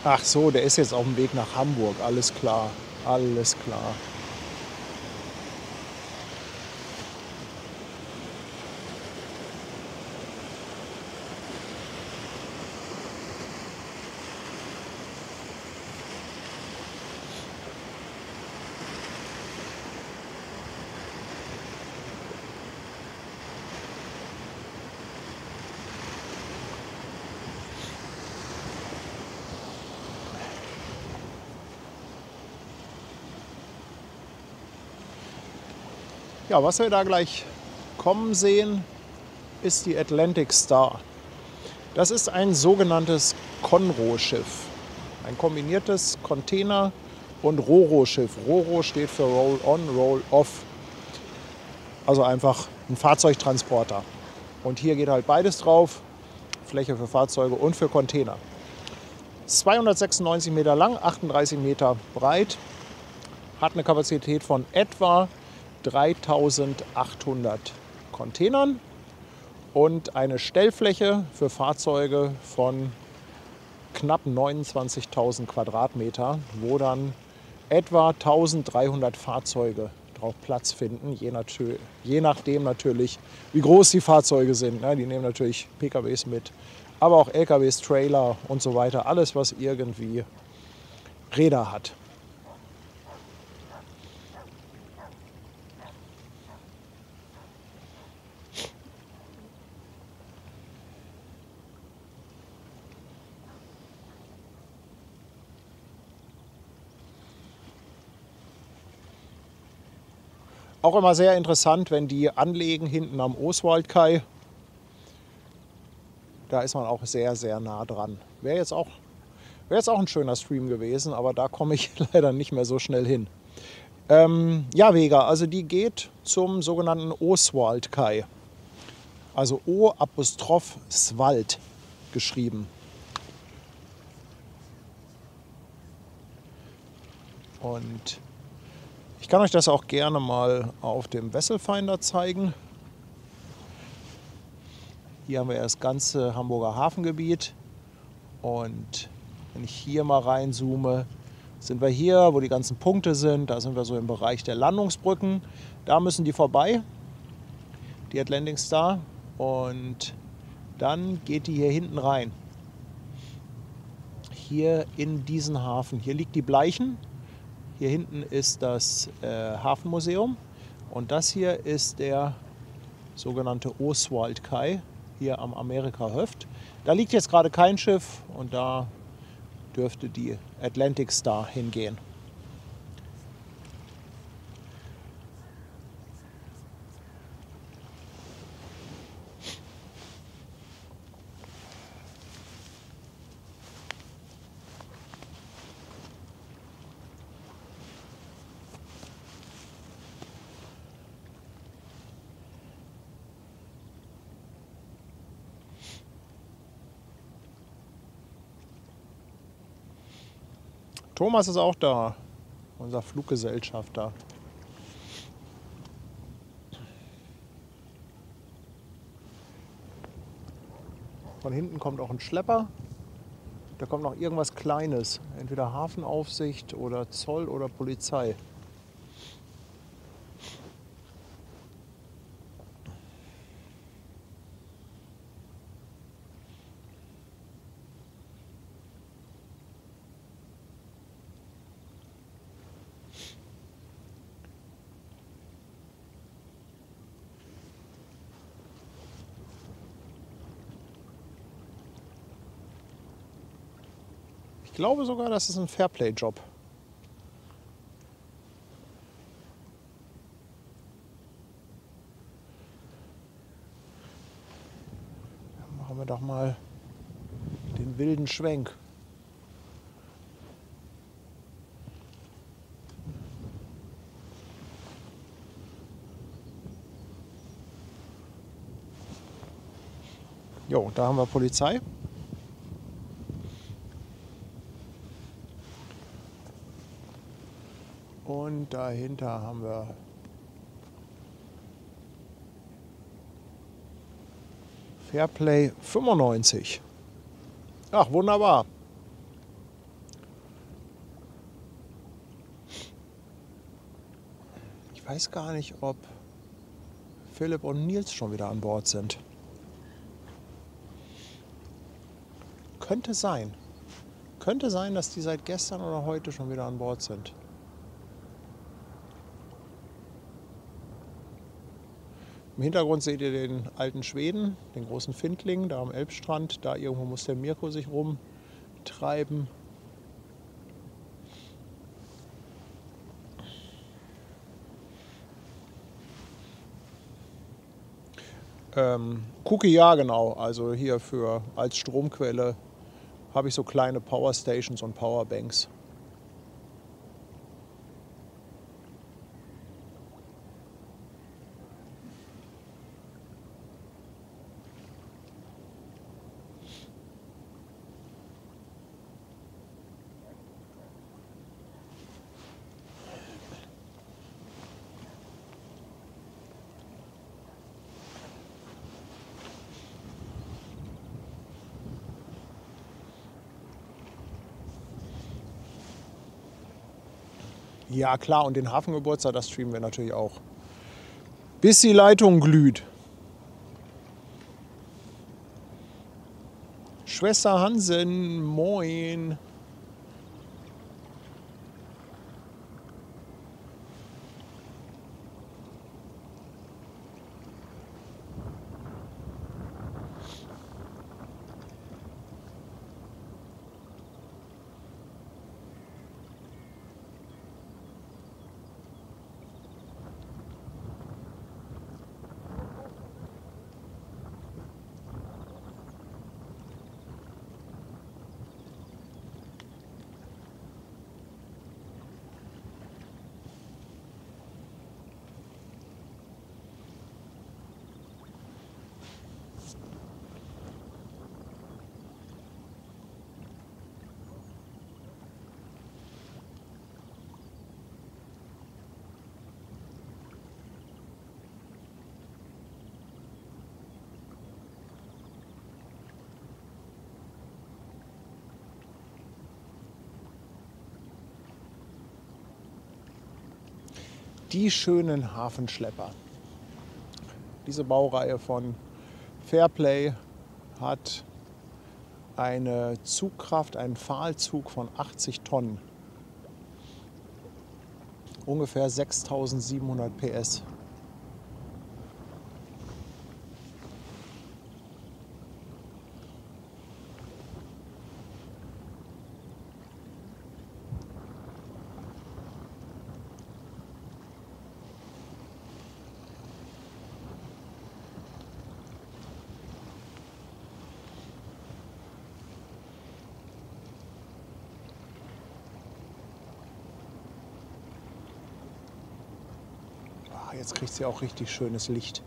Ach so, der ist jetzt auf dem Weg nach Hamburg. Alles klar, alles klar. Ja, was wir da gleich kommen sehen, ist die Atlantic Star. Das ist ein sogenanntes Conro-Schiff. Ein kombiniertes Container- und Roro-Schiff. Roro steht für Roll-on, Roll-off. Also einfach ein Fahrzeugtransporter. Und hier geht halt beides drauf. Fläche für Fahrzeuge und für Container. 296 Meter lang, 38 Meter breit. Hat eine Kapazität von etwa 3.800 Containern und eine Stellfläche für Fahrzeuge von knapp 29.000 Quadratmeter, wo dann etwa 1.300 Fahrzeuge drauf Platz finden, je nachdem natürlich, wie groß die Fahrzeuge sind. Die nehmen natürlich PKWs mit, aber auch LKWs, Trailer und so weiter, alles was irgendwie Räder hat. Auch immer sehr interessant, wenn die anlegen hinten am Oswaldkai. Da ist man auch sehr, sehr nah dran. Wäre jetzt auch Wäre jetzt auch ein schöner Stream gewesen, aber da komme ich leider nicht mehr so schnell hin. Ja, Vega, also die geht zum sogenannten Oswald Kai. Also O''Swald geschrieben. Und ich kann euch das auch gerne mal auf dem Wesselfinder zeigen. Hier haben wir das ganze Hamburger Hafengebiet. Und wenn ich hier mal reinzoome, sind wir hier, wo die ganzen Punkte sind. Da sind wir so im Bereich der Landungsbrücken. Da müssen die vorbei, die Atlantic Star. Und dann geht die hier hinten rein. Hier in diesen Hafen. Hier liegt die Bleichen. Hier hinten ist das Hafenmuseum. Und das hier ist der sogenannte Oswald Kai, hier am Amerika-Höft. Da liegt jetzt gerade kein Schiff und da dürfte die Atlantic Star hingehen. Thomas ist auch da, unser Fluggesellschafter. Von hinten kommt auch ein Schlepper. Da kommt noch irgendwas Kleines, entweder Hafenaufsicht oder Zoll oder Polizei. Ich glaube sogar, das ist ein Fairplay-Job. Dann machen wir doch mal den wilden Schwenk. Jo, da haben wir Polizei. Und dahinter haben wir Fairplay 95. Ach, wunderbar. Ich weiß gar nicht, ob Philipp und Nils schon wieder an Bord sind. Könnte sein. Könnte sein, dass die seit gestern oder heute schon wieder an Bord sind. Im Hintergrund seht ihr den alten Schweden, den großen Findling, da am Elbstrand. Da irgendwo muss der Mirko sich rumtreiben. Cookie, ja genau, also hier für als Stromquelle habe ich so kleine Powerstations und Powerbanks. Ja klar, und den Hafengeburtstag, das streamen wir natürlich auch. Bis die Leitung glüht. Schwester Hansen, moin. die schönen Hafenschlepper. Diese Baureihe von Fairplay hat eine Zugkraft, einen Pfahlzug von 80 Tonnen. Ungefähr 6700 PS. Jetzt kriegt sie auch richtig schönes Licht.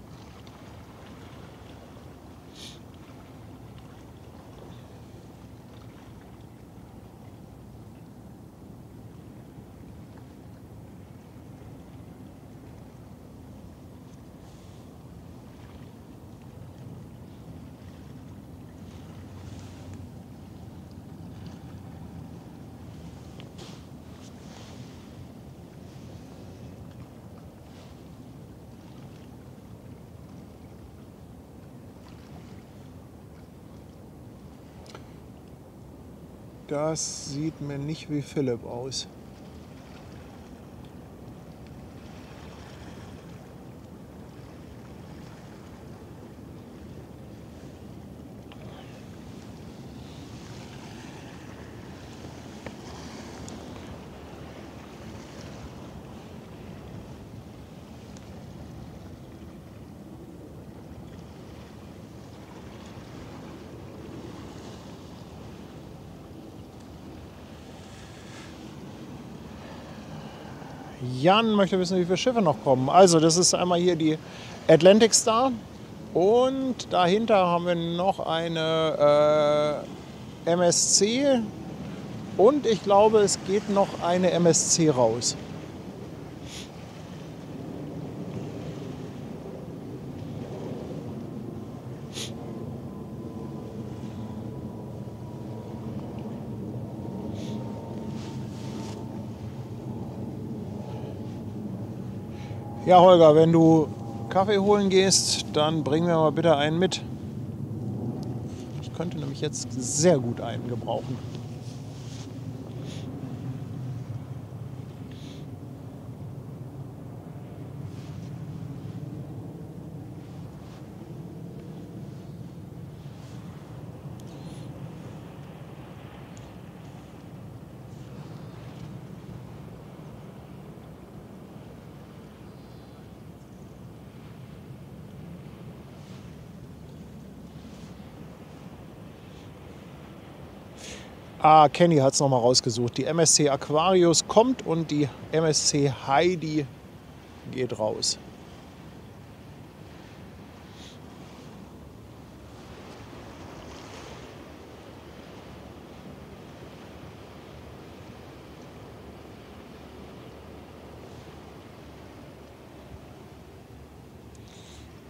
Das sieht mir nicht wie Philipp aus. Jan möchte wissen, wie viele Schiffe noch kommen. Also das ist einmal hier die Atlantic Star und dahinter haben wir noch eine MSC und ich glaube, es geht noch eine MSC raus. Ja, Holger, wenn du Kaffee holen gehst, dann bring mir mal bitte einen mit. Ich könnte nämlich jetzt sehr gut einen gebrauchen. Ah, Kenny hat es nochmal rausgesucht. Die MSC Aquarius kommt und die MSC Heidi geht raus.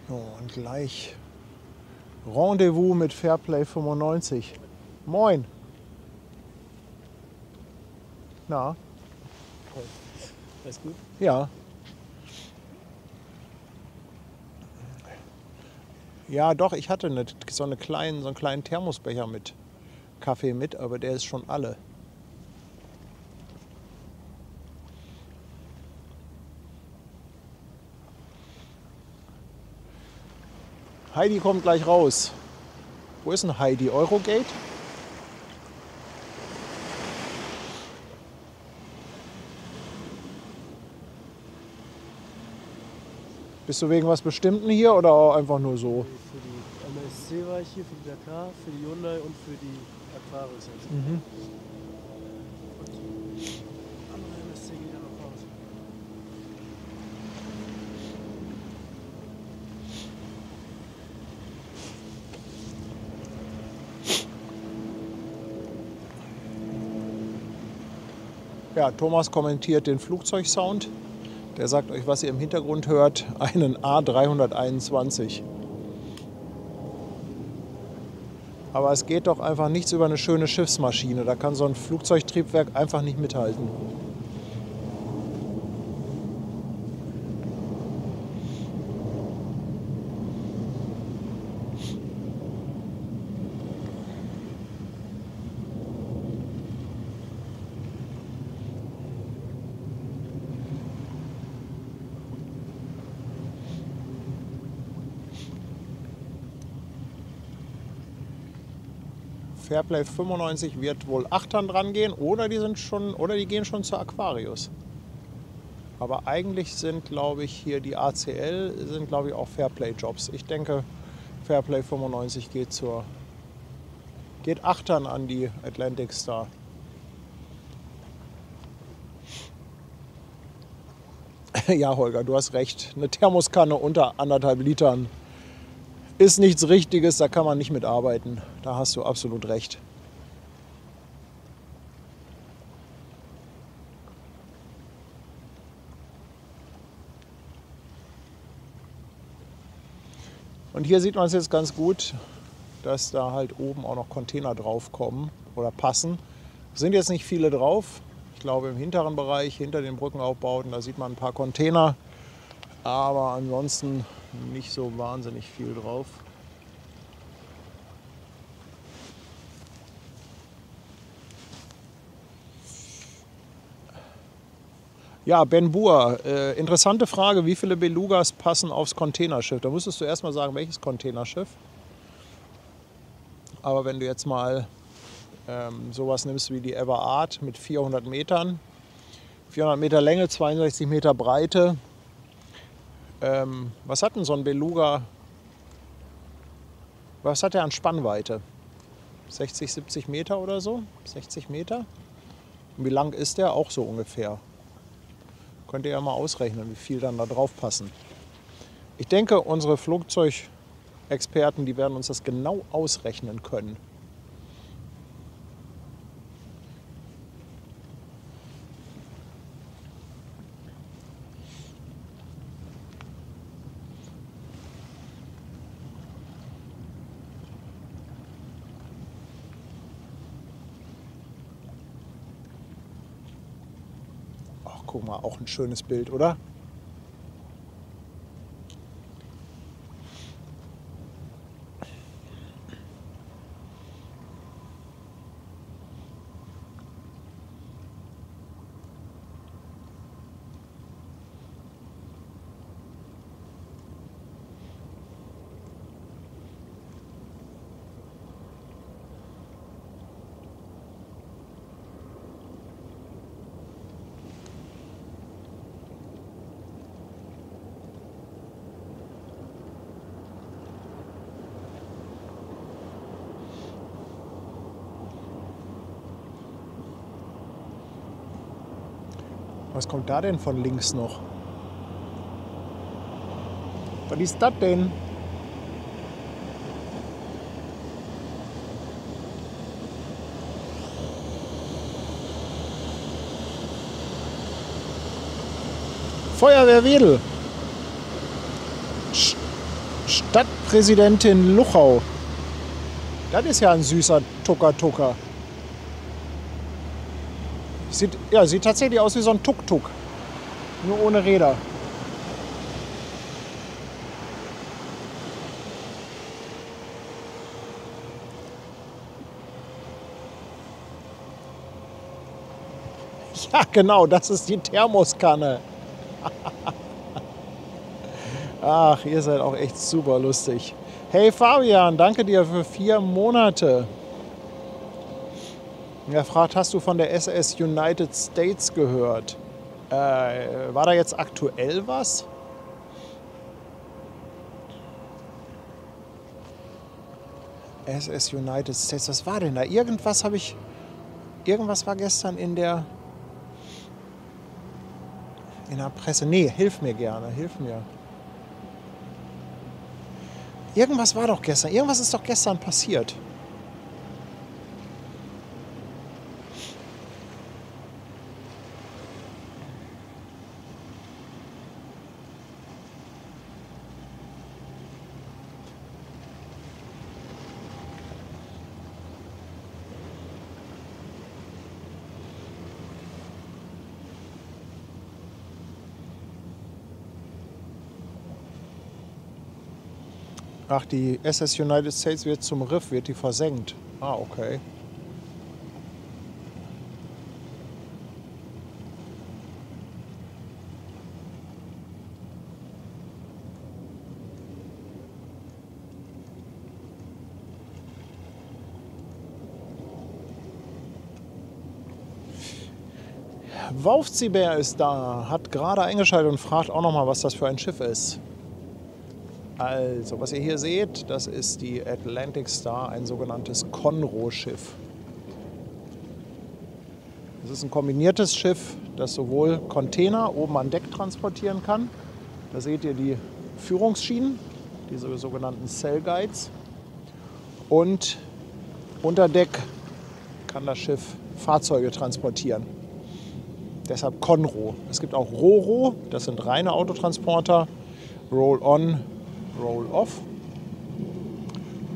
So, und gleich Rendezvous mit Fairplay 95. Moin. Na? Alles gut? Ja. Ja, doch, ich hatte so einen kleinen Thermosbecher mit Kaffee mit, aber der ist schon alle. Heidi kommt gleich raus. Wo ist denn Heidi? Eurogate? Bist du wegen was Bestimmten hier oder auch einfach nur so? Für die MSC war ich hier, für die Dakar, für die Hyundai und für die Aquarius. Also. Mhm. Und die andere MSC geht ja noch raus. Ja, Thomas kommentiert den Flugzeugsound. Der sagt euch, was ihr im Hintergrund hört, einen A321. Aber es geht doch einfach nichts über eine schöne Schiffsmaschine. Da kann so ein Flugzeugtriebwerk einfach nicht mithalten. Fairplay 95 wird wohl Achtern dran gehen oder die gehen schon zur Aquarius. Aber eigentlich sind, glaube ich, hier die ACL sind, glaube ich, auch Fairplay-Jobs. Ich denke, Fairplay 95 geht Achtern an die Atlantic Star. Ja, Holger, du hast recht. Eine Thermoskanne unter 1,5 Litern ist nichts Richtiges, da kann man nicht mitarbeiten. Da hast du absolut recht. Und hier sieht man es jetzt ganz gut, dass da halt oben auch noch Container drauf kommen oder passen. Es sind jetzt nicht viele drauf. Ich glaube im hinteren Bereich, hinter den Brückenaufbauten, da sieht man ein paar Container. Aber ansonsten nicht so wahnsinnig viel drauf. Ja, Ben Bur, interessante Frage, wie viele Belugas passen aufs Containerschiff? Da müsstest du erstmal sagen, welches Containerschiff. Aber wenn du jetzt mal sowas nimmst wie die Ever Art mit 400 Metern, 400 Meter Länge, 62 Meter Breite. Was hat denn so ein Beluga, was hat der an Spannweite? 60, 70 Meter oder so? 60 Meter? Und wie lang ist der? Auch so ungefähr. Könnt ihr ja mal ausrechnen, wie viel dann da drauf passen. Ich denke, unsere Flugzeugexperten, die werden uns das genau ausrechnen können. Ach, guck mal, auch ein schönes Bild, oder? Was kommt da denn von links noch? Was ist das denn? Feuerwehr Wedel. Stadtpräsidentin Luchau. Das ist ja ein süßer Tucker-Tucker. Sieht tatsächlich aus wie so ein Tuk-Tuk. Nur ohne Räder. Ja, genau, das ist die Thermoskanne. Ach, ihr seid auch echt super lustig. Hey Fabian, danke dir für 4 Monate. Er fragt, hast du von der SS United States gehört? War da jetzt aktuell was? SS United States, was war denn da? Irgendwas war gestern in der Presse. Nee, hilf mir gerne, hilf mir. Irgendwas war doch gestern, irgendwas ist doch gestern passiert. Ach, die SS United States wird zum Riff, wird die versenkt. Ah, okay. Waufzibär ist da, hat gerade eingeschaltet und fragt auch nochmal, was das für ein Schiff ist. Also, was ihr hier seht, das ist die Atlantic Star, ein sogenanntes Conroe-Schiff. Das ist ein kombiniertes Schiff, das sowohl Container oben an Deck transportieren kann. Da seht ihr die Führungsschienen, diese sogenannten Sail Guides. Und unter Deck kann das Schiff Fahrzeuge transportieren. Deshalb Conroe. Es gibt auch Ro-Ro, das sind reine Autotransporter. Roll-on, Roll-off.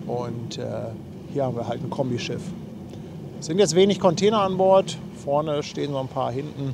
Und hier haben wir halt ein Kombischiff. Es sind jetzt wenig Container an Bord. Vorne stehen so ein paar, hinten.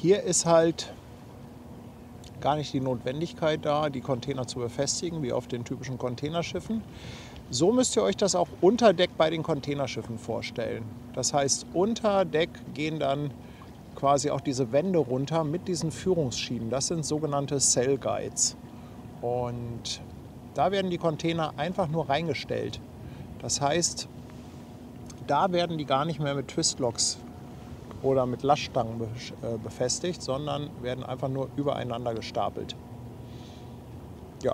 Hier ist halt gar nicht die Notwendigkeit da, die Container zu befestigen, wie auf den typischen Containerschiffen. So müsst ihr euch das auch unter Deck bei den Containerschiffen vorstellen. Das heißt, unter Deck gehen dann quasi auch diese Wände runter mit diesen Führungsschienen. Das sind sogenannte Sail Guides. Und da werden die Container einfach nur reingestellt. Das heißt, da werden die gar nicht mehr mit Twistlocks oder mit Laststangen befestigt, sondern werden einfach nur übereinander gestapelt. Ja.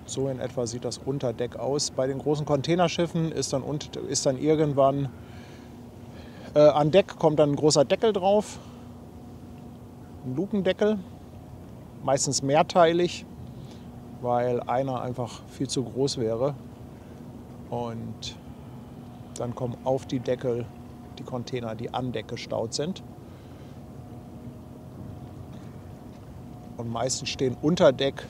So in etwa sieht das unter Deck aus. Bei den großen Containerschiffen ist dann irgendwann an Deck kommt dann ein großer Deckel drauf, ein Lukendeckel, meistens mehrteilig, weil einer einfach viel zu groß wäre. Und dann kommen auf die Deckel die Container, die an Deck gestaut sind. Und meistens stehen unter Deck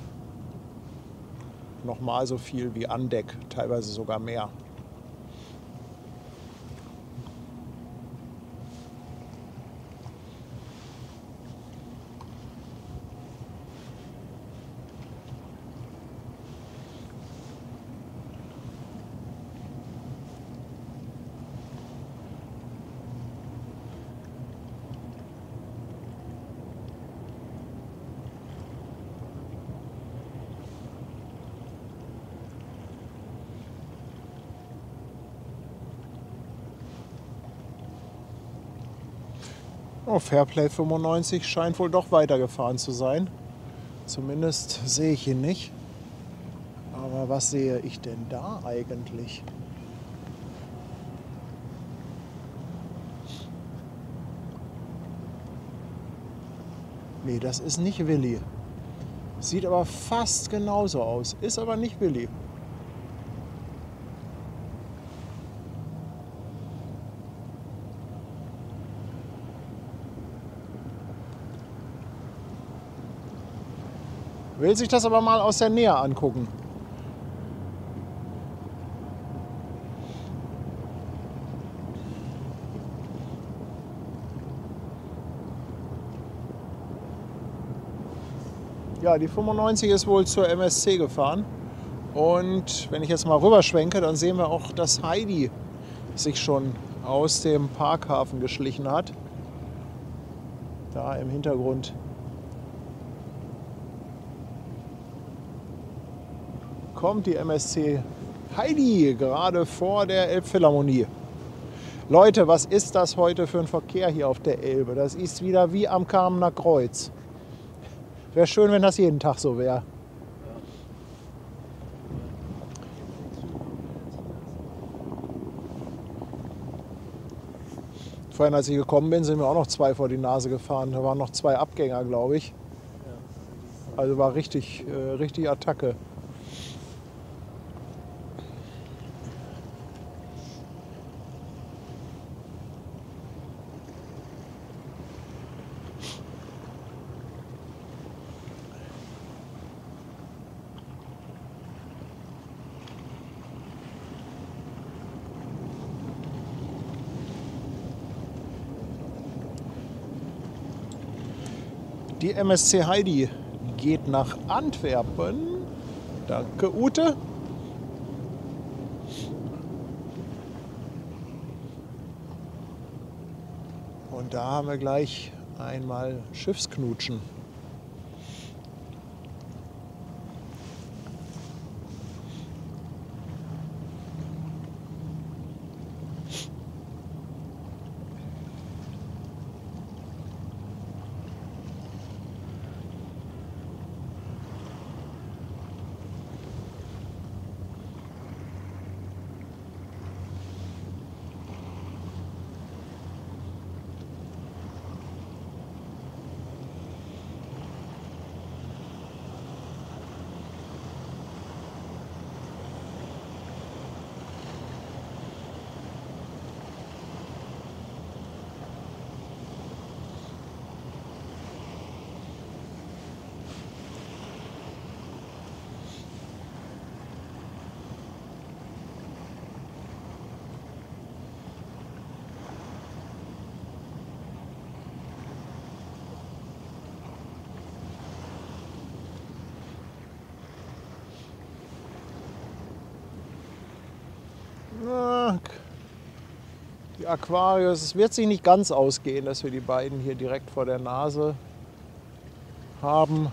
nochmal so viel wie an Deck, teilweise sogar mehr. Oh, Fairplay 95 scheint wohl doch weitergefahren zu sein. Zumindest sehe ich ihn nicht. Aber was sehe ich denn da eigentlich? Nee, das ist nicht Willi. Sieht aber fast genauso aus. Ist aber nicht Willi. Will sich das aber mal aus der Nähe angucken. Ja, die 95 ist wohl zur MSC gefahren. Und wenn ich jetzt mal rüberschwenke, dann sehen wir auch, dass Heidi sich schon aus dem Parkhafen geschlichen hat. Da im Hintergrund kommt die MSC Heidi gerade vor der Elbphilharmonie. Leute, was ist das heute für ein Verkehr hier auf der Elbe? Das ist wieder wie am Kamener Kreuz. Wäre schön, wenn das jeden Tag so wäre. Vorhin, als ich gekommen bin, sind mir auch noch 2 vor die Nase gefahren. Da waren noch 2 Abgänger, glaube ich. Ja. Also war richtig Attacke. Die MSC Heidi geht nach Antwerpen. Danke, Ute. Und da haben wir gleich einmal Schiffsknutschen. Na, die Aquarius, es wird sich nicht ganz ausgehen, dass wir die beiden hier direkt vor der Nase haben.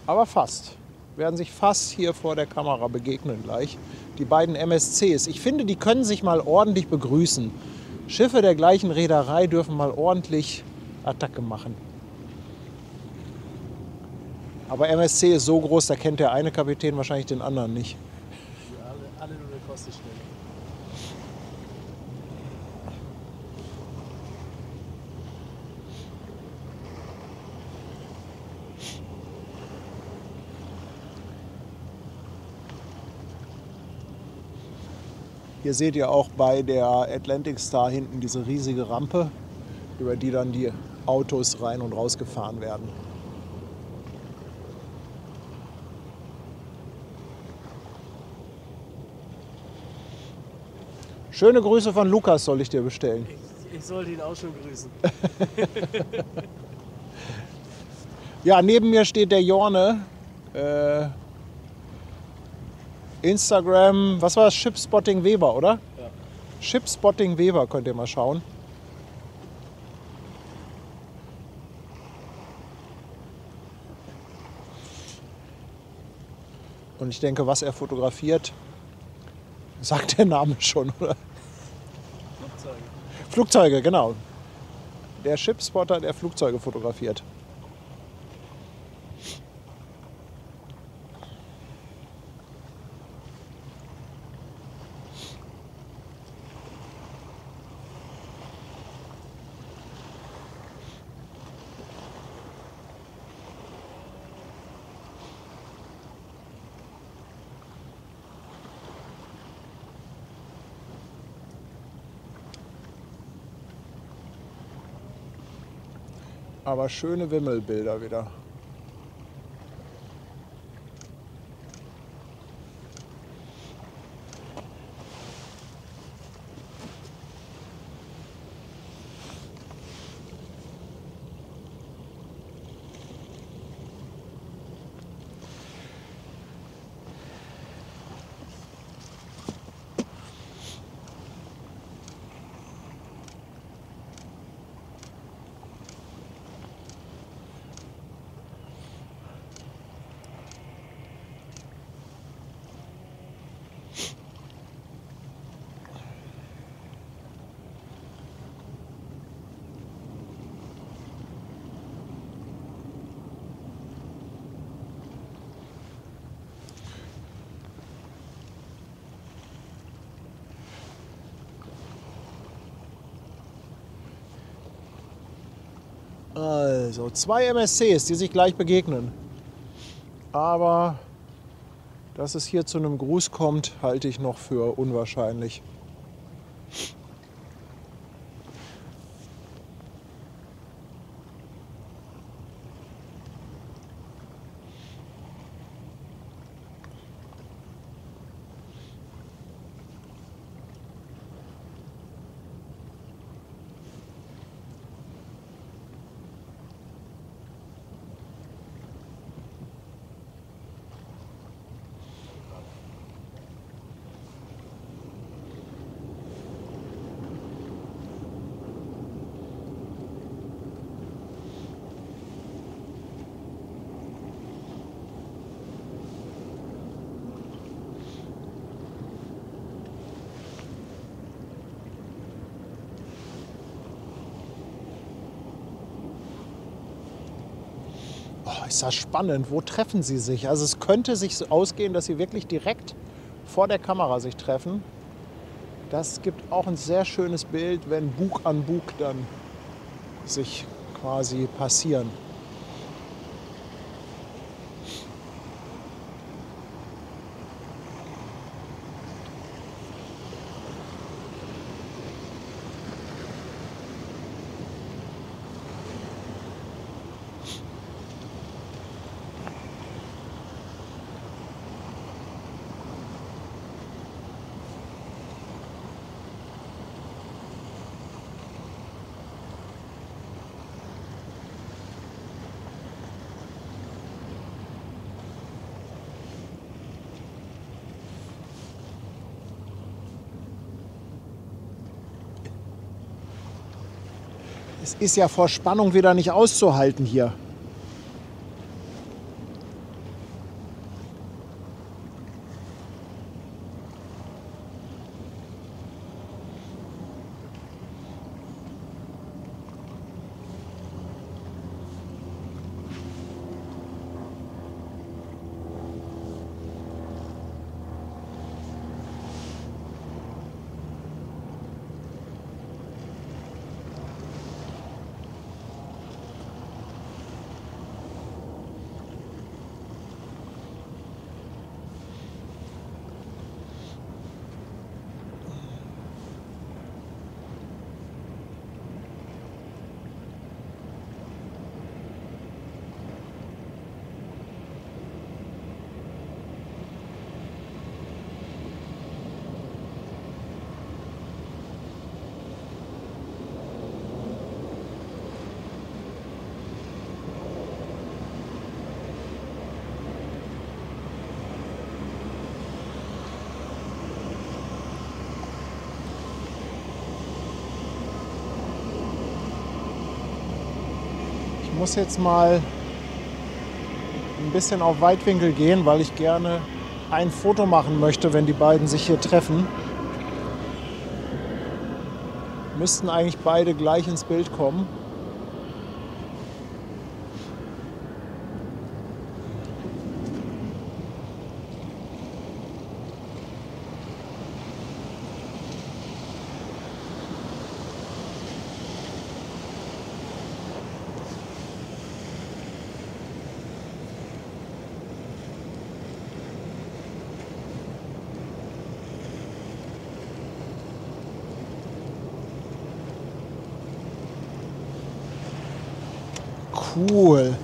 Aber fast. Werden sich fast hier vor der Kamera begegnen gleich. Die beiden MSCs. Ich finde, die können sich mal ordentlich begrüßen. Schiffe der gleichen Reederei dürfen mal ordentlich Attacke machen. Aber MSC ist so groß, da kennt der eine Kapitän wahrscheinlich den anderen nicht. Alle nur eine Kostenstelle. Hier seht ihr auch bei der Atlantic Star hinten diese riesige Rampe, über die dann die Autos rein und raus gefahren werden. Schöne Grüße von Lukas soll ich dir bestellen. Ich sollte ihn auch schon grüßen. Ja, neben mir steht der Jorne. Instagram, was war das? Shipspotting Weber, oder? Ja. Shipspotting Weber könnt ihr mal schauen. Und ich denke, was er fotografiert, sagt der Name schon, oder? Flugzeuge. Flugzeuge, genau. Der Shipspotter, der Flugzeuge fotografiert. Aber schöne Wimmelbilder wieder. Also, zwei MSCs, die sich gleich begegnen. Aber dass es hier zu einem Gruß kommt, halte ich noch für unwahrscheinlich. Ist das spannend. Wo treffen sie sich? Also es könnte sich so ausgehen, dass sie wirklich direkt vor der Kamera sich treffen. Das gibt auch ein sehr schönes Bild, wenn Bug an Bug dann sich quasi passieren. Es ist ja vor Spannung wieder nicht auszuhalten hier. Ich muss jetzt mal ein bisschen auf Weitwinkel gehen, weil ich gerne ein Foto machen möchte, wenn die beiden sich hier treffen. Müssten eigentlich beide gleich ins Bild kommen. Cool.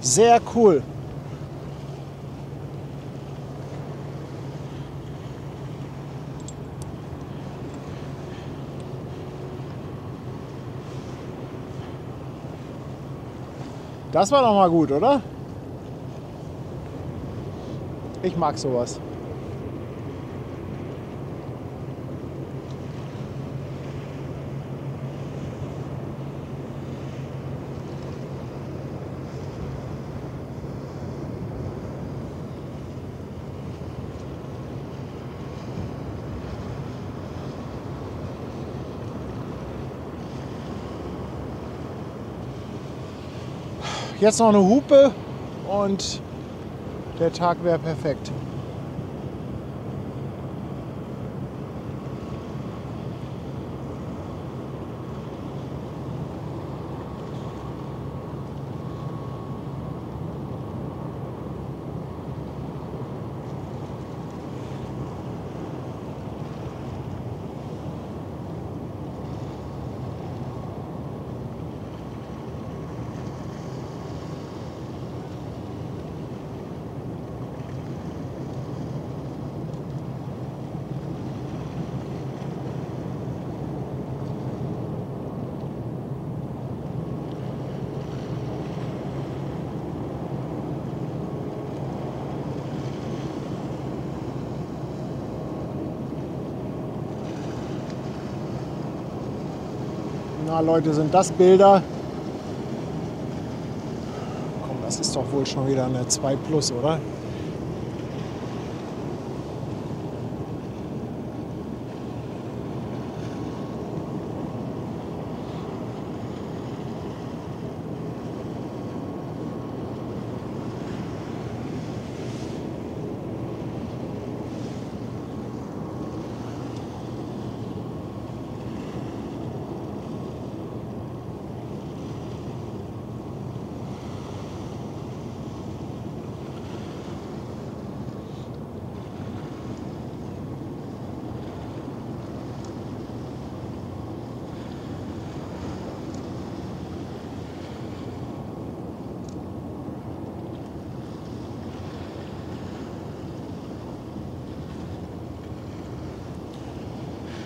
Sehr cool. Das war doch mal gut, oder? Ich mag sowas. Jetzt noch eine Hupe und der Tag wäre perfekt. Na Leute, sind das Bilder? Komm, das ist doch wohl schon wieder eine 2 Plus, oder?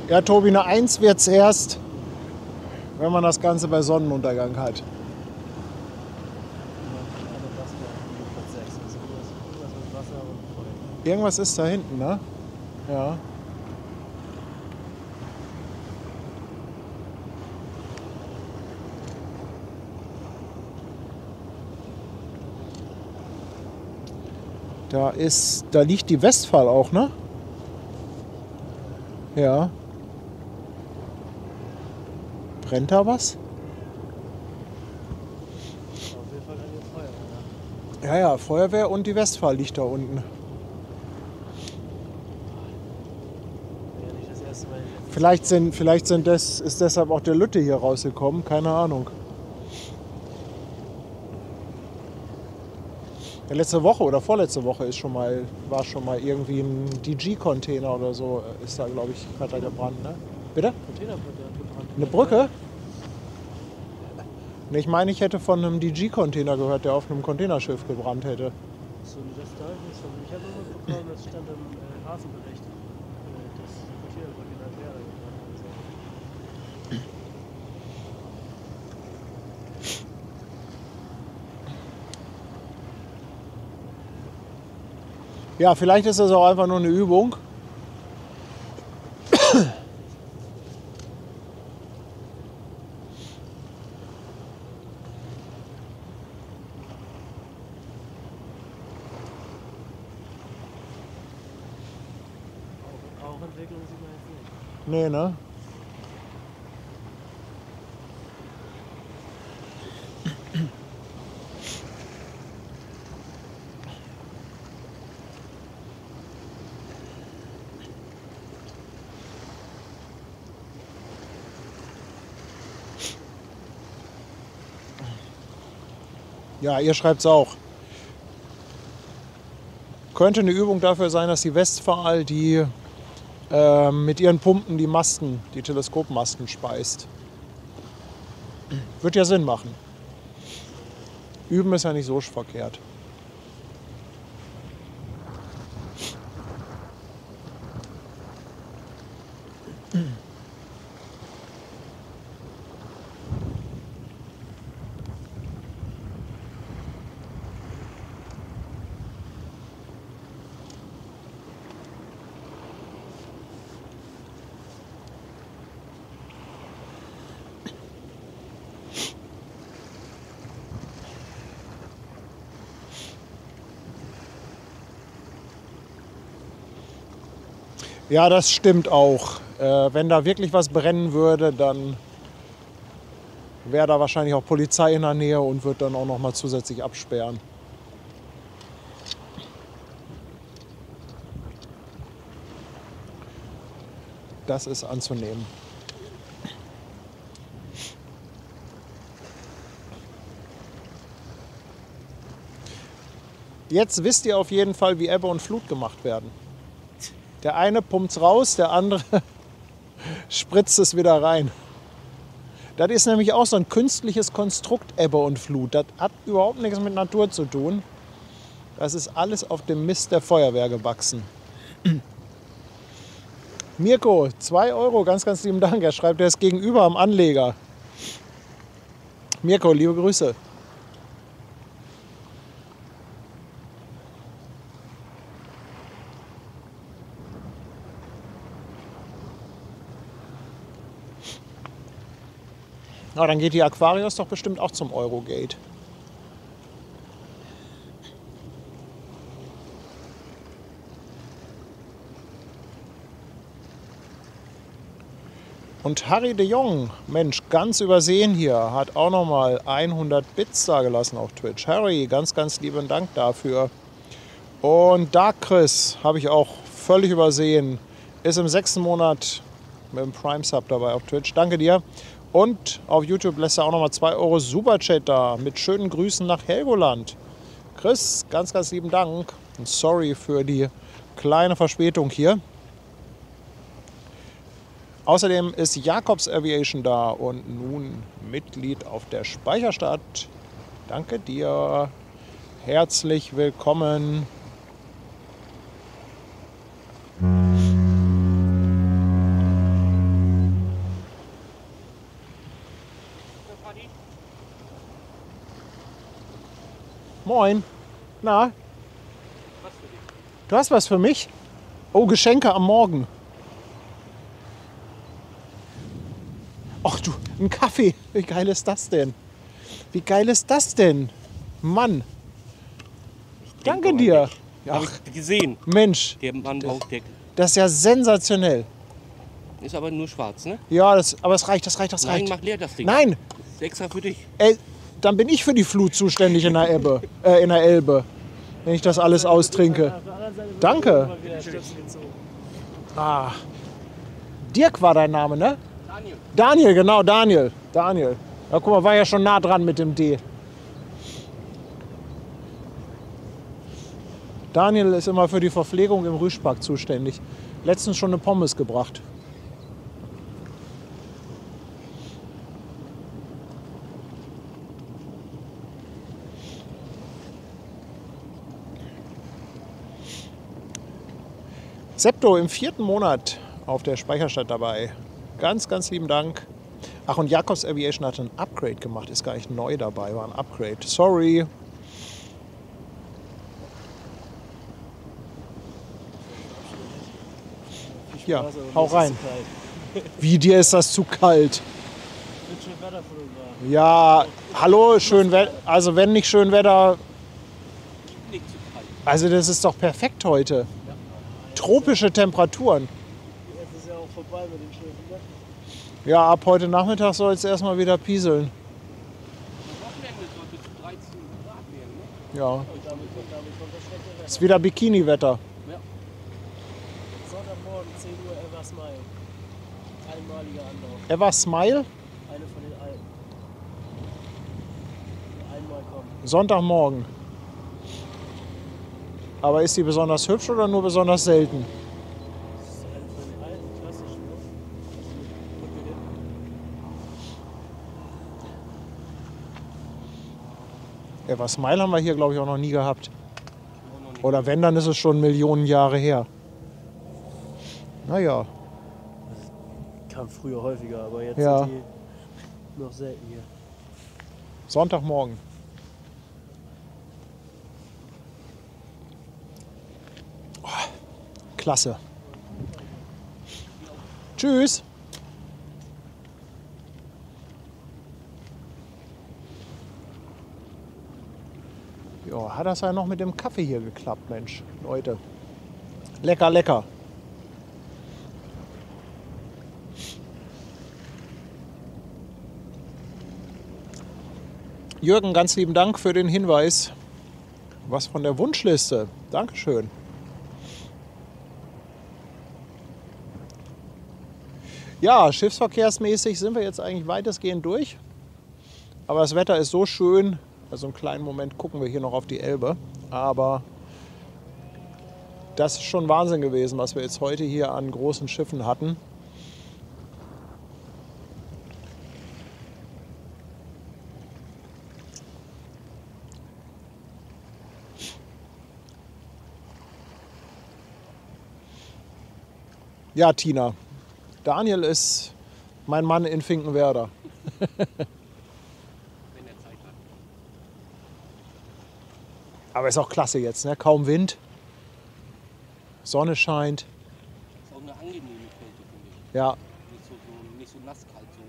Ja, Tobi, eine 1 wird es erst, wenn man das Ganze bei Sonnenuntergang hat. Eine Wasser, Platz 6. Also irgendwas mit Wasser und Feuer. Irgendwas ist da hinten, ne? Ja. Da liegt die Westphal auch, ne? Ja. Brennt da was? Auf jeden Fall eine Feuerwehr. Ja, ja, Feuerwehr und die Westphal liegt da unten. Ja, nicht das erste Mal. Ist deshalb auch der Lütte hier rausgekommen, keine Ahnung. Ja, letzte Woche oder vorletzte Woche war schon mal irgendwie ein DG-Container oder so, ist da, glaube ich, hat da gebrannt, ne? Bitte? Containerbrücke gebrannt. Eine Brücke? Ne, ich meine, ich hätte von einem DG-Container gehört, der auf einem Containerschiff gebrannt hätte. So, das da ich nicht von. Ich habe nur mitbekommen, das stand im Hafenbericht, dass die Containerbrücke in Almere gebrannt ist. Ja, vielleicht ist das auch einfach nur eine Übung. Rauchentwicklung sieht man jetzt nicht. Nee, ne? Ja, ihr schreibt es auch. Könnte eine Übung dafür sein, dass die Westphal mit ihren Pumpen die Teleskopmasten speist. Wird ja Sinn machen. Üben ist ja nicht so verkehrt. Ja, das stimmt auch. Wenn da wirklich was brennen würde, dann wäre da wahrscheinlich auch Polizei in der Nähe und wird dann auch noch mal zusätzlich absperren. Das ist anzunehmen. Jetzt wisst ihr auf jeden Fall, wie Ebbe und Flut gemacht werden. Der eine pumpt's raus, der andere spritzt es wieder rein. Das ist nämlich auch so ein künstliches Konstrukt, Ebbe und Flut. Das hat überhaupt nichts mit Natur zu tun. Das ist alles auf dem Mist der Feuerwehr gewachsen. Mirko, 2 Euro, ganz, ganz lieben Dank. Er schreibt, er ist gegenüber am Anleger. Mirko, liebe Grüße. Ah, dann geht die Aquarius doch bestimmt auch zum Eurogate. Und Harry de Jong, Mensch, ganz übersehen hier, hat auch nochmal 100 Bits da gelassen auf Twitch. Harry, ganz, ganz lieben Dank dafür. Und Dark Chris habe ich auch völlig übersehen. Ist im 6. Monat mit dem Prime Sub dabei auf Twitch. Danke dir. Und auf YouTube lässt er auch nochmal 2 Euro Superchat da. Mit schönen Grüßen nach Helgoland. Chris, ganz, ganz lieben Dank. Und sorry für die kleine Verspätung hier. Außerdem ist Jakobs Aviation da und nun Mitglied auf der Speicherstadt. Danke dir. Herzlich willkommen. Moin. Na? Du hast was für mich? Oh, Geschenke am Morgen. Ach du, ein Kaffee. Wie geil ist das denn? Wie geil ist das denn? Mann. Danke dir. Hab ich gesehen. Mensch, Der Mann braucht der. das ist ja sensationell. Ist aber nur schwarz, ne? Ja, aber es reicht, das reicht. Nein, mach leer das Ding. Nein, Ist extra für dich. dann bin ich für die Flut zuständig in der Elbe, wenn ich das alles austrinke. Auf der anderen Seite wird Danke. immer wieder Stöpsel gezogen. Ah. Dirk war dein Name, ne? Daniel. Daniel, genau, Daniel. Daniel. Ja, guck mal, war ja schon nah dran mit dem D. Daniel ist immer für die Verpflegung im Rüschpark zuständig. Letztens schon eine Pommes gebracht. Septo im 4. Monat auf der Speicherstadt dabei. Ganz, ganz lieben Dank. Ach, und Jakobs Aviation hat ein Upgrade gemacht. Ist gar nicht neu dabei, war ein Upgrade. Sorry. Ja, Also, hau mir ist es rein. zu kalt. Wie, dir ist das zu kalt? Ich bin schön Wetterfotograf. Ja, hallo, schön Wetter. Also wenn nicht schön Wetter, Nicht zu kalt. also das ist doch perfekt heute. Tropische Temperaturen. Jetzt ist ja auch vorbei mit dem schönen Wetter. Ja, ab heute Nachmittag soll es erstmal wieder pieseln. Am Wochenende sollte es 13 Grad werden, ne? Ja, Und damit kommt das schlechte Wetter. ist wieder Bikini-Wetter. Sonntagmorgen 10 Uhr Ever Smile. Einmaliger Anlauf. Ever Smile, Eine von den alten. Einmal kommen. Sonntagmorgen. Aber ist die besonders hübsch oder nur besonders selten? Das ist eine von den alten klassischen, ne? Brücke hin. Ever Smile haben wir hier, glaube ich, auch noch nie gehabt. Auch noch nicht. Oder wenn, dann ist es schon Millionen Jahre her. Naja, Kam früher häufiger, aber jetzt Ja. sind die noch selten hier. Sonntagmorgen. Oh, klasse. Tschüss. Ja, hat das ja noch mit dem Kaffee hier geklappt, Mensch. Leute. Lecker, lecker. Jürgen, ganz lieben Dank für den Hinweis. Was von der Wunschliste. Dankeschön. Ja, schiffsverkehrsmäßig sind wir jetzt eigentlich weitestgehend durch. Aber das Wetter ist so schön. Also einen kleinen Moment gucken wir hier noch auf die Elbe. Aber das ist schon Wahnsinn gewesen, was wir jetzt heute hier an großen Schiffen hatten. Ja, Tina. Daniel ist mein Mann in Finkenwerder. Wenn er Zeit hat. Aber ist auch klasse jetzt, ne? Kaum Wind. Sonne scheint. Ist auch eine angenehme Kälte, finde ich. Ja, Nicht so nasskalt so.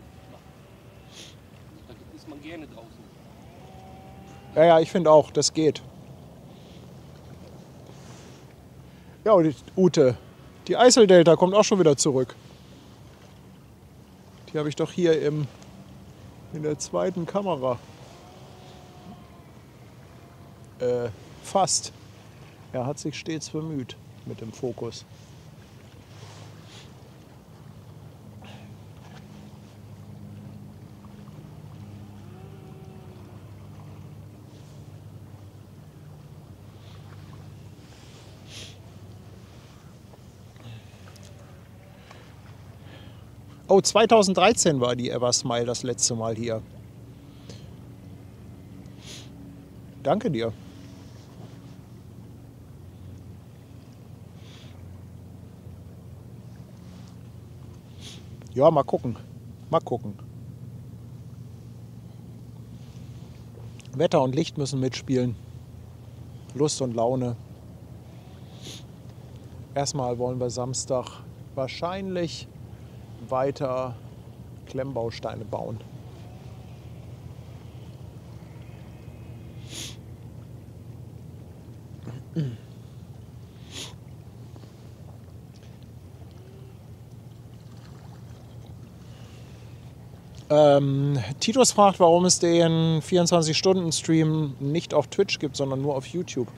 auch gerne draußen. Ja, ich finde auch, das geht. Ja, und die Ute, die Eiseldelta kommt auch schon wieder zurück. Die habe ich doch hier in der zweiten Kamera. Fast. Er hat sich stets bemüht mit dem Fokus. Oh, 2013 war die Eversmile das letzte Mal hier. Danke dir. Ja, mal gucken. Mal gucken. Wetter und Licht müssen mitspielen. Lust und Laune. Erstmal wollen wir Samstag wahrscheinlich weiter Klemmbausteine bauen. Titus fragt, warum es den 24-Stunden-Stream nicht auf Twitch gibt, sondern nur auf YouTube.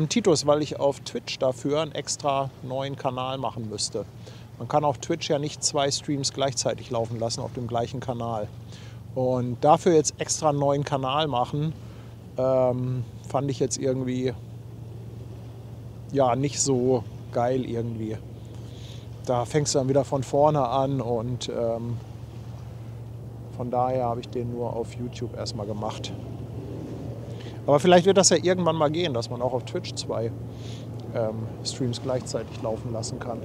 Titus, weil ich auf Twitch dafür einen extra neuen Kanal machen müsste. Man kann auf Twitch ja nicht 2 Streams gleichzeitig laufen lassen auf dem gleichen Kanal. Und dafür jetzt extra einen neuen Kanal machen, fand ich jetzt irgendwie ja nicht so geil irgendwie. Da fängst du dann wieder von vorne an und von daher habe ich den nur auf YouTube erstmal gemacht. Aber vielleicht wird das ja irgendwann mal gehen, dass man auch auf Twitch 2 Streams gleichzeitig laufen lassen kann.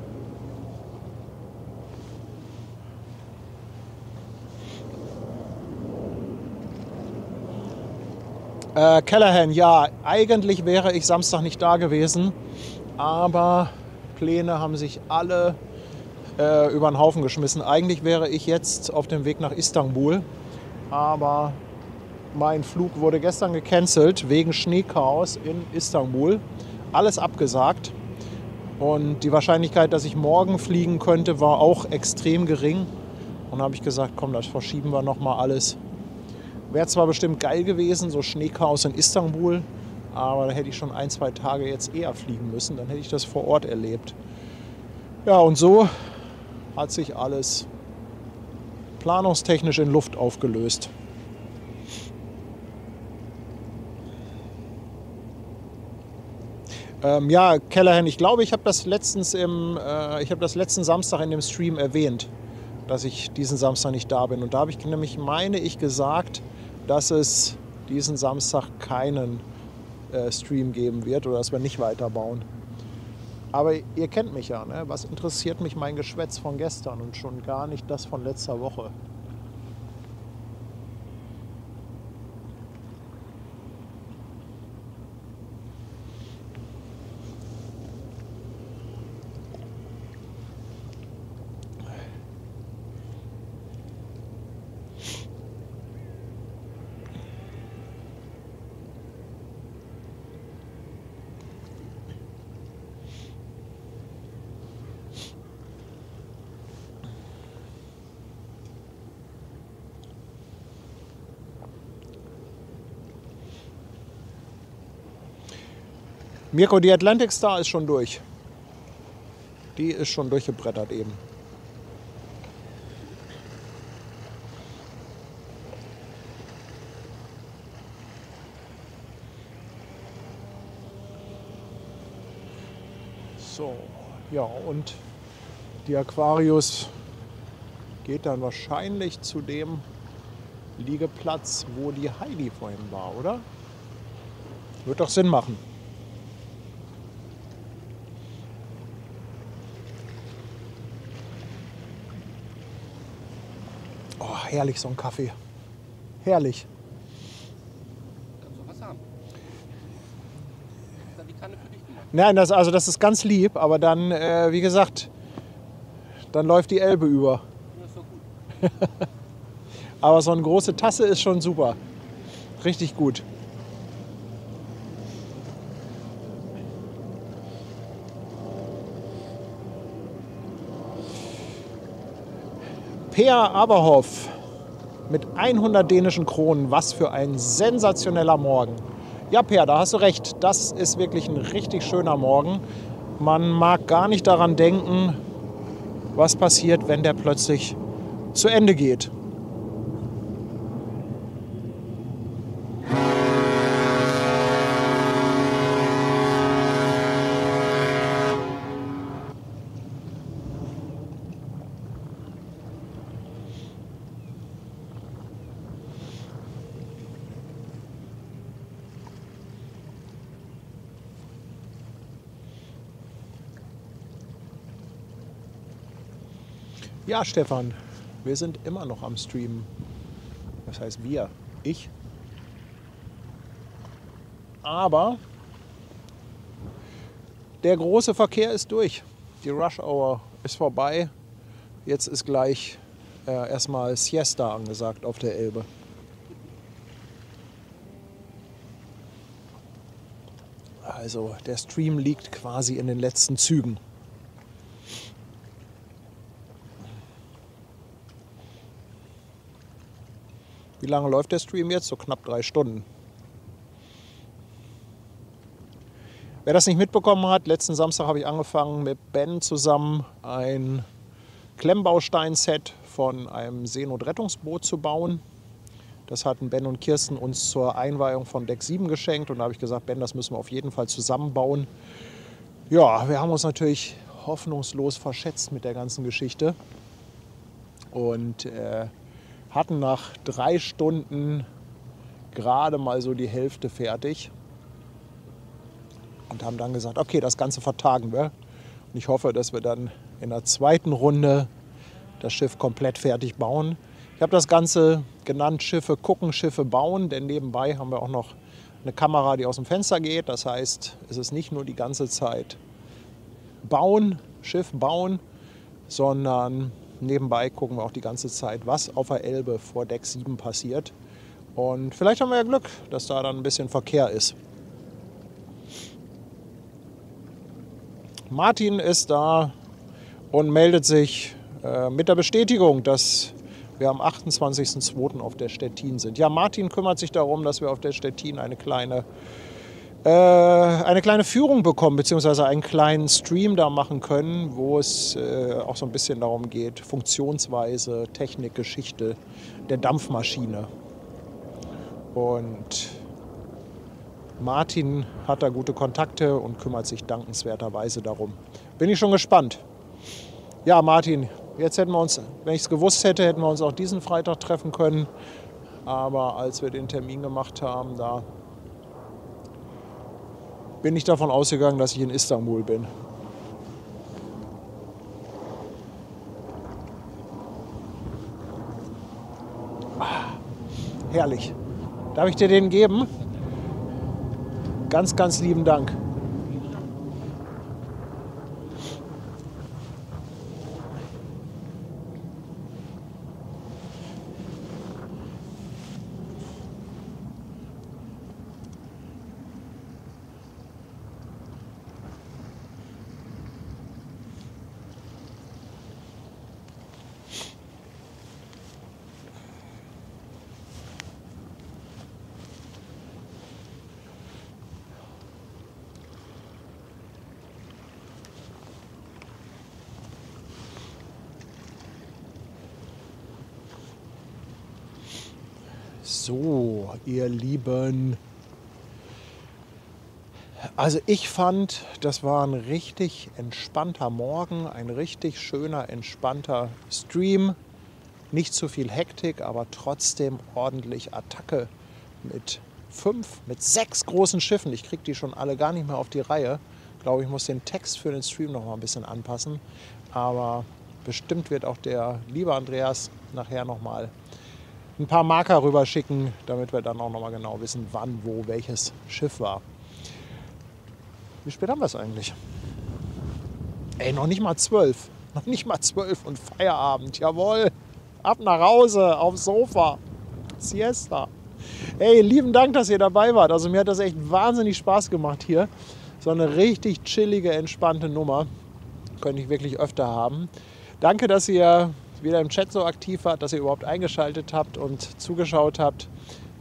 Callahan, ja, eigentlich wäre ich Samstag nicht da gewesen, aber Pläne haben sich alle über den Haufen geschmissen. Eigentlich wäre ich jetzt auf dem Weg nach Istanbul, aber mein Flug wurde gestern gecancelt wegen Schneechaos in Istanbul. Alles abgesagt und die Wahrscheinlichkeit, dass ich morgen fliegen könnte, war auch extrem gering. Und da habe ich gesagt, komm, das verschieben wir nochmal alles. Wäre zwar bestimmt geil gewesen, so Schneechaos in Istanbul, aber da hätte ich schon 1-2 Tage jetzt eher fliegen müssen, dann hätte ich das vor Ort erlebt. Ja, und so hat sich alles planungstechnisch in Luft aufgelöst. Ja, Callahan, ich glaube, ich habe das letzten Samstag in dem Stream erwähnt, dass ich diesen Samstag nicht da bin. Und da habe ich nämlich, meine ich, gesagt, dass es diesen Samstag keinen Stream geben wird oder dass wir nicht weiterbauen. Aber ihr kennt mich ja, ne? Was interessiert mich mein Geschwätz von gestern und schon gar nicht das von letzter Woche? Mirko, die Atlantic Star ist schon durch. Die ist schon durchgebrettert eben. So, ja, und die Aquarius geht dann wahrscheinlich zu dem Liegeplatz, wo die Heidi vorhin war, oder? Wird doch Sinn machen. Oh, herrlich, so ein Kaffee. Herrlich. Kannst du was haben? Ich hab die Kanne für dich gemacht. Nein, das ist ganz lieb, aber dann, wie gesagt, dann läuft die Elbe über. Das ist doch gut. Aber so eine große Tasse ist schon super. Richtig gut. Peer Aberhoff mit 100 dänischen Kronen. Was für ein sensationeller Morgen. Ja, Peer, da hast du recht. Das ist wirklich ein richtig schöner Morgen. Man mag gar nicht daran denken, was passiert, wenn der plötzlich zu Ende geht. Ja, Stefan, wir sind immer noch am Streamen. Das heißt wir, ich. Aber der große Verkehr ist durch. Die Rush Hour ist vorbei. Jetzt ist gleich erstmal Siesta angesagt auf der Elbe. Also der Stream liegt quasi in den letzten Zügen. Wie lange läuft der Stream jetzt? So knapp 3 Stunden. Wer das nicht mitbekommen hat, letzten Samstag habe ich angefangen mit Ben zusammen ein Klemmbaustein-Set von einem Seenotrettungsboot zu bauen. Das hatten Ben und Kirsten uns zur Einweihung von Deck 7 geschenkt und da habe ich gesagt, Ben, das müssen wir auf jeden Fall zusammenbauen. Ja, wir haben uns natürlich hoffnungslos verschätzt mit der ganzen Geschichte und hatten nach 3 Stunden gerade mal so die Hälfte fertig und haben dann gesagt, okay, das Ganze vertagen wir. Und ich hoffe, dass wir dann in der zweiten Runde das Schiff komplett fertig bauen. Ich habe das Ganze genannt Schiffe gucken, Schiffe bauen, denn nebenbei haben wir auch noch eine Kamera, die aus dem Fenster geht. Das heißt, es ist nicht nur die ganze Zeit bauen, Schiff bauen, sondern nebenbei gucken wir auch die ganze Zeit, was auf der Elbe vor Deck 7 passiert. Und vielleicht haben wir ja Glück, dass da dann ein bisschen Verkehr ist. Martin ist da und meldet sich mit der Bestätigung, dass wir am 28.02. auf der Stettin sind. Ja, Martin kümmert sich darum, dass wir auf der Stettin eine kleine Führung bekommen, beziehungsweise einen kleinen Stream da machen können, wo es auch so ein bisschen darum geht, Funktionsweise, Technik, Geschichte der Dampfmaschine. Und Martin hat da gute Kontakte und kümmert sich dankenswerterweise darum. Bin ich schon gespannt. Ja, Martin, jetzt hätten wir uns, wenn ich es gewusst hätte, hätten wir uns auch diesen Freitag treffen können. Aber als wir den Termin gemacht haben, da bin ich davon ausgegangen, dass ich in Istanbul bin. Herrlich. Darf ich dir den geben? Ganz, ganz lieben Dank. So, ihr Lieben. Also ich fand, das war ein richtig entspannter Morgen, ein richtig schöner, entspannter Stream. Nicht zu viel Hektik, aber trotzdem ordentlich Attacke mit 6 großen Schiffen. Ich kriege die schon alle gar nicht mehr auf die Reihe. Ich glaube, ich muss den Text für den Stream noch mal ein bisschen anpassen. Aber bestimmt wird auch der liebe Andreas nachher noch mal ein paar Marker rüberschicken, damit wir dann auch noch mal genau wissen, wann, wo, welches Schiff war. Wie spät haben wir es eigentlich? Ey, noch nicht mal 12. Noch nicht mal 12 und Feierabend. Jawohl. Ab nach Hause, aufs Sofa. Siesta. Hey, lieben Dank, dass ihr dabei wart. Also mir hat das echt wahnsinnig Spaß gemacht hier. So eine richtig chillige, entspannte Nummer. Könnte ich wirklich öfter haben. Danke, dass ihr wieder im Chat so aktiv wart, dass ihr überhaupt eingeschaltet habt und zugeschaut habt.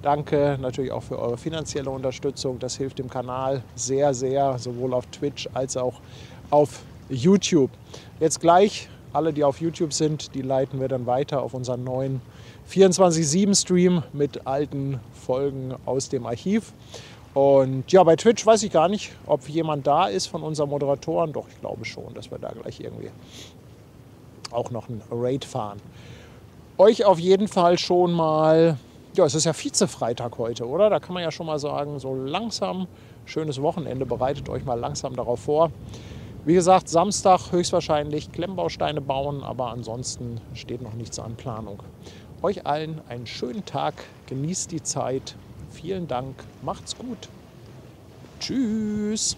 Danke natürlich auch für eure finanzielle Unterstützung. Das hilft dem Kanal sehr, sehr, sowohl auf Twitch als auch auf YouTube. Jetzt gleich, alle, die auf YouTube sind, die leiten wir dann weiter auf unseren neuen 24/7-Stream mit alten Folgen aus dem Archiv. Und ja, bei Twitch weiß ich gar nicht, ob jemand da ist von unseren Moderatoren. Doch, ich glaube schon, dass wir da gleich irgendwie auch noch ein Raid fahren. Euch auf jeden Fall schon mal, ja, es ist ja Vize-Freitag heute, oder? Da kann man ja schon mal sagen, so langsam, schönes Wochenende, bereitet euch mal langsam darauf vor. Wie gesagt, Samstag höchstwahrscheinlich Klemmbausteine bauen, aber ansonsten steht noch nichts an Planung. Euch allen einen schönen Tag, genießt die Zeit. Vielen Dank, macht's gut. Tschüss.